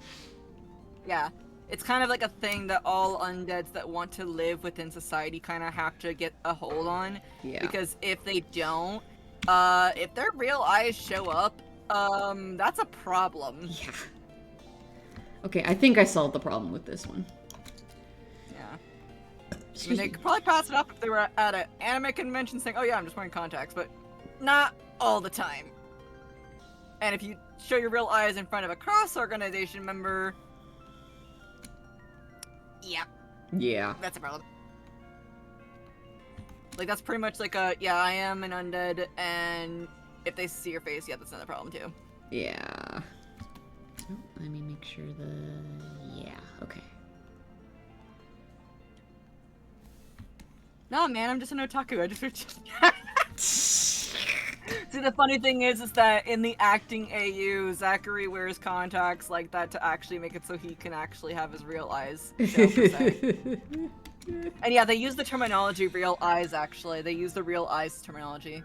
Yeah. It's kind of like a thing that all undeads that want to live within society kind of have to get a hold on. Yeah. Because if they don't, if their real eyes show up, that's a problem. Yeah. Okay, I think I solved the problem with this one. Yeah. I mean, they could probably pass it up if they were at an anime convention saying, oh yeah, I'm just wearing contacts, but not all the time. And if you show your real eyes in front of a cross-organization member, yeah. Yeah. That's a problem. Like, that's pretty much like a, yeah, I am an undead, and if they see your face, yeah, that's another problem too. Yeah. Oh, let me make sure yeah, okay. No, man, I'm just an otaku. I just... See, the funny thing is that in the acting AU, Zachary wears contacts like that to actually make it so he can actually have his real eyes show, per se. And yeah, they use the terminology real eyes, actually. They use the real eyes terminology.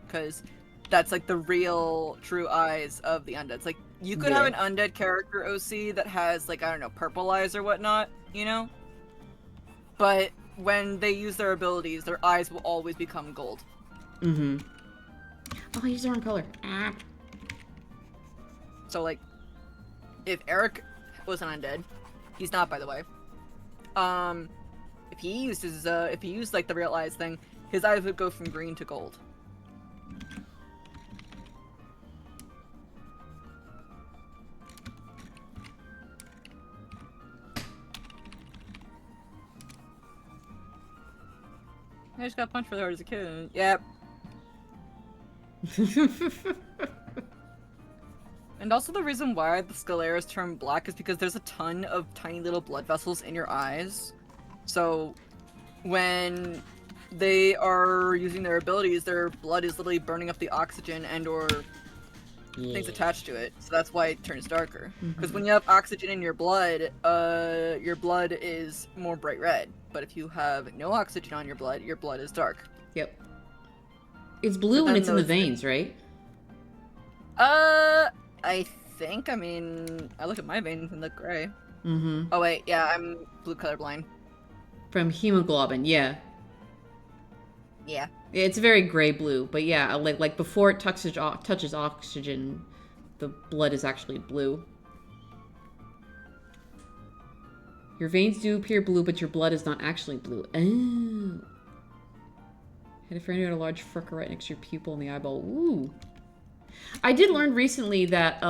Because that's like the real, true eyes of the undeads. Like, you could have an undead character OC that has, like, I don't know, purple eyes or whatnot, you know? But when they use their abilities, their eyes will always become gold. Mm-hmm. Oh, he's the wrong color. Ah. So, like, if Eric was an undead, he's not, by the way. If he used like the real eyes thing, his eyes would go from green to gold. I just got punched really hard as a kid. Yep. And also the reason why the sclera is turned black is because there's a ton of tiny little blood vessels in your eyes. So when they are using their abilities, their blood is literally burning up the oxygen and or things attached to it. So that's why it turns darker. Because when you have oxygen in your blood is more bright red. But if you have no oxygen on your blood is dark. Yep. It's blue when it's in the veins, right? I think, I mean, I look at my veins and look gray. Mm-hmm. Oh wait, yeah, I'm blue colorblind. From hemoglobin, yeah. Yeah. It's very gray-blue, but yeah, like before it touches oxygen, the blood is actually blue. Your veins do appear blue, but your blood is not actually blue. Oh. Had a friend who had a large freckle right next to your pupil in the eyeball. Ooh. I did learn recently that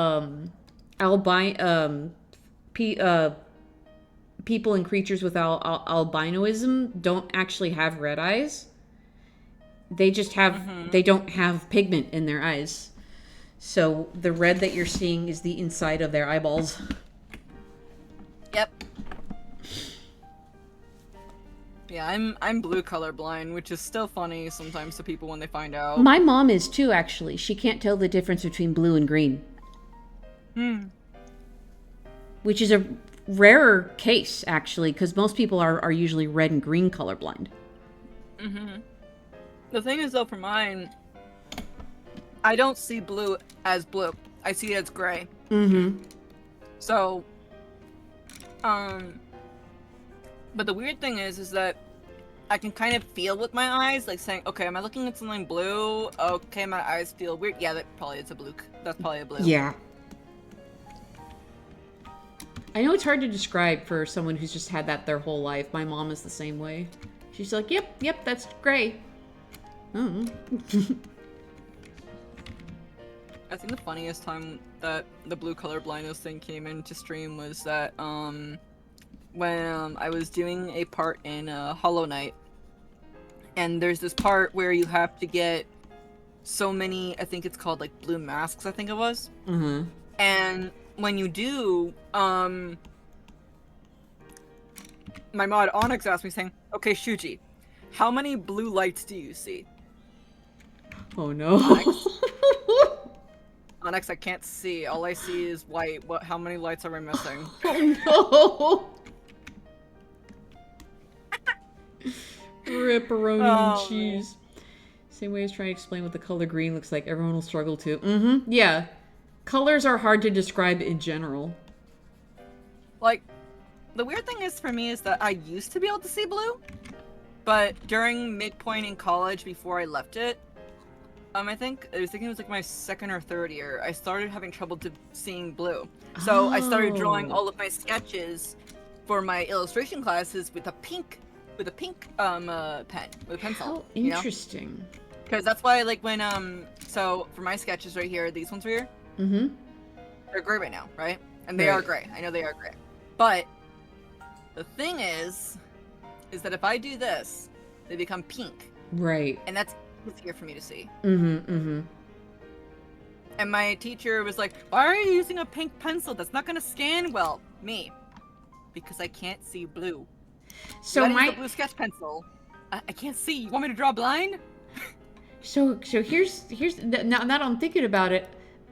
people and creatures with albinoism don't actually have red eyes. They just have they don't have pigment in their eyes. So the red that you're seeing is the inside of their eyeballs. Yep. Yeah, I'm blue colorblind, which is still funny sometimes to people when they find out. My mom is too, actually. She can't tell the difference between blue and green. Which is a rarer case, actually, because most people are usually red and green colorblind. The thing is, though, for mine, I don't see blue as blue. I see it as gray. So, but the weird thing is that I can kind of feel with my eyes, like saying, okay, am I looking at something blue? Okay, my eyes feel weird. Yeah, that probably is a blue. That's probably a blue. Yeah. I know it's hard to describe for someone who's just had that their whole life. My mom is the same way. She's like, yep, that's gray. Oh. I think the funniest time that the blue color blindness thing came into stream was that, when I was doing a part in Hollow Knight, and there's this part where you have to get so many, I think it's called like blue masks, I think it was. And when you do, my mod Onyx asked me saying, okay, Shuji, How many blue lights do you see? Oh no. Onyx, I can't see. All I see is white. How many lights are we missing? Oh no. Ripperoni and Oh, cheese. Same way as trying to explain what the color green looks like. Everyone will struggle to. Mm-hmm. Yeah. Colors are hard to describe in general. Like, the weird thing is for me is that I used to be able to see blue, but during midpoint in college before I left it, I think it was like my second or third year, I started having trouble seeing blue. So I started drawing all of my sketches for my illustration classes with a pink pen, with a pencil. How interesting. Because that's why, like, when so for my sketches right here, these ones right here, Mm-hmm. they're gray right now, right? And they are gray. I know they are gray. But the thing is that if I do this, they become pink. Right. And that's easier for me to see. Mm-hmm. Mm-hmm. And my teacher was like, why are you using a pink pencil? That's not gonna scan well. Me. Because I can't see blue. So use the blue sketch pencil. I can't see. You want me to draw blind? So here's now that I'm thinking about it,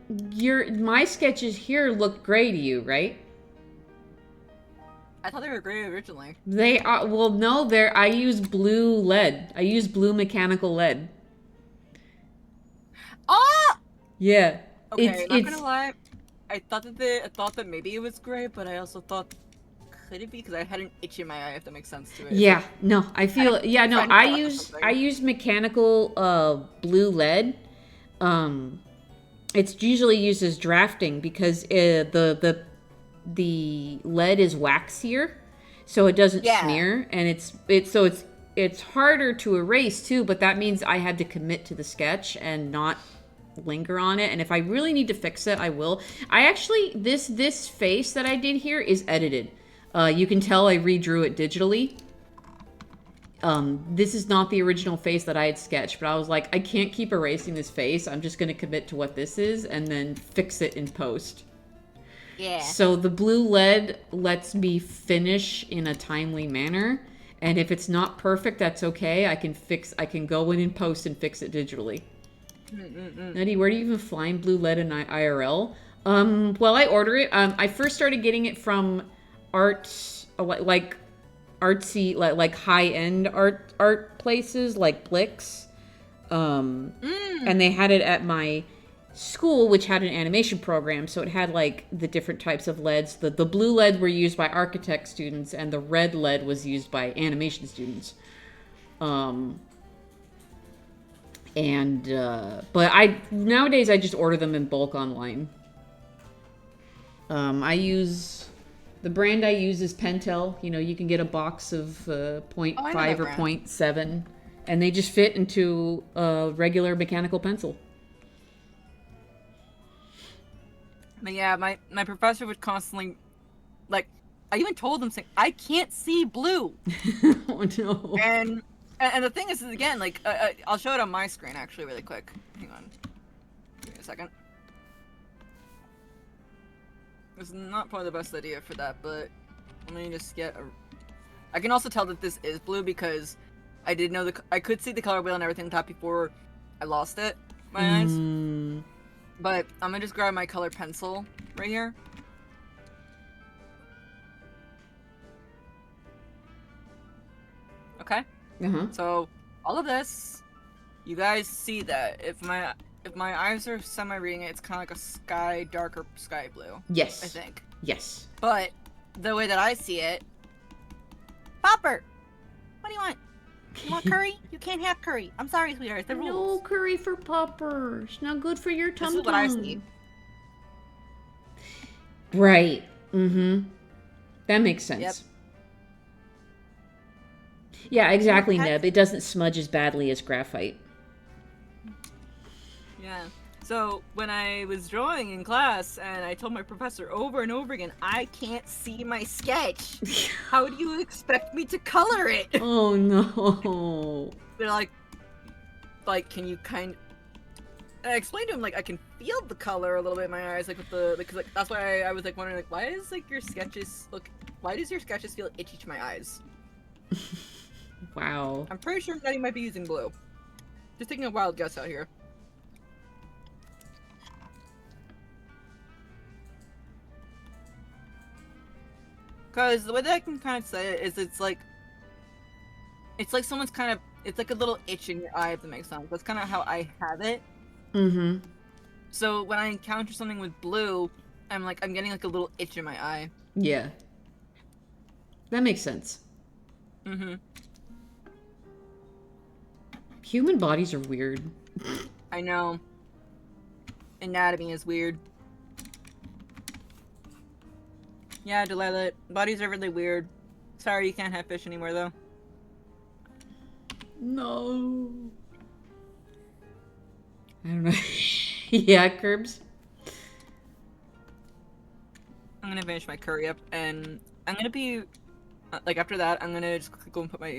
my sketches here look gray to you, right? I thought they were gray originally. They are. Well, no, I use blue lead. I use blue mechanical lead. Ah! Yeah. Okay, not gonna lie. I thought that maybe it was gray, but I also thought, could it be? Because I had an itch in my eye, if that makes sense to it. Yeah. No, I feel. Yeah. No, I use mechanical blue lead. It's usually used as drafting because the lead is waxier, so it doesn't smear, and it's harder to erase too. But that means I had to commit to the sketch and not linger on it. And if I really need to fix it, I will. I actually this face that I did here is edited. You can tell I redrew it digitally. This is not the original face that I had sketched, but I was like, I can't keep erasing this face. I'm just going to commit to what this is and then fix it in post. Yeah. So the blue lead lets me finish in a timely manner. And if it's not perfect, that's okay. I can go in post and fix it digitally. Nettie, where do you even find blue lead in IRL? Well, I order it. I first started getting it from like artsy, like high-end art places like Blix. And they had it at my school, which had an animation program, so it had like the different types of LEDs. The blue LED were used by architect students, and the red LED was used by animation students. But nowadays I just order them in bulk online. The brand I use is Pentel. You know, you can get a box of 0.5 or 0.7, and they just fit into a regular mechanical pencil. But yeah, my professor would constantly, like, I even told him, saying, I can't see blue. Oh no. And the thing is again, like, I'll show it on my screen actually really quick. Hang on. Give me a second. It's not probably the best idea for that, but let me just get a... I can also tell that this is blue because I did know I could see the color wheel and everything on top before I lost it, my eyes. But I'm gonna just grab my color pencil right here. Okay? So, all of this, you guys see that. If my eyes are semi-reading it, it's kind of like a darker sky blue. Yes. I think. Yes. But, the way that I see it... Popper! What do you want? You want curry? You can't have curry. I'm sorry, sweetheart. The rules. No curry for Popper. It's not good for your tum-tum. This is what I see. Right. That makes sense. Yep. Yeah, exactly, Neb. It doesn't smudge as badly as graphite. Yeah. So, when I was drawing in class, and I told my professor over and over again, I can't see my sketch. How do you expect me to color it? Oh, no. They're like, can you kind... And I explained to him, like, I can feel the color a little bit in my eyes, like, with the... Because, like, that's why I was, like, wondering, like, why does your sketches feel itchy to my eyes? Wow. I'm pretty sure that he might be using blue. Just taking a wild guess out here. Because the way that I can kind of say it is it's like someone's kind of, it's like a little itch in your eye, if that makes sense. That's kind of how I have it. Mm-hmm. So when I encounter something with blue, I'm getting like a little itch in my eye. Yeah. That makes sense. Mm-hmm. Human bodies are weird. I know. Anatomy is weird. Yeah, Delilah, bodies are really weird. Sorry you can't have fish anymore, though. No. I don't know. Yeah, Curbs. I'm gonna finish my curry up, and I'm gonna be... like, after that, I'm gonna just quickly go and put my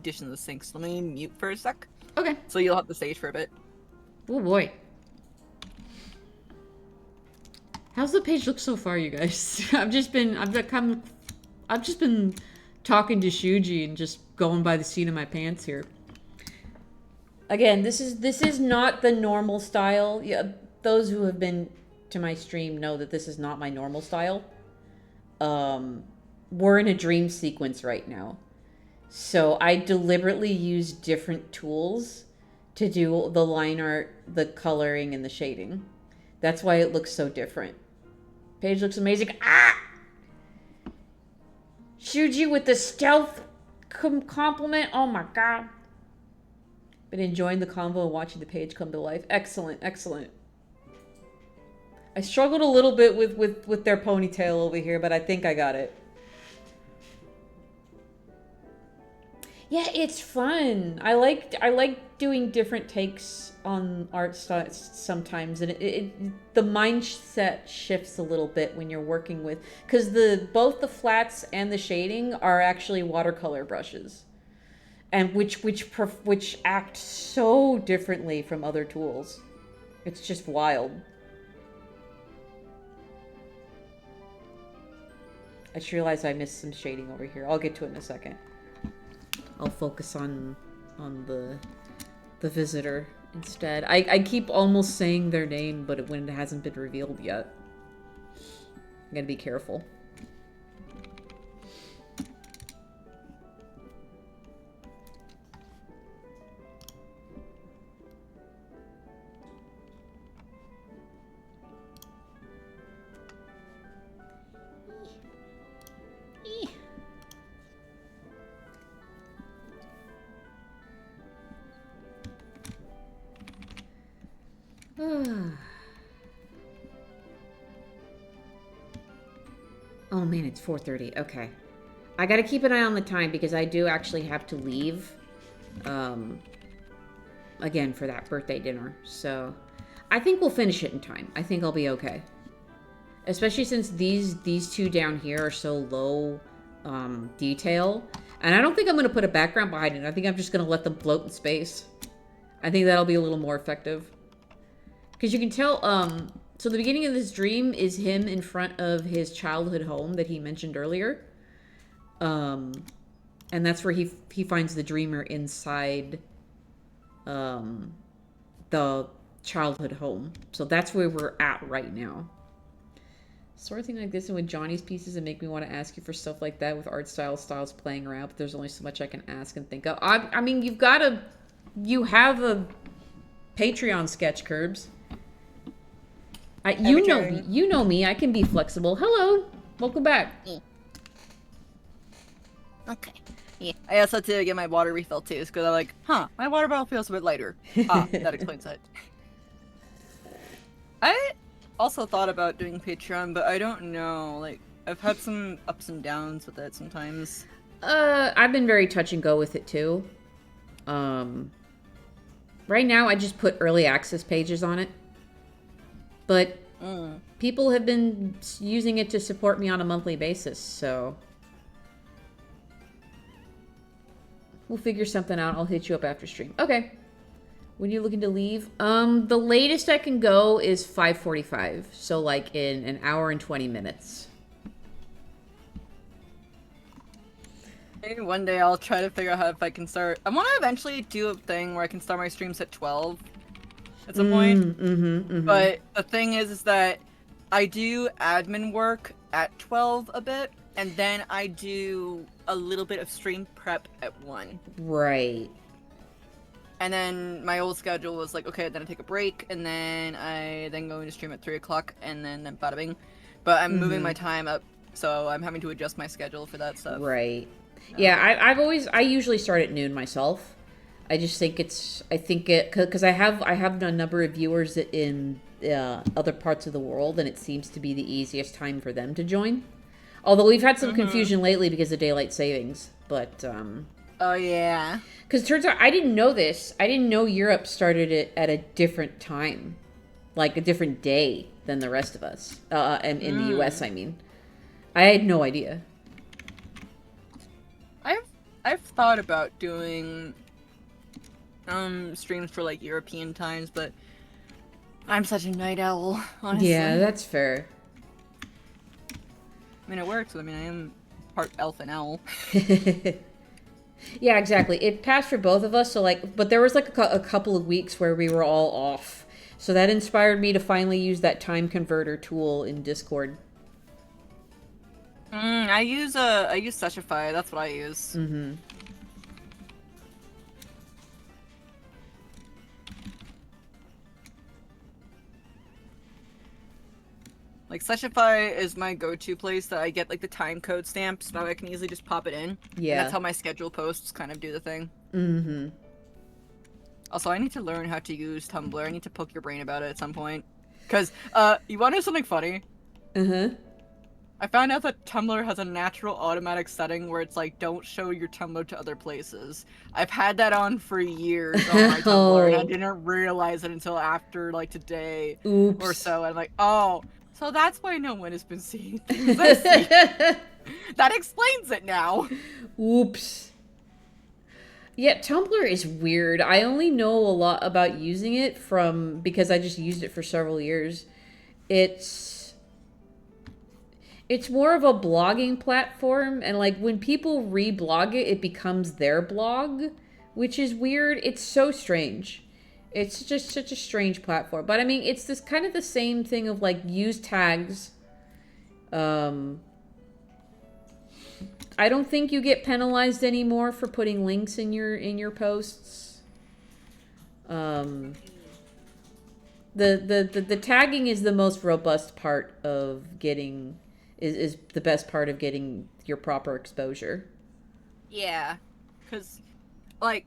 dish in the sink. So let me mute for a sec. Okay. So you'll have the stage for a bit. Oh boy. How's the page look so far, you guys? I've just been talking to Shuji and just going by the seat of my pants here. Again, this is not the normal style. Yeah, those who have been to my stream know that this is not my normal style. We're in a dream sequence right now. So I deliberately use different tools to do the line art, the coloring, and the shading. That's why it looks so different. Page looks amazing. Ah! Shuji with the stealth compliment. Oh my god. Been enjoying the convo and watching the page come to life. Excellent, excellent. I struggled a little bit with their ponytail over here, but I think I got it. Yeah, it's fun. I like doing different takes on art sometimes, and the mindset shifts a little bit when you're working with, because both the flats and the shading are actually watercolor brushes, and which act so differently from other tools. It's just wild. I just realized I missed some shading over here. I'll get to it in a second. I'll focus on the visitor instead. I keep almost saying their name, but when it hasn't been revealed yet. I gotta be careful. Oh man, it's 4:30. Okay. I gotta keep an eye on the time because I do actually have to leave. Again, for that birthday dinner. So, I think we'll finish it in time. I think I'll be okay. Especially since these two down here are so low detail. And I don't think I'm gonna put a background behind it. I think I'm just gonna let them float in space. I think that'll be a little more effective. Because you can tell, so the beginning of this dream is him in front of his childhood home that he mentioned earlier. And that's where he finds the dreamer inside the childhood home. So that's where we're at right now. Sort of thing like this and with Johnny's pieces and make me want to ask you for stuff like that with art styles playing around, but there's only so much I can ask and think of. I mean, you have a Patreon sketch, Curbs. You know me. I can be flexible. Hello. Welcome back. Okay. Yeah. I also had to get my water refill too, because I'm like, my water bottle feels a bit lighter. That explains it. I also thought about doing Patreon, but I don't know. Like, I've had some ups and downs with it sometimes. I've been very touch and go with it too. Right now I just put early access pages on it. But people have been using it to support me on a monthly basis, so we'll figure something out. I'll hit you up after stream. Okay. When are you looking to leave? The latest I can go is 5:45, so like in an hour and 20 minutes. Maybe one day I'll try to figure out how if I can start. I want to eventually do a thing where I can start my streams at 12 at some point. But the thing is that I do admin work at 12 a bit, and then I do a little bit of stream prep at 1. Right. And then my old schedule was like, okay, then I take a break, and then I then go into stream at 3 o'clock, and then bada bing. But I'm moving my time up, so I'm having to adjust my schedule for that stuff. Right. Yeah, I usually start at noon myself. I just think because I have a number of viewers in other parts of the world, and it seems to be the easiest time for them to join. Although we've had some confusion lately because of daylight savings, but oh yeah. Because it turns out I didn't know this. I didn't know Europe started it at a different time, like a different day than the rest of us. In the US, I mean, I had no idea. I've thought about doing streams for like European times, but I'm such a night owl, honestly. Yeah, that's fair. I mean, it works. I mean, I am part elf and owl. Yeah, exactly. It passed for both of us, so like, but there was like a couple of weeks where we were all off. So that inspired me to finally use that time converter tool in Discord. I use Seshify. That's what I use. Like, Seshify is my go-to place that I get, like, the time code stamp, so I can easily just pop it in. Yeah. And that's how my schedule posts kind of do the thing. Also, I need to learn how to use Tumblr. I need to poke your brain about it at some point. Because, you want to know something funny? I found out that Tumblr has a natural automatic setting where it's like, don't show your Tumblr to other places. I've had that on for years on my Tumblr, and I didn't realize it until after, like, today or so. I'm like, oh... So that's why no one has been seeing things I see. That explains it now. Oops. Yeah, Tumblr is weird. I only know a lot about using it because I just used it for several years. It's more of a blogging platform, and like when people reblog it, it becomes their blog, which is weird. It's so strange. It's just such a strange platform. But I mean, it's this kind of the same thing of like use tags. I don't think you get penalized anymore for putting links in your posts. The tagging is the most robust part of getting is the best part of getting your proper exposure. Yeah, because like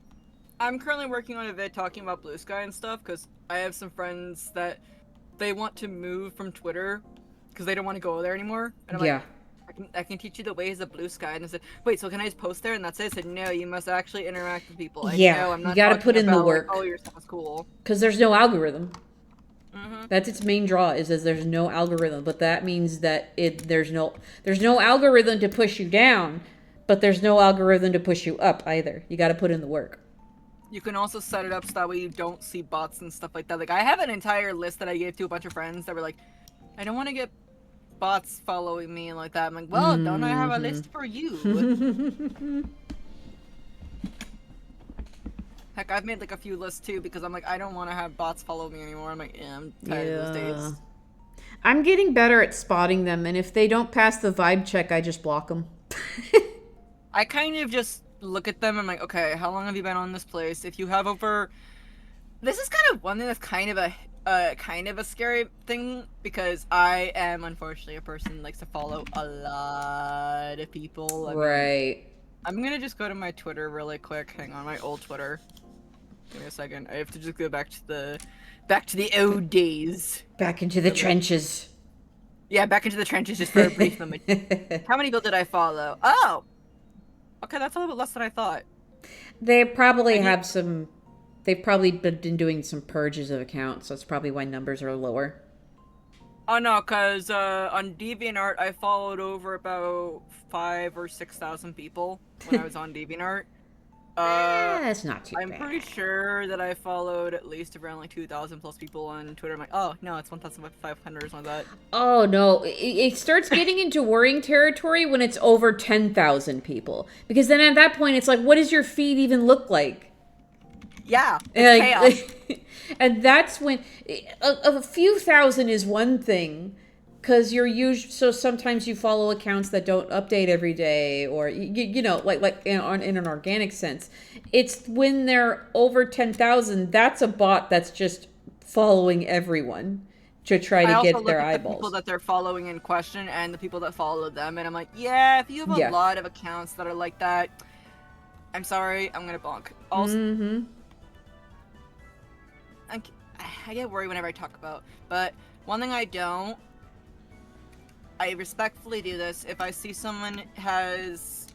I'm currently working on a vid talking about Blue Sky and stuff because I have some friends that they want to move from Twitter because they don't want to go there anymore. And I'm like, I can teach you the ways of Blue Sky. And I said, wait, so can I just post there and that's it? I said, no, you must actually interact with people. I'm not you gotta put in the work. Like, oh, your stuff is cool. Because there's no algorithm. That's its main draw is there's no algorithm, but that means that there's no algorithm to push you down, but there's no algorithm to push you up either. You got to put in the work. You can also set it up so that way you don't see bots and stuff like that. Like I have an entire list that I gave to a bunch of friends that were like, I don't want to get bots following me and like that. I'm like, well, don't I have a list for you? Heck, I've made like a few lists too because I'm like, I don't want to have bots follow me anymore. I'm like, yeah, I'm tired of those days. I'm getting better at spotting them, and if they don't pass the vibe check, I just block them. I kind of just look at them and I'm like, okay, how long have you been on this place? If you have over... This is kind of one thing that's kind of a scary thing because I am unfortunately a person who likes to follow a lot of people. Right. I'm gonna just go to my Twitter really quick. Hang on, my old Twitter. Give me a second. I have to just go back to the old days. Back into the trenches. Yeah, back into the trenches just for a brief moment. How many people did I follow? Oh! Okay, that's a little bit less than I thought. They probably have some... They've probably been doing some purges of accounts, so that's probably why numbers are lower. Oh no, because on DeviantArt, I followed over about 5,000 or 6,000 people when I was on DeviantArt. That's not too I'm bad. pretty sure that I followed at least around like 2,000 plus people on Twitter. I'm like, oh no, it's 1,500 or something like that. Oh no, it starts getting into worrying territory when it's over 10,000 people. Because then at that point, it's like, what does your feed even look like? Yeah, it's chaos. And that's when a few thousand is one thing, because so sometimes you follow accounts that don't update every day, or you know, like in an organic sense. It's when they're over 10,000, that's a bot that's just following everyone to try to get their The eyeballs. people that they're following in question and the people that follow them, and I'm like, yeah, if you have a lot of accounts that are like that, I'm sorry, I'm gonna bonk. Also, I get worried whenever I talk about, but one thing I respectfully do this if I see someone has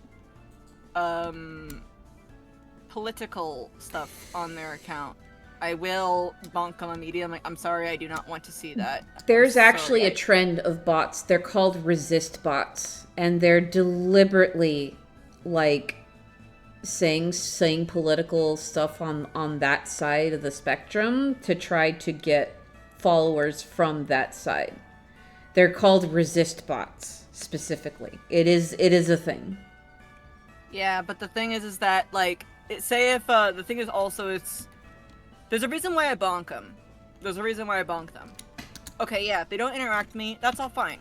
political stuff on their account. I will bonk them immediately. I'm like, I'm sorry, I do not want to see that. There's actually a trend of bots. They're called resist bots, and they're deliberately like saying political stuff on that side of the spectrum to try to get followers from that side. They're called resist bots specifically. It is a thing. Yeah, but the thing is that like, say if the thing is also there's a reason why I bonk them. There's a reason why I bonk them. Okay, yeah, if they don't interact with me, that's all fine.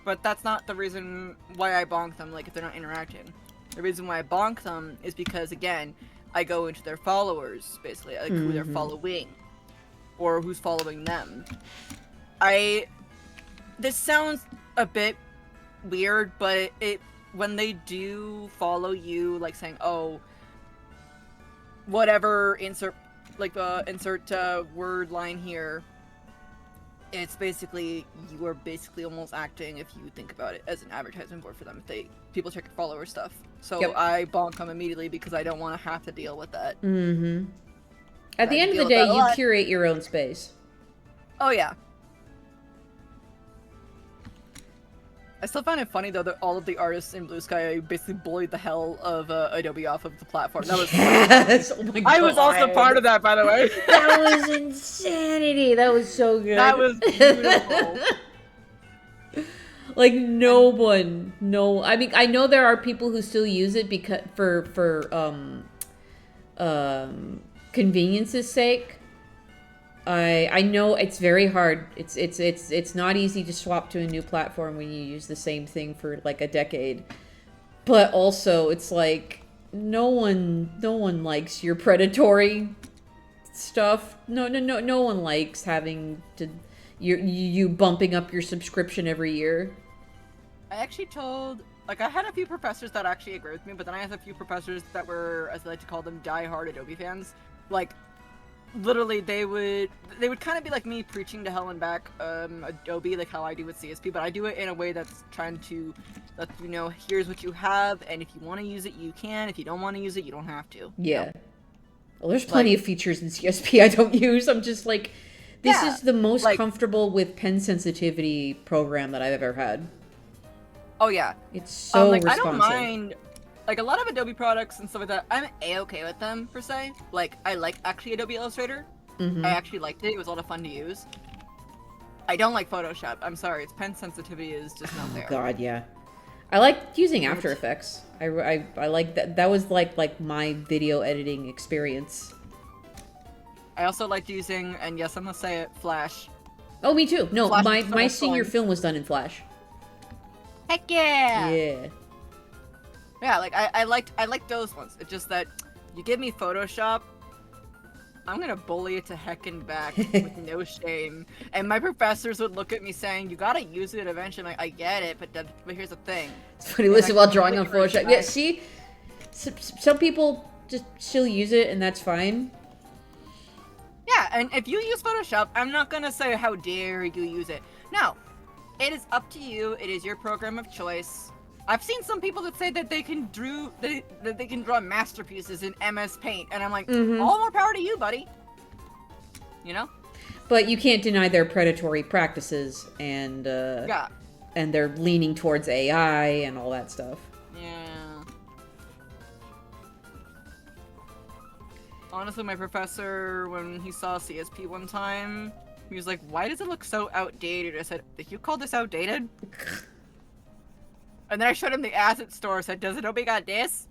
But that's not the reason why I bonk them, like, if they're not interacting. The reason why I bonk them is because, again, I go into their followers, basically, like, who they're following. Or who's following them. This sounds a bit weird, but when they do follow you, like, saying, oh, whatever, insert word line here, it's basically, you are basically almost acting, if you think about it, as an advertisement board for them if people check your follower stuff. So I bonk them immediately because I don't want to have to deal with that. At the end of the day, you curate your own space. Oh yeah. I still find it funny though that all of the artists in Blue Sky basically bullied the hell of Adobe off of the platform. That was oh my God. I was also part of that, by the way. That was insanity. That was so good. That was beautiful. Like no. I mean, I know there are people who still use it because for convenience's sake. I know it's very hard. It's not easy to swap to a new platform when you use the same thing for like a decade. But also, it's like no one likes your predatory stuff. No one likes having to you bumping up your subscription every year. I actually told, like, I had a few professors that actually agreed with me, but then I had a few professors that were, as I like to call them, die-hard Adobe fans. Like, literally, they would kind of be like me preaching to hell and back Adobe, like how I do with CSP, but I do it in a way that's trying to let you know, here's what you have, and if you want to use it, you can. If you don't want to use it, you don't have to. Yeah. Well, there's plenty of features in CSP I don't use. I'm just like, this is the most comfortable with pen sensitivity program that I've ever had. Oh yeah. It's so responsive. I don't mind, like, a lot of Adobe products and stuff like that, I'm A-okay with them, per se. Like, I like, actually, Adobe Illustrator. I actually liked it. It was a lot of fun to use. I don't like Photoshop. I'm sorry. Its pen sensitivity is just not there. Oh, God, yeah. I like using After Effects. I like that. That was, like my video editing experience. I also liked using, and yes, I'm gonna say it, Flash. Oh, me too. No, Flash my senior film was done in Flash. Heck yeah! Yeah. Yeah, like, I liked those ones. It's just that you give me Photoshop, I'm gonna bully it to heck and back with no shame. And my professors would look at me saying, you gotta use it eventually. I'm like, I get it, but here's the thing. It's funny, listen, while drawing on Photoshop. Yeah, see? Some people just still use it, and that's fine. Yeah, and if you use Photoshop, I'm not gonna say, how dare you use it. No. It is up to you. It is your program of choice. I've seen some people that say that they can draw masterpieces in MS Paint, and I'm like, all more power to you, buddy. You know? But you can't deny their predatory practices, and and they're leaning towards AI and all that stuff. Yeah. Honestly, my professor, when he saw CSP one time, he was like, "Why does it look so outdated?" I said, "Did you call this outdated?" And then I showed him the asset store. Said, "Does Adobe got this?"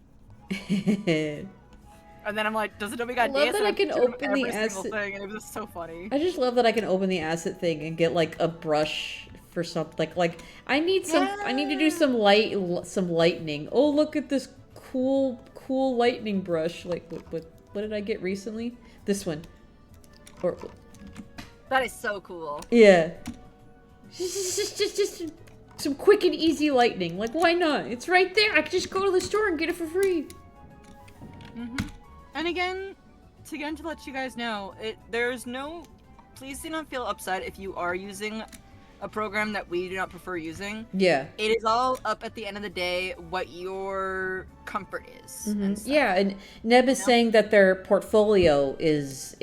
And then I'm like, "Does Adobe got love this?" that And I can showed him open the every single asset- thing, and it was just so funny. I just love that I can open the asset thing and get like a brush for something. Like I need some. I need to do some lightning. Oh, look at this cool lightning brush. Like what did I get recently? This one. Or That is so cool. yeah. Just some quick and easy lightning. Like why not? It's right there. I can just go to the store and get it for free. And again, to let you guys know, there's no. Please do not feel upset if you are using a program that we do not prefer using. Yeah. It is all up at the end of the day what your comfort is. And stuff. Yeah, and Neb is saying that their portfolio is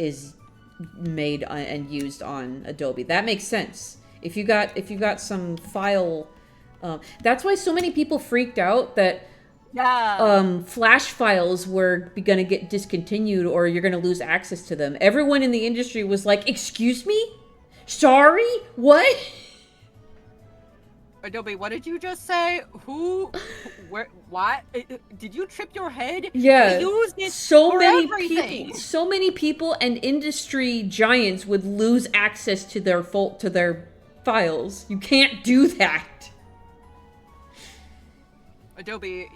made and used on Adobe. That makes sense. If you got some file, that's why so many people freaked out that flash files were gonna get discontinued or you're gonna lose access to them. Everyone in the industry was like, "Excuse me? Sorry? What?" Adobe, what did you just say? Who? Where? What? Did you trip your head? Yeah, They use it so for many everything. people, so many people, and industry giants would lose access to their files. You can't do that. Adobe,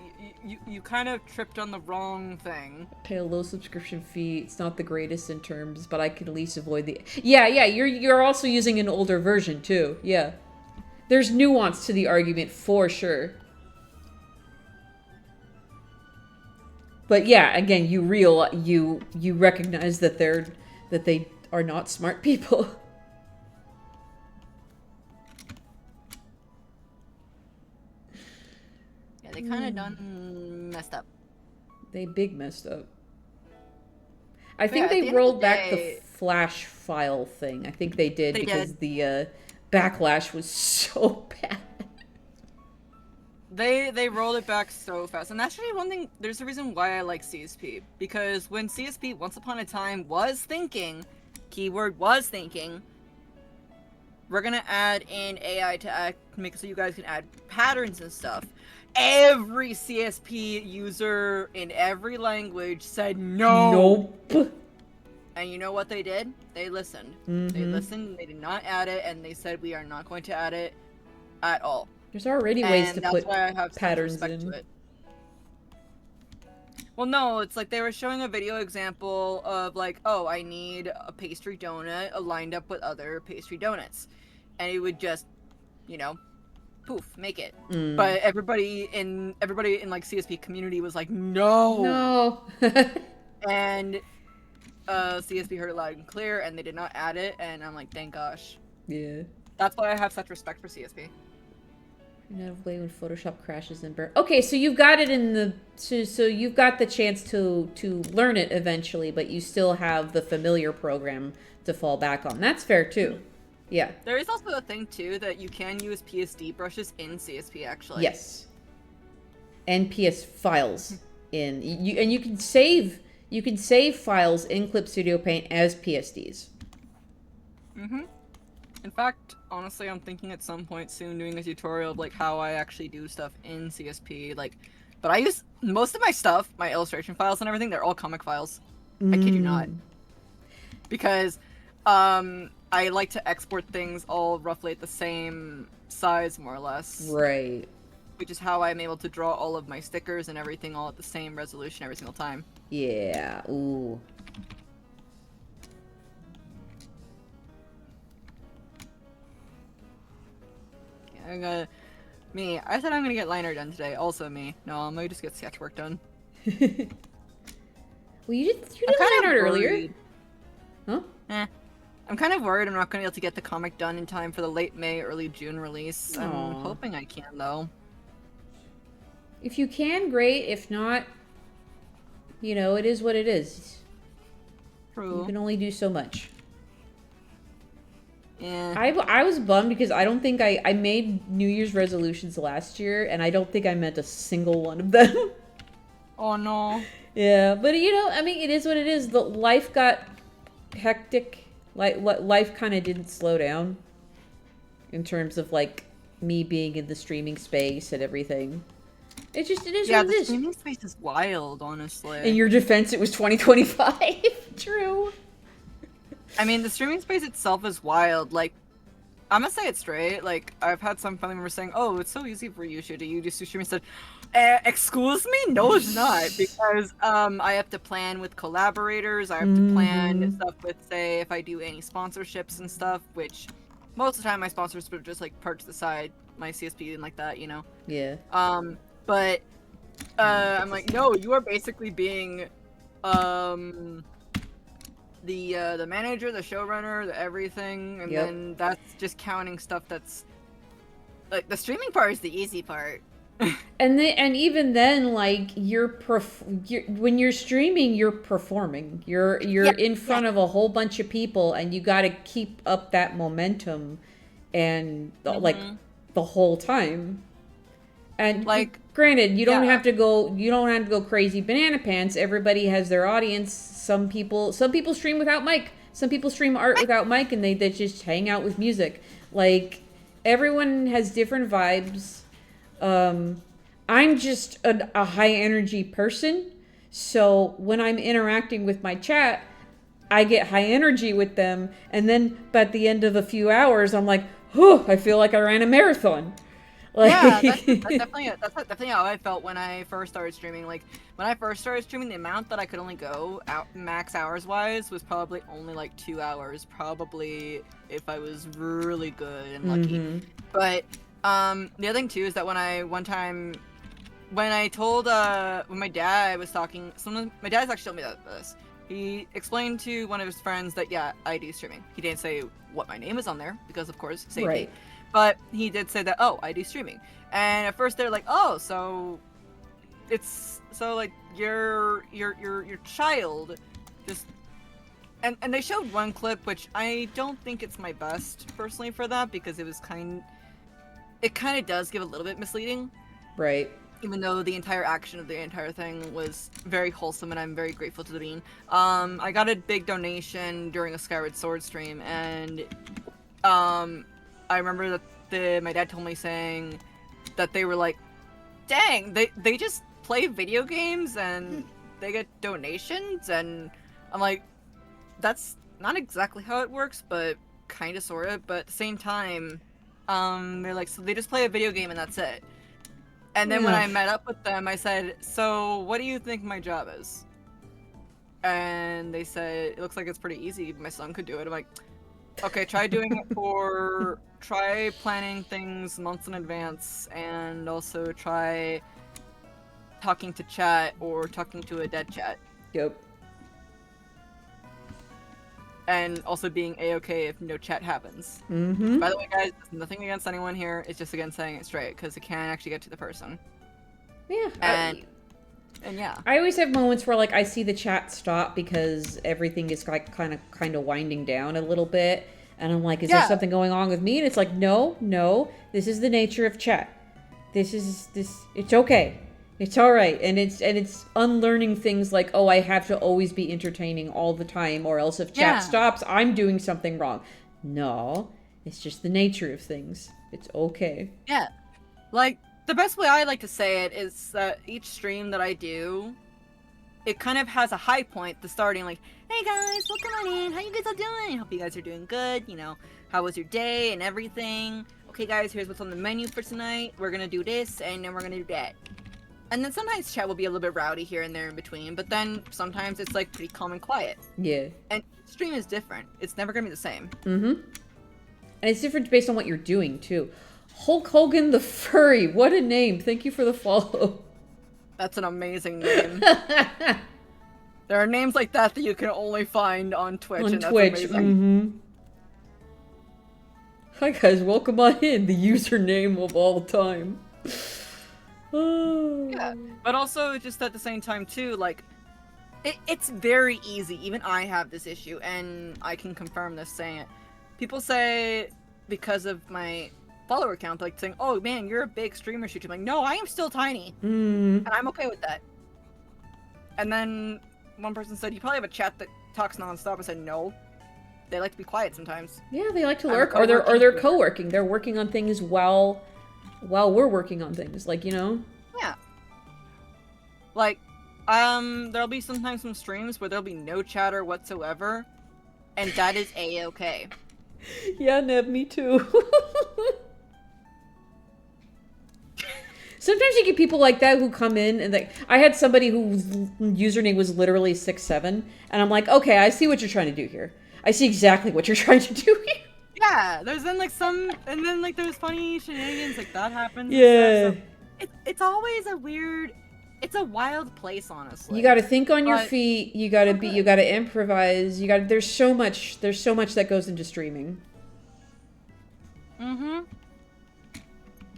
you kind of tripped on the wrong thing. Pay a low subscription fee. It's not the greatest in terms, but I can at least avoid the. Yeah. You're also using an older version too. Yeah. There's nuance to the argument for sure. But yeah, again, you recognize that they are not smart people. Yeah, they kind of done messed up. They big messed up. I think yeah, at the they end of rolled the back day- the flash file thing. I think they did They because did. the backlash was so bad. They rolled it back so fast, and actually one thing. There's a reason why I like CSP, because when CSP once upon a time was thinking, keyword was thinking, we're gonna add in AI to make it so you guys can add patterns and stuff. Every CSP user in every language said no. Nope. And you know what they did? They listened. They Mhm. listened. They did not add it, and they said we are not going to add it at all. There's already ways And to that's put why I have such patterns respect in. to it. Well, no, it's like they were showing a video example of like, oh, I need a pastry donut lined up with other pastry donuts, and it would just, poof, make it. Mm. But everybody in like CSP community was like, no. No. And CSP heard it loud and clear, and they did not add it. And I'm like, thank gosh. Yeah. That's why I have such respect for CSP. Out of way when Photoshop crashes and burn. Okay, so you've got it in the so you've got the chance to learn it eventually, but you still have the familiar program to fall back on. That's fair too. Yeah. There is also a thing too that you can use PSD brushes in CSP actually. Yes. NPS files in and you can save files in Clip Studio Paint as PSDs. Mhm. In fact, honestly, I'm thinking at some point soon doing a tutorial of like how I actually do stuff in CSP. But I use most of my stuff, my illustration files and everything. They're all comic files. I kid you not. Because I like to export things all roughly at the same size, more or less. Right. Which is how I'm able to draw all of my stickers and everything all at the same resolution every single time. Yeah. Ooh. I said I'm gonna get liner done today. Also me. No, I'm gonna just get sketch work done. Well, you did line art earlier. Huh? I'm kind of worried I'm not gonna be able to get the comic done in time for the late May, early June release. I'm Aw. hoping I can though. If you can, great. If not, it is what it is. True. You can only do so much. Yeah. I was bummed because I don't think I made New Year's resolutions last year, and I don't think I meant a single one of them. Oh no. Yeah, but you know, I mean, it is what it is. The life got hectic. Like, life kind of didn't slow down in terms of like me being in the streaming space and everything. It is Yeah, what it the is. streaming space is wild, honestly. In your defense, it was 2025. True. I mean, the streaming space itself is wild. Like, I'm gonna say it straight. Like, I've had some family members saying, "Oh, it's so easy for you to you just do streaming." Said, "Excuse me? No, it's not, because I have to plan with collaborators. I have to plan stuff with, say, if I do any sponsorships and stuff. Which most of the time my sponsors would just like park to the side, my CSP and like that, you know. Yeah. But I'm like, no, you are basically being the manager, the showrunner, the everything, and Yep. then that's just counting stuff that's like the streaming part is the easy part. And even then, like when you're streaming, you're performing. You're in front of a whole bunch of people, and you got to keep up that momentum, and like the whole time. And like, granted, you don't have to go crazy banana pants. Everybody has their audience. Some people stream without mic. Some people stream art without mic, and they just hang out with music. Like, everyone has different vibes. I'm just a high energy person, so when I'm interacting with my chat, I get high energy with them, and then at the end of a few hours, I'm like, oh, I feel like I ran a marathon. Like... Yeah, that's definitely how I felt when I first started streaming. Like, when I first started streaming, the amount that I could only go out max hours wise was probably only like 2 hours, probably if I was really good and lucky. But the other thing too is that when I told when my dad was talking, my dad's actually told me this. He explained to one of his friends that yeah, I do streaming. He didn't say what my name is on there because of course safety. Right. But he did say that, oh, I do streaming. And at first they're like, oh, so it's so like your child just and they showed one clip which I don't think it's my best personally for that because it kind of does give a little bit misleading. Right. Even though the entire action of the entire thing was very wholesome and I'm very grateful to the bean. I got a big donation during a Skyward Sword stream and I remember that my dad told me saying that they were like, dang, they just play video games and they get donations, and I'm like, that's not exactly how it works, but kind of sort of. But at the same time, they're like, so they just play a video game and that's it. And then when I met up with them, I said, so what do you think my job is? And they said, it looks like it's pretty easy. My son could do it. I'm like, okay, try planning things months in advance, and also try talking to chat or talking to a dead chat. Yep. And also being a-okay if no chat happens. By the way, guys, there's nothing against anyone here. It's just again saying it straight because it can actually get to the person. Yeah. And yeah. I always have moments where like I see the chat stop because everything is like kind of winding down a little bit, and I'm like, is there something going on with me? And it's like, no, this is the nature of chat. It's okay. It's all right. And it's unlearning things like, oh, I have to always be entertaining all the time, or else if chat stops, I'm doing something wrong. No, it's just the nature of things. It's okay. Yeah. Like, the best way I like to say it is that each stream that I do, it kind of has a high point, the starting, like, hey guys, welcome on in, how you guys all doing? Hope you guys are doing good, you know, how was your day and everything? Okay guys, here's what's on the menu for tonight, we're gonna do this, and then we're gonna do that. And then sometimes chat will be a little bit rowdy here and there in between, but then sometimes it's like pretty calm and quiet. Yeah. And stream is different, it's never gonna be the same. And it's different based on what you're doing, too. Hulk Hogan the Furry, what a name. Thank you for the follow. That's an amazing name. There are names like that you can only find on Twitch, and that's amazing. Hi guys, welcome on in. The username of all time. Oh. Yeah, but also just at the same time too, like, it's very easy. Even I have this issue, and I can confirm this saying it. People say, because of my follower count, like saying, oh man, you're a big streamer shoot. I'm like, no, I am still tiny. And I'm okay with that. And then one person said, you probably have a chat that talks nonstop. I said, no. They like to be quiet sometimes. Yeah, they like to I'm a lurk, or they're co-working co-working. They're working on things while we're working on things, like, you know? Yeah. Like, there'll be sometimes some streams where there'll be no chatter whatsoever, and that is a-okay. Yeah, Neb, me too. Sometimes you get people like that who come in and I had somebody whose username was literally 6'7", and I'm like, okay, I see what you're trying to do here. I see exactly what you're trying to do here. Yeah, there's then like and then like there's funny shenanigans like that happens. Yeah. And stuff, so it's always it's a wild place, honestly. You got to think on your feet. You got to improvise. There's so much that goes into streaming. Mm-hmm. All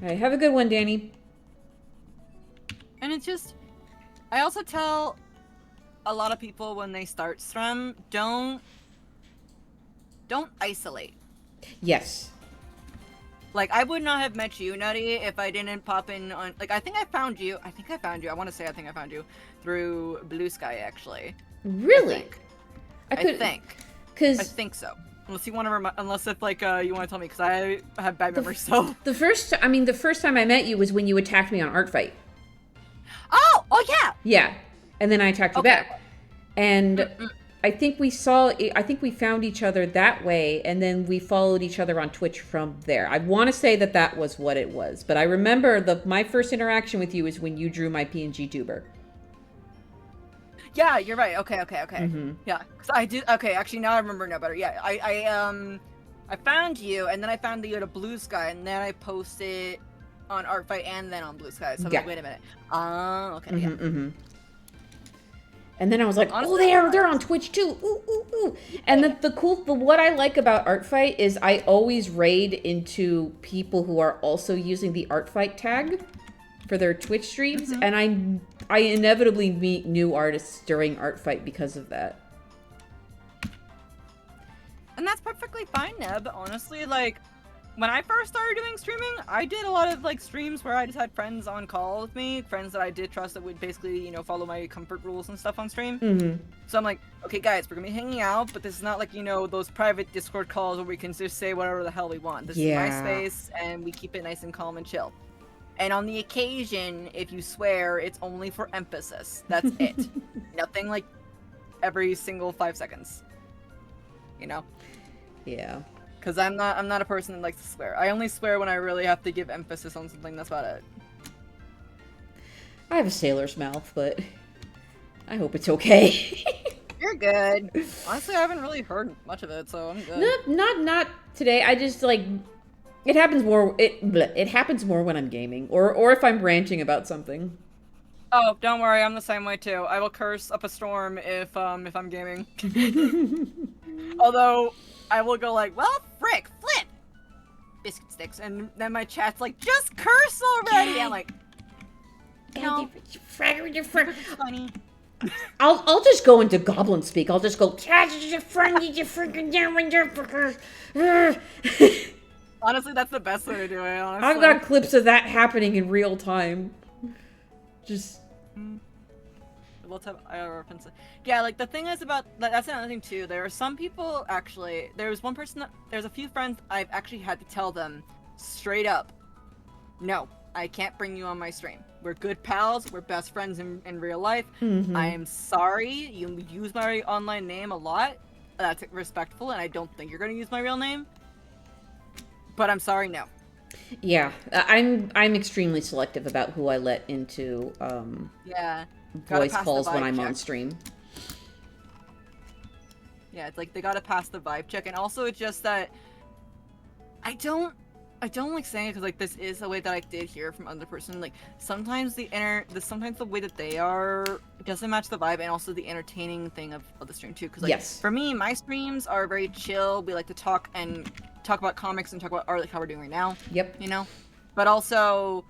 right, have a good one, Danny. And it's just, I also tell a lot of people when they start stream, don't isolate. Yes. Like, I would not have met you, Nutty, if I didn't pop in on... Like, I think I found you. I want to say I think I found you through Blue Sky, actually. Really? I think. I think so. Unless you want to unless if, like, you want to tell me, because I have bad memory, so... The first time I met you was when you attacked me on Art Fight. Oh, yeah! Yeah. And then I attacked you back. And... I think we found each other that way, and then we followed each other on Twitch from there. I want to say that was what it was, but I remember my first interaction with you is when you drew my PNG tuber. Yeah, you're right. Okay. Mm-hmm. Yeah, because I did. Okay, actually, now I remember no better. Yeah, I found you, and then I found that you had a Blue Sky, and then I posted on Art Fight and then on Blue Sky. So I'm like, wait a minute. Okay. Mm-hmm, yeah. Mm-hmm. And then I was like, honestly, they're on Twitch too. Ooh, ooh, ooh. And what I like about Art Fight is I always raid into people who are also using the Art Fight tag for their Twitch streams, and I inevitably meet new artists during Art Fight because of that. And that's perfectly fine, Neb. Honestly, like, when I first started doing streaming, I did a lot of, like, streams where I just had friends on call with me, friends that I did trust that would basically, you know, follow my comfort rules and stuff on stream. Mm-hmm. So I'm like, okay, guys, we're gonna be hanging out, but this is not like, you know, those private Discord calls where we can just say whatever the hell we want. This is my space, and we keep it nice and calm and chill. And on the occasion, if you swear, it's only for emphasis. That's it. Nothing like every single 5 seconds. You know? Yeah. Because I'm not a person that likes to swear. I only swear when I really have to give emphasis on something. That's about it. I have a sailor's mouth, but I hope it's okay. You're good. Honestly, I haven't really heard much of it, so I'm good. Not today. I just like it happens more. It happens more when I'm gaming or if I'm ranting about something. Oh, don't worry. I'm the same way too. I will curse up a storm if I'm gaming. Although I will go like, well, frick, flip, biscuit sticks, and then my chat's like, just curse already. I'm like, no, it's funny. I'll just go into goblin speak. I'll just go. Honestly, that's the best way to do it. Honestly, I've got clips of that happening in real time. Just. We'll have IR reference. Yeah, like the thing is about that's another thing too. There are some people actually. There's one person. There's a few friends I've actually had to tell them straight up, no, I can't bring you on my stream. We're good pals. We're best friends in real life. Mm-hmm. I am sorry. You use my online name a lot. That's respectful, and I don't think you're going to use my real name. But I'm sorry, no. Yeah, I'm extremely selective about who I let into yeah. voice calls when I'm on stream. Yeah, it's like they gotta pass the vibe check, and also it's just that I don't like saying it because like this is a way that I did hear from other person. Like sometimes sometimes the way that they are doesn't match the vibe, and also the entertaining thing of the stream too. Because like for me, my streams are very chill. We like to talk about comics and talk about art, like how we're doing right now. Yep. You know, but also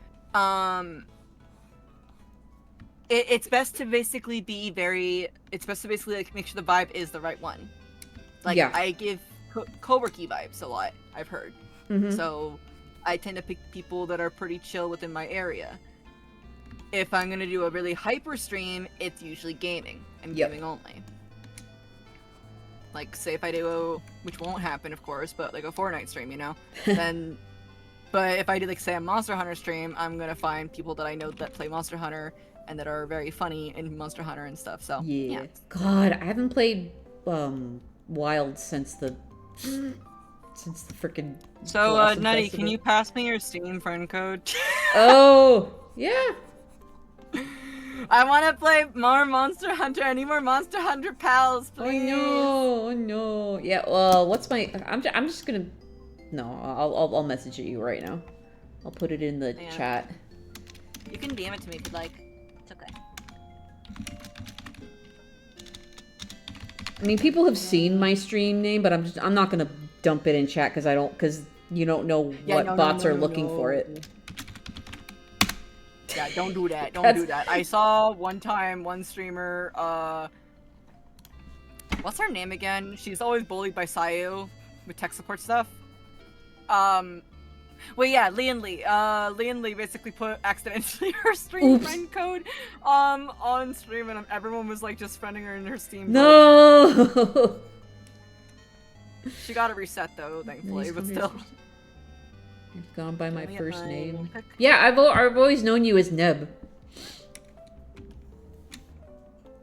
it's best to basically like make sure the vibe is the right one. Like I give co-worky vibes a lot, I've heard. So I tend to pick people that are pretty chill within my area. if I'm gonna do a really hyper stream, it's usually gaming and Yep. gaming only. Like, say if I do which won't happen, of course, but like a Fortnite stream, you know, then. But if I do like say a Monster Hunter stream, I'm gonna find people that I know that play Monster Hunter and that are very funny in Monster Hunter and stuff. So Yeah. God, I haven't played Wild since the freaking. So Blossom Nutty, Festival. can you pass me your Steam friend code? Oh, yeah. I want to play more Monster Hunter. I need more Monster Hunter pals, please. Oh no. Yeah. Well, what's my? I'm just gonna. No, I'll message you right now. I'll put it in the chat. You can DM it to me if you'd like. It's okay. I mean, people have seen my stream name, but I'm not gonna dump it in chat because you don't know what bots are looking for it. Yeah, don't do that. Don't do that. I saw one time one streamer, what's her name again? She's always bullied by Sayu with tech support stuff. Well, yeah, Lian Lee. Lian Lee basically put accidentally her stream friend code, on stream, and everyone was like just friending her in her Steam. No. She got it reset though, thankfully, but still. You've gone by my first name. Pick. Yeah, I've always known you as Neb.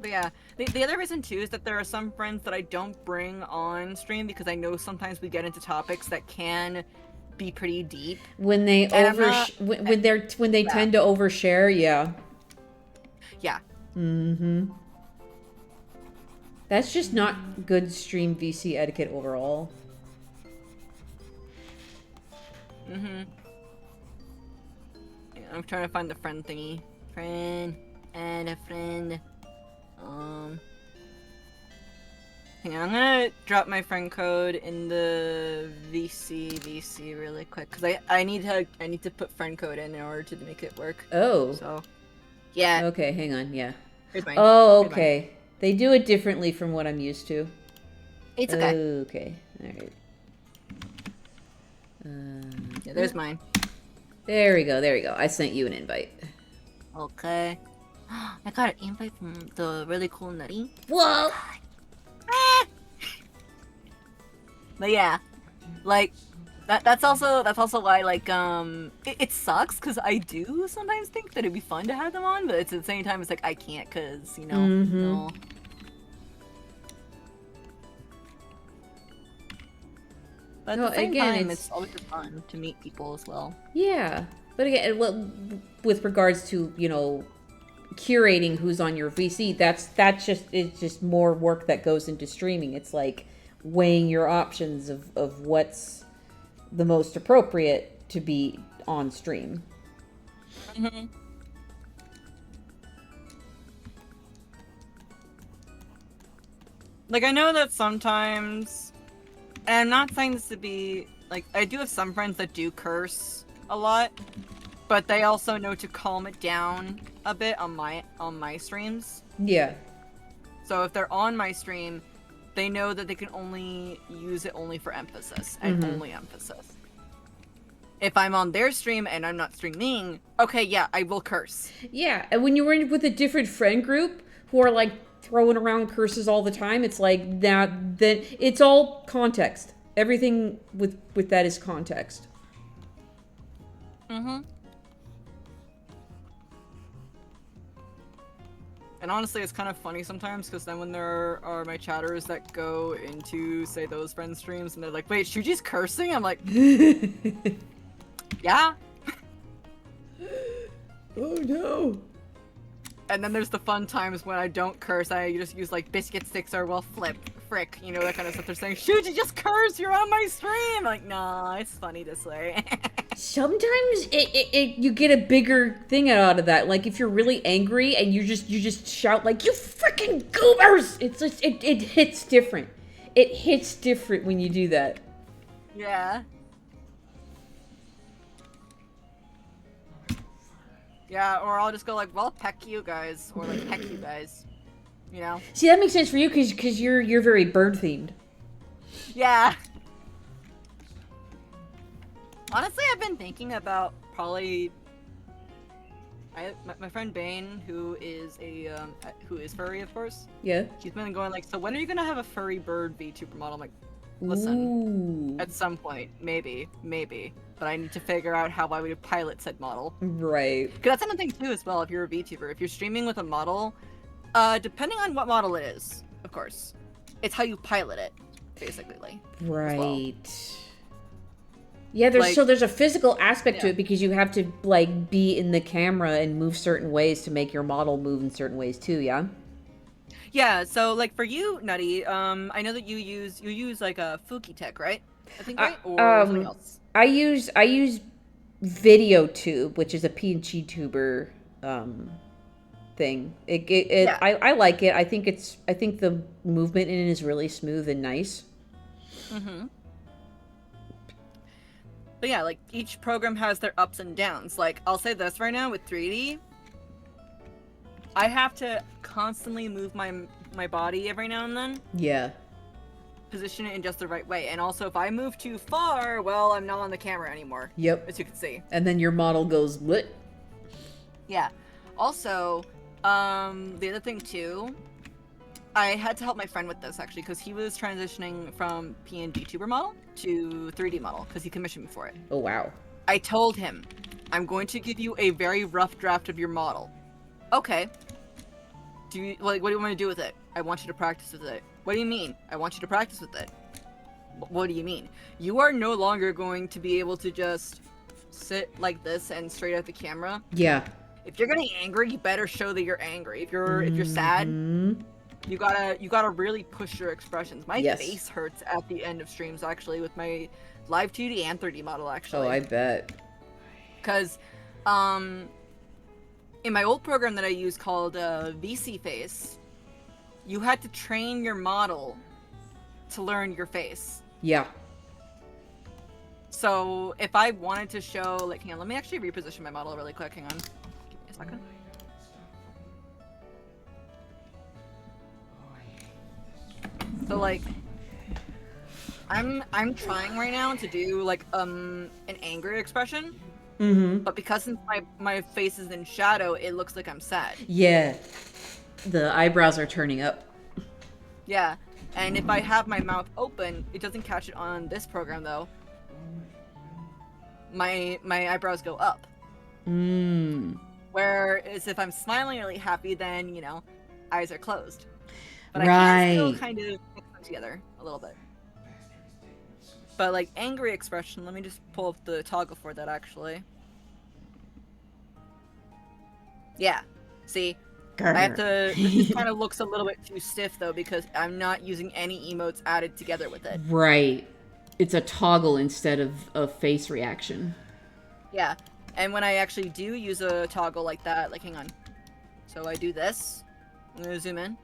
But yeah, the other reason too is that there are some friends that I don't bring on stream because I know sometimes we get into topics that can be pretty deep. When they when they tend to overshare, yeah. Yeah. Mm-hmm. That's just not good stream VC etiquette overall. Mm-hmm. Yeah, I'm trying to find the friend thingy. Friend and a friend. Hang on, I'm gonna drop my friend code in the VC really quick because I need to put friend code in order to make it work. Oh. So, yeah. Okay, hang on. Yeah. Here's mine. Oh, Here's okay. mine. They do it differently from what I'm used to. It's okay. Okay. All right. Yeah, there's mine. There we go. There we go. I sent you an invite. Okay. I got an invite from the really cool Nutty. Whoa! But yeah, like that's also why like it sucks because I do sometimes think that it'd be fun to have them on, but it's at the same time it's like I can't because you know. No. But at the same time, it's always fun to meet people as well. Yeah, but again, with regards to curating who's on your VC, it's just more work that goes into streaming. It's like weighing your options of what's the most appropriate to be on stream. Mm-hmm. Like, I know that sometimes, and I'm not saying this to be, like, I do have some friends that do curse a lot, but they also know to calm it down a bit on my streams. Yeah. So if they're on my stream, they know that they can only use it only for emphasis, and only emphasis. If I'm on their stream and I'm not streaming, okay, yeah, I will curse. Yeah, and when you're in with a different friend group who are like throwing around curses all the time, it's like that. Then it's all context. Everything with that is context. Mm-hmm. And honestly, it's kind of funny sometimes because then when there are my chatters that go into, say, those friend streams and they're like, wait, Shuji's cursing? I'm like, yeah. Oh no. And then there's the fun times when I don't curse. I just use like biscuit sticks or frick, you know, that kind of stuff. They're saying, Shuji, just curse, you're on my stream. I'm like, nah, it's funny this way. Sometimes you get a bigger thing out of that. Like if you're really angry and you just shout like, you freaking goobers! It's just it hits different. It hits different when you do that. Yeah. Yeah, or I'll just go like, well, peck you guys, or like heck you guys, you know? See, that makes sense for you because you're very bird themed. Yeah. Honestly, I've been thinking about probably My friend Bane, who is furry, of course. Yeah. She's been going like, so when are you gonna have a furry bird VTuber model? I'm like, listen, Ooh. at some point, maybe, but I need to figure out how I would pilot said model. Right. Because that's another thing too, as well. If you're a VTuber, if you're streaming with a model, depending on what model it is, of course, it's how you pilot it, basically. Right. Well. Yeah, Like, there's a physical aspect to yeah. it because you have to like be in the camera and move certain ways to make your model move in certain ways too, yeah? Yeah, so like for you, Nutty, I know that you use like a Fuki Tech, right? I think, right? Or something else. I use VideoTube, which is a PNG tuber thing. Yeah. I like it. I think the movement in it is really smooth and nice. Mm-hmm. But yeah, like each program has their ups and downs. Like I'll say this right now with 3D, I have to constantly move my body every now and then. Yeah. Position it in just the right way. And also if I move too far, well, I'm not on the camera anymore. Yep. As you can see. And then your model goes lit. Yeah. Also, the other thing too, I had to help my friend with this actually because he was transitioning from PNG tuber model to 3D model because he commissioned me for it. Oh wow. I told him, I'm going to give you a very rough draft of your model. Okay. What do you want me to do with it? I want you to practice with it. What do you mean? I want you to practice with it. What do you mean? You are no longer going to be able to just sit like this and straight at the camera. Yeah. If you're getting angry, you better show that you're angry. If you're sad, you gotta really push your expressions. My face hurts at the end of streams actually with my live 2D and 3D model actually. Oh, I bet. Because in my old program that I used called VC Face, you had to train your model to learn your face. Yeah. So if I wanted to show, like, hang on, let me actually reposition my model really quick. Hang on. Give me a second. So like, I'm trying right now to do like an angry expression. Mm-hmm. But because since my face is in shadow, it looks like I'm sad. Yeah. The eyebrows are turning up. Yeah. And if I have my mouth open, it doesn't catch it on this program though. My eyebrows go up. Whereas if I'm smiling really happy, then, you know, eyes are closed. But I can still kind of mix them together a little bit. But like angry expression, let me just pull up the toggle for that actually. Yeah. See? I have to, this kind of looks a little bit too stiff though because I'm not using any emotes added together with it. Right. It's a toggle instead of a face reaction. Yeah. And when I actually do use a toggle like that, like hang on. So I do this. I'm gonna zoom in.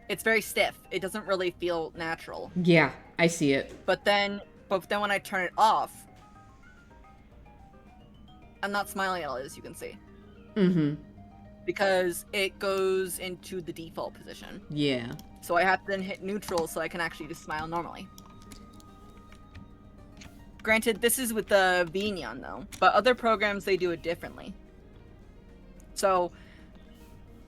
It's very stiff. It doesn't really feel natural. Yeah, I see it. But then when I turn it off, I'm not smiling at all, as you can see. Mm-hmm. Because it goes into the default position. Yeah. So I have to then hit neutral so I can actually just smile normally. Granted, this is with the Vignon though, but other programs, they do it differently. So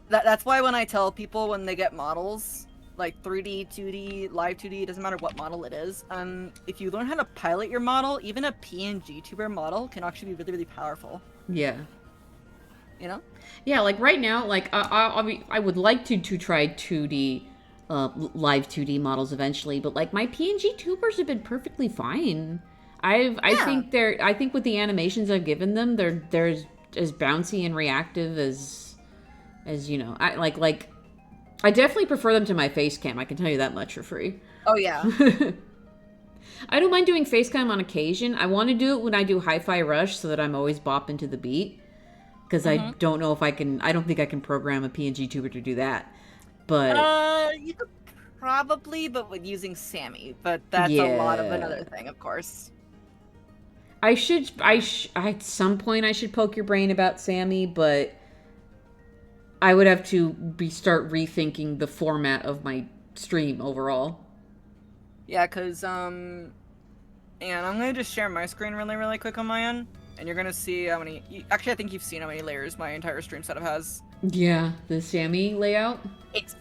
that's why when I tell people when they get models, like 3D, 2D, live 2D, it doesn't matter what model it is, if you learn how to pilot your model, even a PNG tuber model can actually be really, really powerful. Yeah. You know? Yeah, like right now, like I would like to try 2D, live 2D models eventually, but like my PNG tubers have been perfectly fine. I think with the animations I've given them, they're as bouncy and reactive as you know. I definitely prefer them to my face cam. I can tell you that much for free. Oh yeah. I don't mind doing face cam on occasion. I want to do it when I do Hi-Fi Rush so that I'm always bopping to the beat. Because I don't know if I can... I don't think I can program a PNG tuber to do that. But... You could probably, but with using Sammy. But that's a lot of another thing, of course. At some point I should poke your brain about Sammy, but... I would have to start rethinking the format of my stream overall. Yeah, because, and I'm going to just share my screen really, really quick on my end. and you're gonna see how many. Actually, I think you've seen how many layers my entire stream setup has. Yeah, the Sammy layout. It's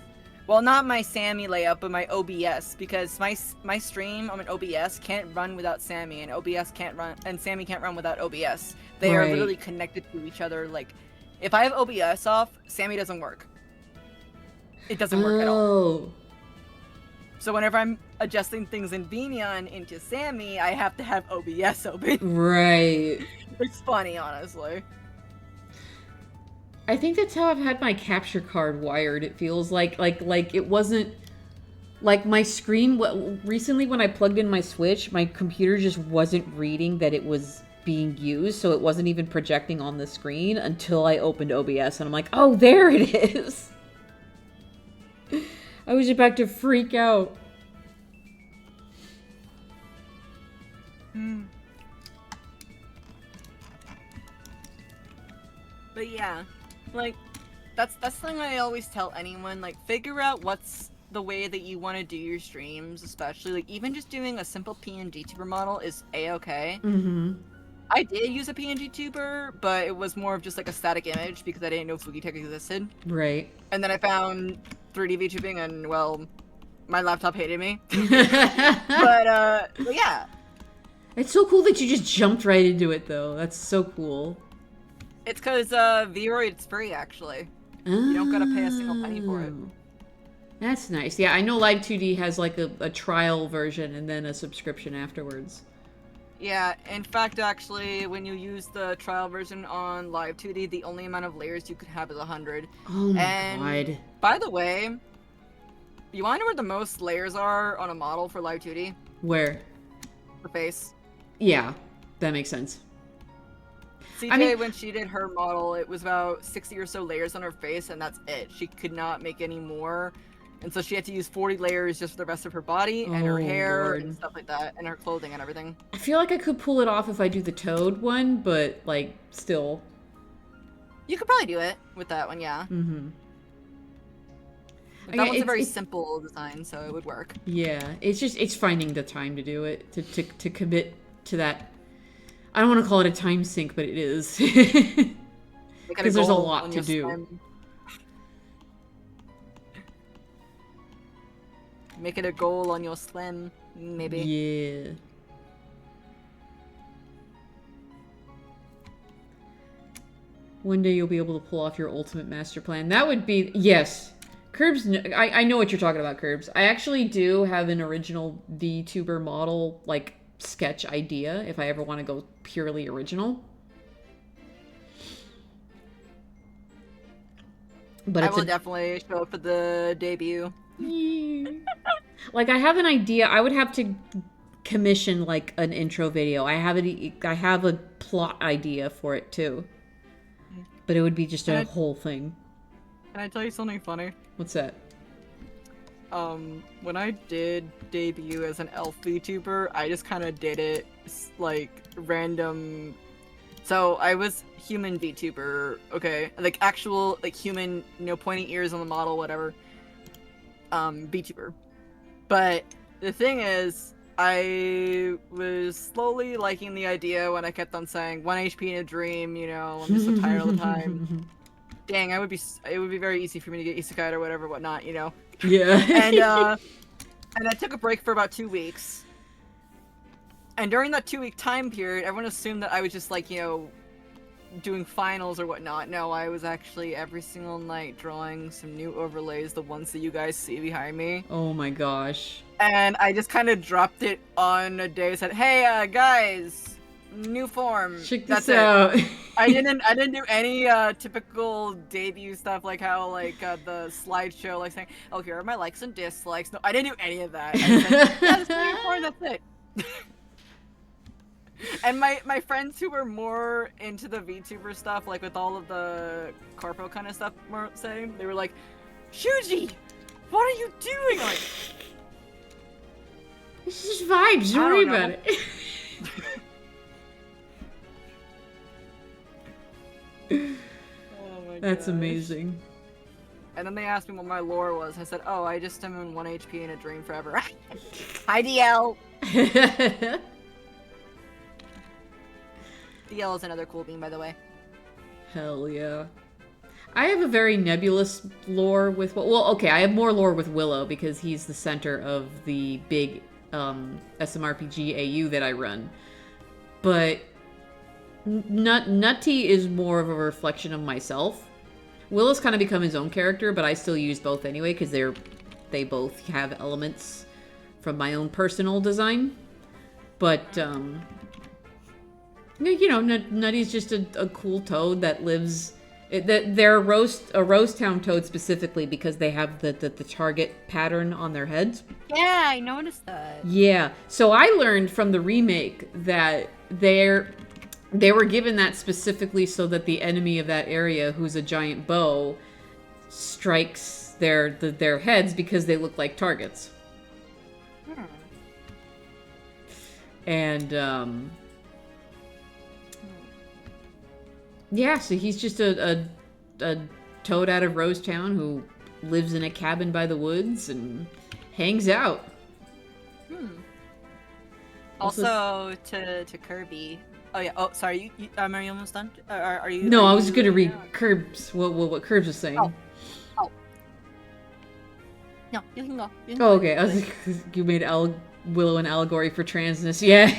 well, not my Sammy layout, but my OBS, because my stream on an OBS can't run without Sammy, and OBS can't run, and Sammy can't run without OBS. They are literally connected to each other. Like, if I have OBS off, Sammy doesn't work. It doesn't work at all. So whenever I'm adjusting things in Venion into Sammy, I have to have OBS open. Right. It's funny, honestly. I think that's how I've had my capture card wired. It feels like it wasn't like my screen. Recently, when I plugged in my Switch, my computer just wasn't reading that it was being used, so it wasn't even projecting on the screen until I opened OBS, and I'm like, oh, there it is. I was about to freak out. But yeah, like, that's something I always tell anyone, like, figure out what's the way that you want to do your streams, especially, like, even just doing a simple PNG tuber model is a-okay. I did use a PNG tuber, but it was more of just, like, a static image because I didn't know Fugitech existed. Right. And then I found 3D VTubing and, well, my laptop hated me. But yeah. It's so cool that you just jumped right into it, though. That's so cool. It's because VRoid's free, actually. You don't gotta pay a single penny for it. That's nice. Yeah, I know Live 2D has like a trial version and then a subscription afterwards. Yeah, in fact, actually, when you use the trial version on Live 2D, the only amount of layers you could have is 100. Oh my god. By the way, you wanna know where the most layers are on a model for Live 2D? Where? For face. Yeah, that makes sense. CJ, when she did her model, it was about 60 or so layers on her face, and that's it. She could not make any more. And so she had to use 40 layers just for the rest of her body, and her hair, and stuff like that, and her clothing and everything. I feel like I could pull it off if I do the Toad one, but, like, still. You could probably do it with that one, yeah. That one's a very simple design, so it would work. Yeah, it's finding the time to do it, to commit to that. I don't want to call it a time sink, but it is. Because there's a lot to do. Slim. Make it a goal on your slim, maybe. Yeah. One day you'll be able to pull off your ultimate master plan. That would be... Yes. Curbs... I know what you're talking about, Curbs. I actually do have an original VTuber model, like, sketch idea if I ever want to go purely original. But I will definitely show up for the debut. Like, I have an idea. I would have to commission like an intro video. I have a plot idea for it too. But it would be just a whole thing. Can I tell you something funny? What's that? When I did debut as an elf VTuber, I just kind of did it, like, random... So, I was human VTuber, okay? Like, actual, like, human, you know, pointy ears on the model, whatever. VTuber. But, the thing is, I was slowly liking the idea when I kept on saying, 1 HP in a dream, you know, I'm just so tired all the time. Dang, it would be very easy for me to get isekai or whatever, whatnot, you know? Yeah. And I took a break for about 2 weeks. And during that 2-week time period, everyone assumed that I was just like, you know, doing finals or whatnot. No, I was actually every single night drawing some new overlays, the ones that you guys see behind me. Oh my gosh. And I just kind of dropped it on a day, said, hey, guys, new form. Check this out. I didn't do any typical debut stuff like how the slideshow, like saying, oh, here are my likes and dislikes. No, I didn't do any of that. I said, yeah, this is new form, that's it. And my friends who were more into the VTuber stuff, like with all of the corpo kind of stuff, were saying, they were like, Shuji, what are you doing? I'm like, this is vibes. Don't worry about it. Oh my That's gosh. amazing. And then they asked me what my lore was. I said, oh, I just am in 1 HP in a dream forever. Hi, DL! DL is another cool bean, by the way. Hell yeah. I have a very nebulous lore with... Well, okay, I have more lore with Willow because he's the center of the big SMRPG AU that I run. But Nutty is more of a reflection of myself. Willow's kind of become his own character, but I still use both anyway because they both have elements from my own personal design. But, you know, Nutty's just a cool toad that lives... They're a Rose Town toad specifically because they have the target pattern on their heads. Yeah, I noticed that. Yeah. So I learned from the remake that they were given that specifically so that the enemy of that area, who's a giant bow, strikes their heads because they look like targets. And yeah, so he's just a toad out of Rose Town who lives in a cabin by the woods and hangs out. Also, to Kirby. Oh yeah. Oh, sorry. Are you almost done? Are you? No, are I was you- gonna read Curbs. What Curbs was saying. Oh. No, you can go. You can Oh, go. okay. I was like, you made Willow an allegory for transness. Yeah.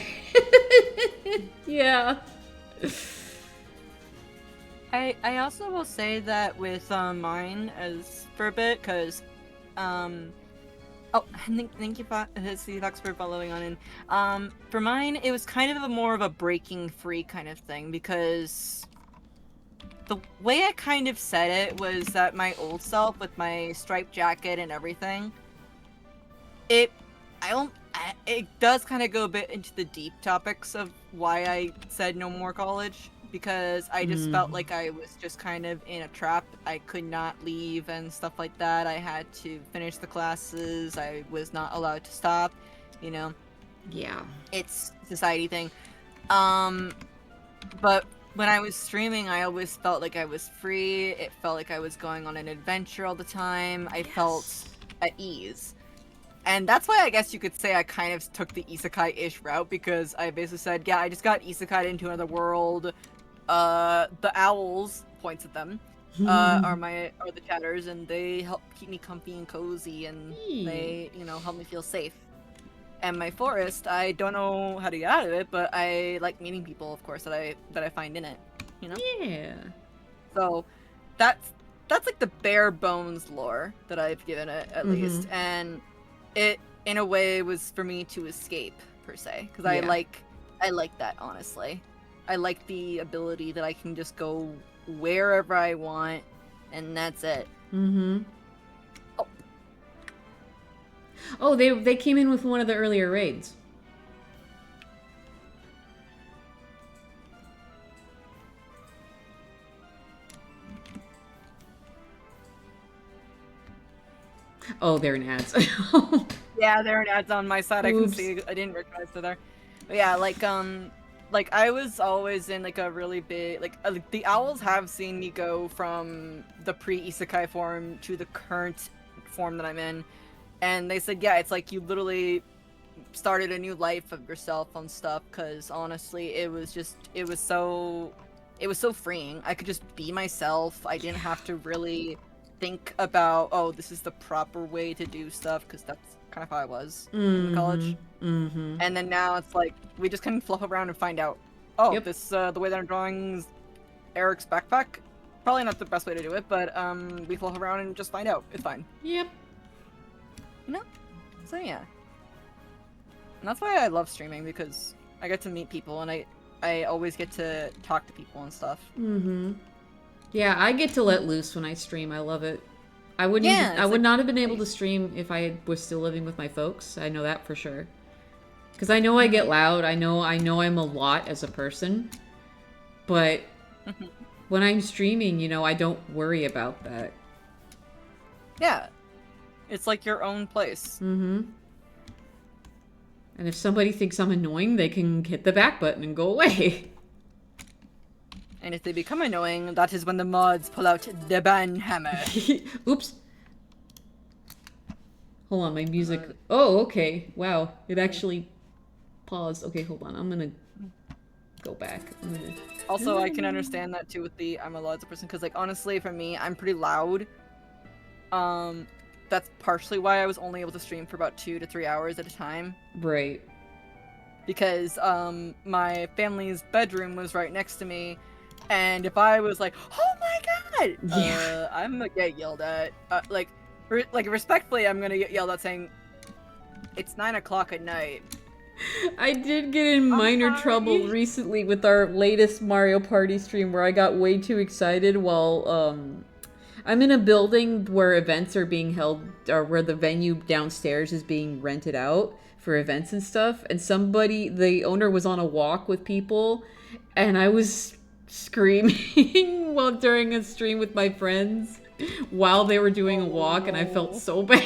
Yeah. I also will say that with mine as for a bit, because oh, thank you, Fox, for following on in. For mine, it was kind of more of a breaking free kind of thing, because the way I kind of said it was that my old self, with my striped jacket and everything, it does kind of go a bit into the deep topics of why I said no more college. Because I just felt like I was just kind of in a trap. I could not leave and stuff like that. I had to finish the classes. I was not allowed to stop, you know. Yeah. It's a society thing. But when I was streaming, I always felt like I was free. It felt like I was going on an adventure all the time. I felt at ease. And that's why I guess you could say I kind of took the isekai-ish route, because I basically said, yeah, I just got isekai'd into another world. The owls, points at them, are the chatters, and they help keep me comfy and cozy, and they, you know, help me feel safe. And my forest, I don't know how to get out of it, but I like meeting people, of course, that I find in it, you know? Yeah. So that's like the bare bones lore that I've given it, at least, and it in a way was for me to escape, per se, because I like that, honestly. I like the ability that I can just go wherever I want, and that's it. Oh, they came in with one of the earlier raids. Oh, they're in ads. Yeah, there are ads on my side. I can Oops. see. I didn't recognize it there. But yeah, like I was always in like a really big like the owls have seen me go from the pre-isekai form to the current form that I'm in, and they said, yeah, it's like you literally started a new life of yourself on stuff, because honestly it was so freeing. I could just be myself. I didn't have to really think about, oh, this is the proper way to do stuff, because that's kind of how I was in college. And then now it's like we just kind of fluff around and find out, oh, this the way that I'm drawing Eric's backpack, probably not the best way to do it, but we fluff around and just find out. It's fine. Yep. You know? So yeah. And that's why I love streaming, because I get to meet people, and I always get to talk to people and stuff. Yeah, I get to let loose when I stream. I love it. I would not have been able to stream if I was still living with my folks. I know that for sure. Because I know I get loud. I know I'm a lot as a person. But when I'm streaming, you know, I don't worry about that. Yeah. It's like your own place. And if somebody thinks I'm annoying, they can hit the back button and go away. And if they become annoying, that is when the mods pull out the ban hammer. Oops. Hold on, my music. Oh, okay. Wow. It actually paused. Okay, hold on. I'm gonna go back. Also, I can understand that too with the I'm a loud person, because like honestly, for me, I'm pretty loud. That's partially why I was only able to stream for about 2 to 3 hours at a time. Right. Because my family's bedroom was right next to me, and if I was like, "Oh my god," Yeah. I'm gonna get yelled at. Like respectfully, I'm gonna get yelled at saying, "It's 9 o'clock at night." I did get in minor sorry. trouble recently with our latest Mario Party stream where I got way too excited while, I'm in a building where events are being held, or where the venue downstairs is being rented out for events and stuff, and the owner was on a walk with people, and I was screaming while during a stream with my friends while they were doing a walk, and I felt so bad.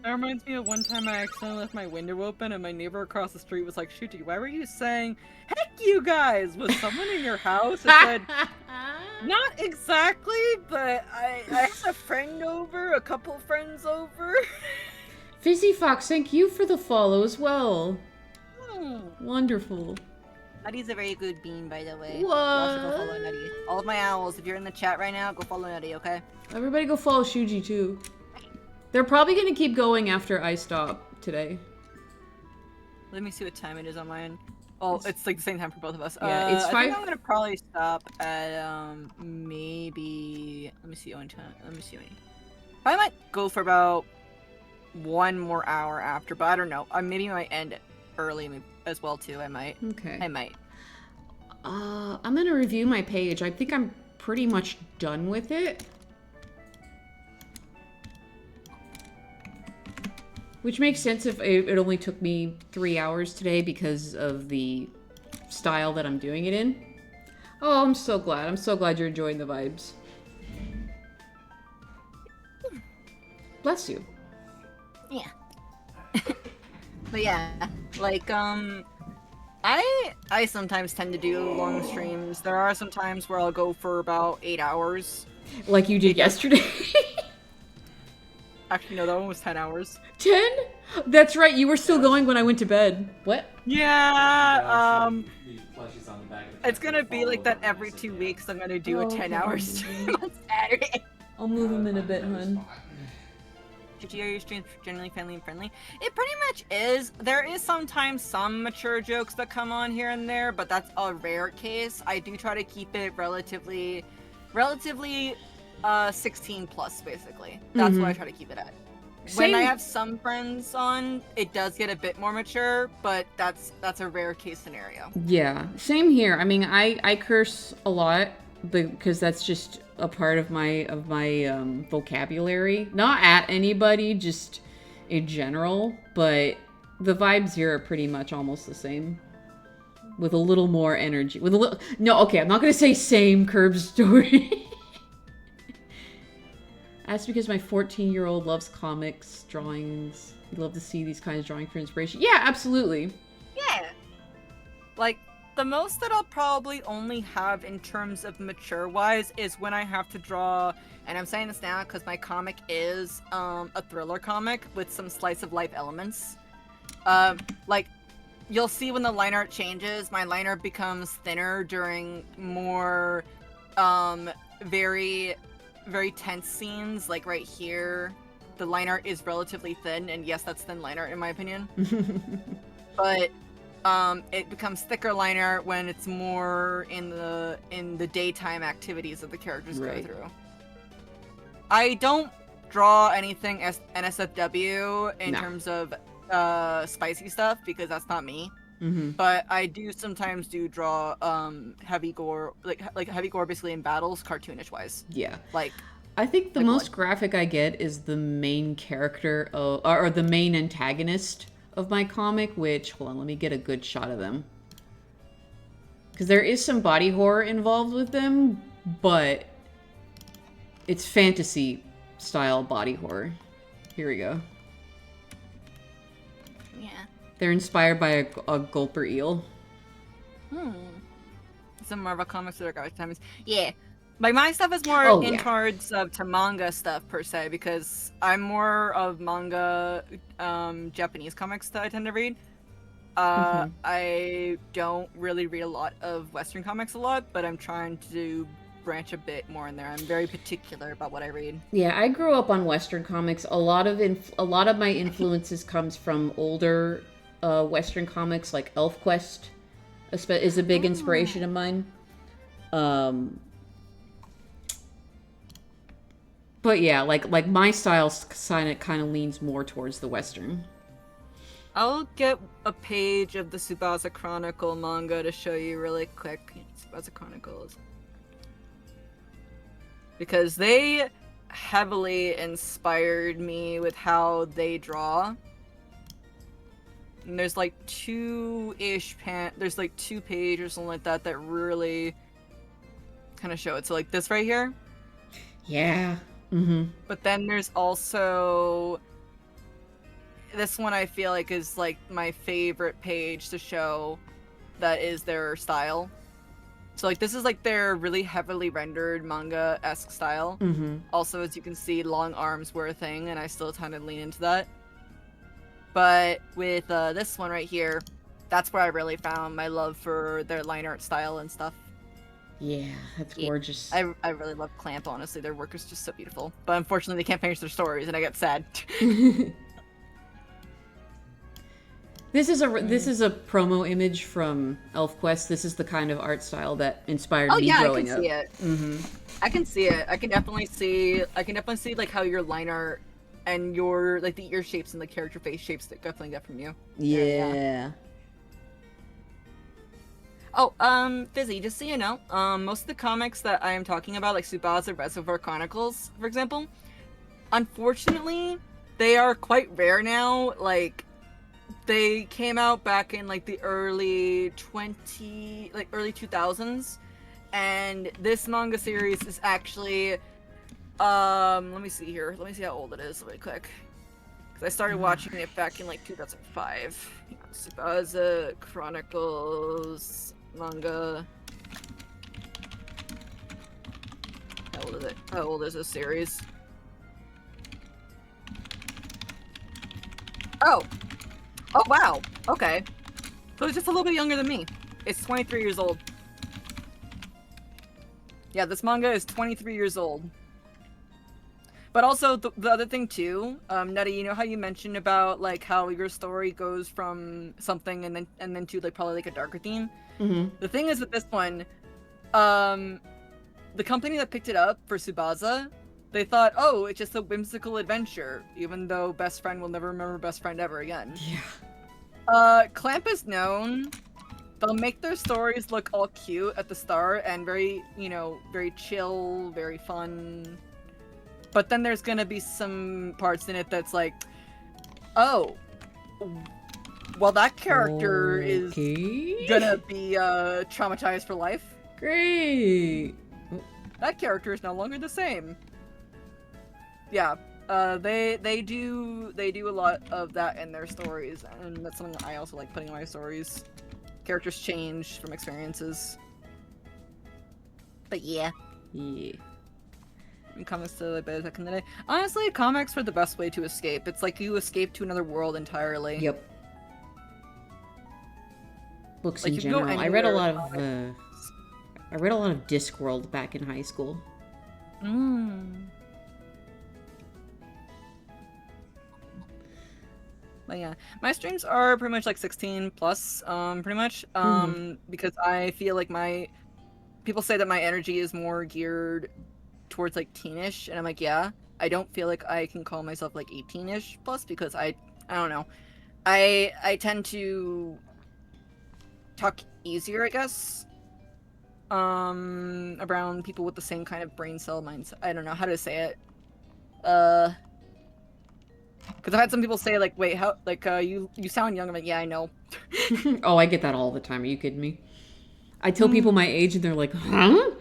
That reminds me of one time I accidentally left my window open and my neighbor across the street was like, "Shooty, why were you saying, 'Heck you guys'? Was someone in your house?" I said, "Not exactly, but I had a friend over, a couple friends over." Fizzy Fox, thank you for the follow as well. Hmm. Wonderful. Nutty's a very good bean, by the way. What? Y'all should go follow Nutty. All of my owls, if you're in the chat right now, go follow Nutty, okay? Everybody go follow Shuji too. They're probably gonna keep going after I stop today. Let me see what time it is on mine. Oh, it's like the same time for both of us. Yeah, it's I 5. think I'm gonna probably stop at maybe. Let me see. Let me see. I might go for about 1 more hour after, but I don't know. Maybe I might end early as well too. I might. Okay. I might. I'm gonna review my page. I think I'm pretty much done with it. Which makes sense if it only took me 3 hours today because of the style that I'm doing it in. Oh, I'm so glad. I'm so glad you're enjoying the vibes. Bless you. Yeah. But yeah, like, I sometimes tend to do long streams. There are some times where I'll go for about 8 hours. Like you did yesterday. Actually, no, that one was 10 hours. 10? That's right, you were still going when I went to bed. What? Yeah, These plushies on the back of the it's gonna cat be follow like that when I every sit 2 down. weeks. I'm gonna do a 10-hour okay. stream on Saturday. I'll move him in a bit, hun. Are your streams generally family and friendly? It pretty much is. There is sometimes some mature jokes that come on here and there, but that's a rare case. I do try to keep it relatively 16 plus, basically. That's what I try to keep it at. When I have some friends on, it does get a bit more mature, but that's a rare case scenario. Yeah, same here. I mean, I curse a lot because that's just a part of my vocabulary. Not at anybody, just in general. But the vibes here are pretty much almost the same, with a little more energy. With a little okay, I'm not gonna say same curb story. That's because my 14-year-old loves comics, drawings. He'd love to see these kinds of drawing for inspiration. Yeah, absolutely. Yeah. Like, the most that I'll probably only have in terms of mature-wise is when I have to draw, and I'm saying this now because my comic is a thriller comic with some slice-of-life elements. Like, you'll see when the line art changes, my line art becomes thinner during more, very tense scenes, like right here. The line art is relatively thin, and yes, that's thin line art in my opinion. But it becomes thicker line art when it's more in the daytime activities that the characters go through. I don't draw anything as NSFW in terms of spicy stuff because that's not me. But I do sometimes draw heavy gore, like heavy gore basically in battles, cartoonish wise. Yeah. Like, I think the most graphic I get is the main character or the main antagonist of my comic, which, hold on, let me get a good shot of them. Because there is some body horror involved with them, but it's fantasy style body horror. Here we go. They're inspired by a gulper eel. Some Marvel comics that are garbage times. Yeah. Like, my stuff is more Oh, in yeah. towards to manga stuff, per se, because I'm more of manga, Japanese comics that I tend to read. I don't really read a lot of Western comics but I'm trying to branch a bit more in there. I'm very particular about what I read. Yeah, I grew up on Western comics. A lot of my influences comes from older Western comics, like ElfQuest is a big inspiration of mine. But yeah, like my style kind of leans more towards the Western. I'll get a page of the Tsubasa Chronicle manga to show you really quick. Tsubasa Chronicles. Because they heavily inspired me with how they draw. And there's like there's like 2 pages or something like that that really kind of show it. So like this right here. Yeah. But then there's also this one I feel like is like my favorite page to show that is their style. So like this is like their really heavily rendered manga-esque style. Also, as you can see, long arms were a thing, and I still kind of lean into that. But with this one right here, that's where I really found my love for their line art style and stuff. Yeah, that's gorgeous. I really love Clamp, honestly. Their work is just so beautiful. But unfortunately, they can't finish their stories, and I get sad. This is a promo image from ElfQuest. This is the kind of art style that inspired me growing up. I can see it. I can see it. I can definitely see like how your line art and your like the ear shapes and the character face shapes that definitely get from you. Yeah. Oh, Fizzy, just so you know, most of the comics that I am talking about, like Tsubasa Reservoir Chronicles, for example, unfortunately, they are quite rare now. Like, they came out back in like the early 2000s, and this manga series is actually, let me see here. Let me see how old it is really quick. Because I started watching it back in like 2005. Tsubasa Chronicles manga. How old is it? How old is this series? Oh! Oh, wow! Okay. So it's just a little bit younger than me. It's 23 years old. Yeah, this manga is 23 years old. But also, the other thing too, Nutty, you know how you mentioned about like how your story goes from something and then to like probably like a darker theme? The thing is with this one, the company that picked it up for Tsubasa, they thought, oh, it's just a whimsical adventure, even though best friend will never remember best friend ever again. Yeah. Clamp is known. They'll make their stories look all cute at the start and very, you know, very chill, very fun. But then there's gonna be some parts in it that's like, oh, well, that character is gonna be traumatized for life. Great. That character is no longer the same. Yeah, they do a lot of that in their stories, and that's something I also like putting in my stories. Characters change from experiences. But yeah. Yeah. Comics to better back in the day. Honestly, comics were the best way to escape. It's like you escape to another world entirely. Yep. Books like in general. I read a lot of Discworld back in high school. But yeah, my streams are pretty much like 16 plus, pretty much, because I feel like people say that my energy is more geared towards like teenish, and I'm like, yeah, I don't feel like I can call myself like 18ish plus because I don't know, I tend to talk easier, I guess, around people with the same kind of brain cell mindset. I don't know how to say it, because I've had some people say like, wait, how, like, you sound young. I'm like, yeah, I know. Oh, I get that all the time. Are you kidding me? I tell people my age and they're like, huh?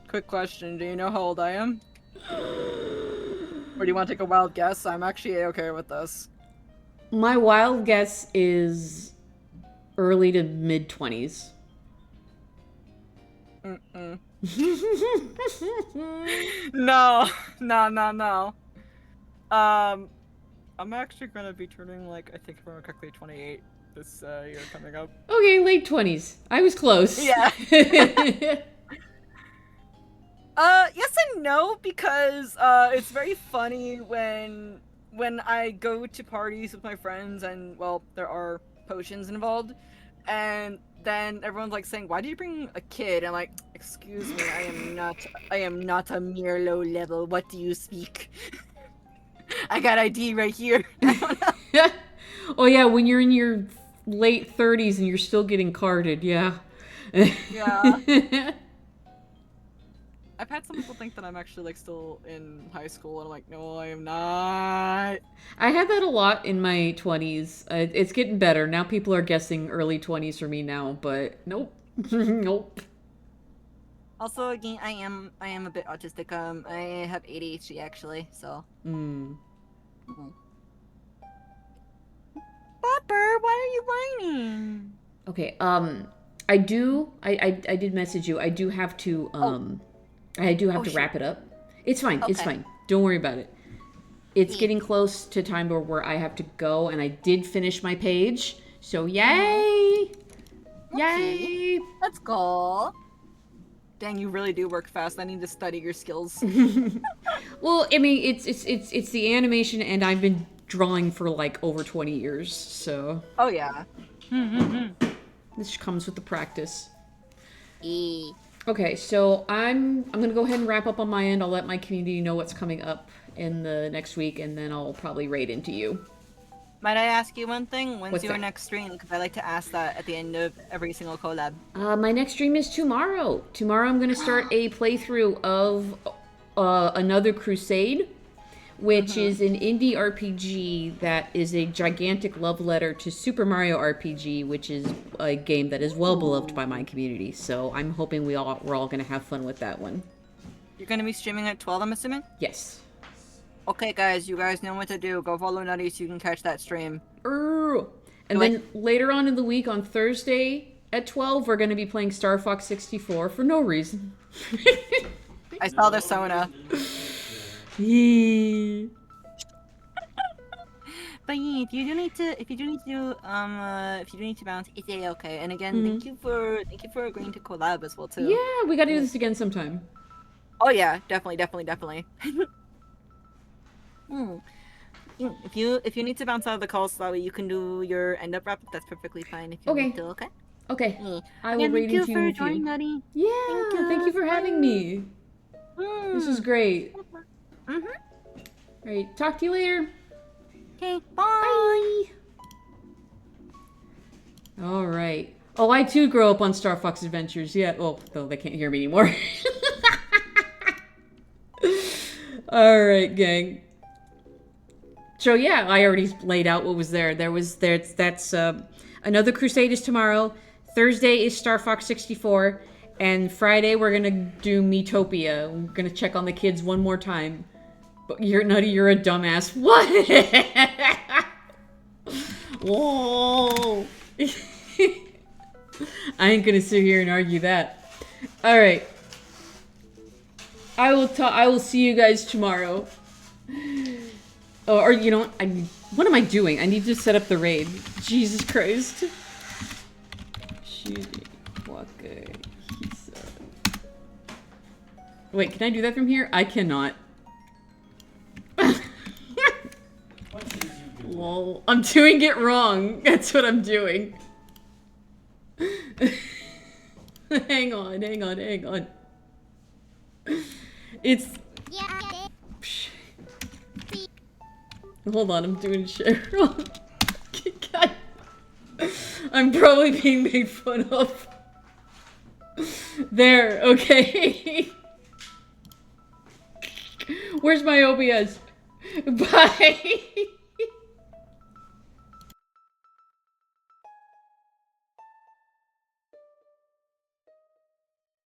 Quick question, do you know how old I am? Or do you want to take a wild guess? I'm actually okay with this. My wild guess is early to mid-20s. Mm-mm. No, no. I'm actually gonna be turning, like, I think if I remember correctly, 28 this year coming up. Okay, late 20s. I was close. Yeah. Yes and no, because it's very funny when I go to parties with my friends and, well, there are potions involved, and then everyone's like saying, "Why did you bring a kid?" I'm like, "Excuse me, I am not a mere low level. What do you speak?" I got ID right here. Oh yeah, when you're in your late 30s and you're still getting carded, yeah. Yeah. I've had some people think that I'm actually, like, still in high school, and I'm like, no, I am not. I had that a lot in my 20s. It's getting better. Now people are guessing early 20s for me now, but nope. Nope. Also, again, I am a bit autistic. I have ADHD actually, so. Mm. Bopper, why are you whining? Okay, I did message you. I do have to, I do have to wrap it up. It's fine. It's Okay. fine. Don't worry about it. It's getting close to time where I have to go, and I did finish my page. So yay! Yay! Let's go. Dang, you really do work fast. I need to study your skills. Well, I mean, it's the animation, and I've been drawing for like over 20 years, so Oh yeah. this comes with the practice. E. Okay, so I'm gonna go ahead and wrap up on my end. I'll let my community know what's coming up in the next week, and then I'll probably raid into you. Might I ask you one thing? When's What's your that? next stream? Because I like to ask that at the end of every single collab. My next stream is tomorrow. Tomorrow I'm gonna start a playthrough of Another Crusade, which is an indie RPG that is a gigantic love letter to Super Mario RPG, which is a game that is well beloved by my community. So I'm hoping we're all gonna have fun with that one. You're gonna be streaming at 12, I'm assuming? Yes. Okay, guys, you guys know what to do. Go follow Nutty so you can catch that stream. And then later on in the week, on Thursday at 12, we're going to be playing Star Fox 64 for no reason. I saw the Sona. Yeah. But yeah, if you do need to bounce, it's okay. And again, thank you for agreeing to collab as well too. Yeah, we got to do this again sometime. Oh yeah, definitely. If you need to bounce out of the call so that way you can do your end up wrap, that's perfectly fine. If you need to, okay. Okay. Yeah. I will raid into you in a few. Nutty. Yeah, thank you for having me. This is great. Alright, talk to you later. Okay, bye. Alright. Oh, I too grow up on Star Fox Adventures. Yeah. Oh, though they can't hear me anymore. Alright, gang. So yeah, I already laid out what was there. That's Another Crusade is tomorrow. Thursday is Star Fox 64. And Friday we're gonna do Metopia. We're gonna check on the kids one more time. But you're Nutty, you're a dumbass. What? Whoa. I ain't gonna sit here and argue that. Alright. I will see you guys tomorrow. Oh, or you know what? What am I doing? I need to set up the raid. Jesus Christ. Wait, can I do that from here? I cannot. Lol. I'm doing it wrong. That's what I'm doing. Hang on. It's... Hold on, I'm doing shit wrong. God. I'm probably being made fun of. There, okay. Where's my OBS? Bye.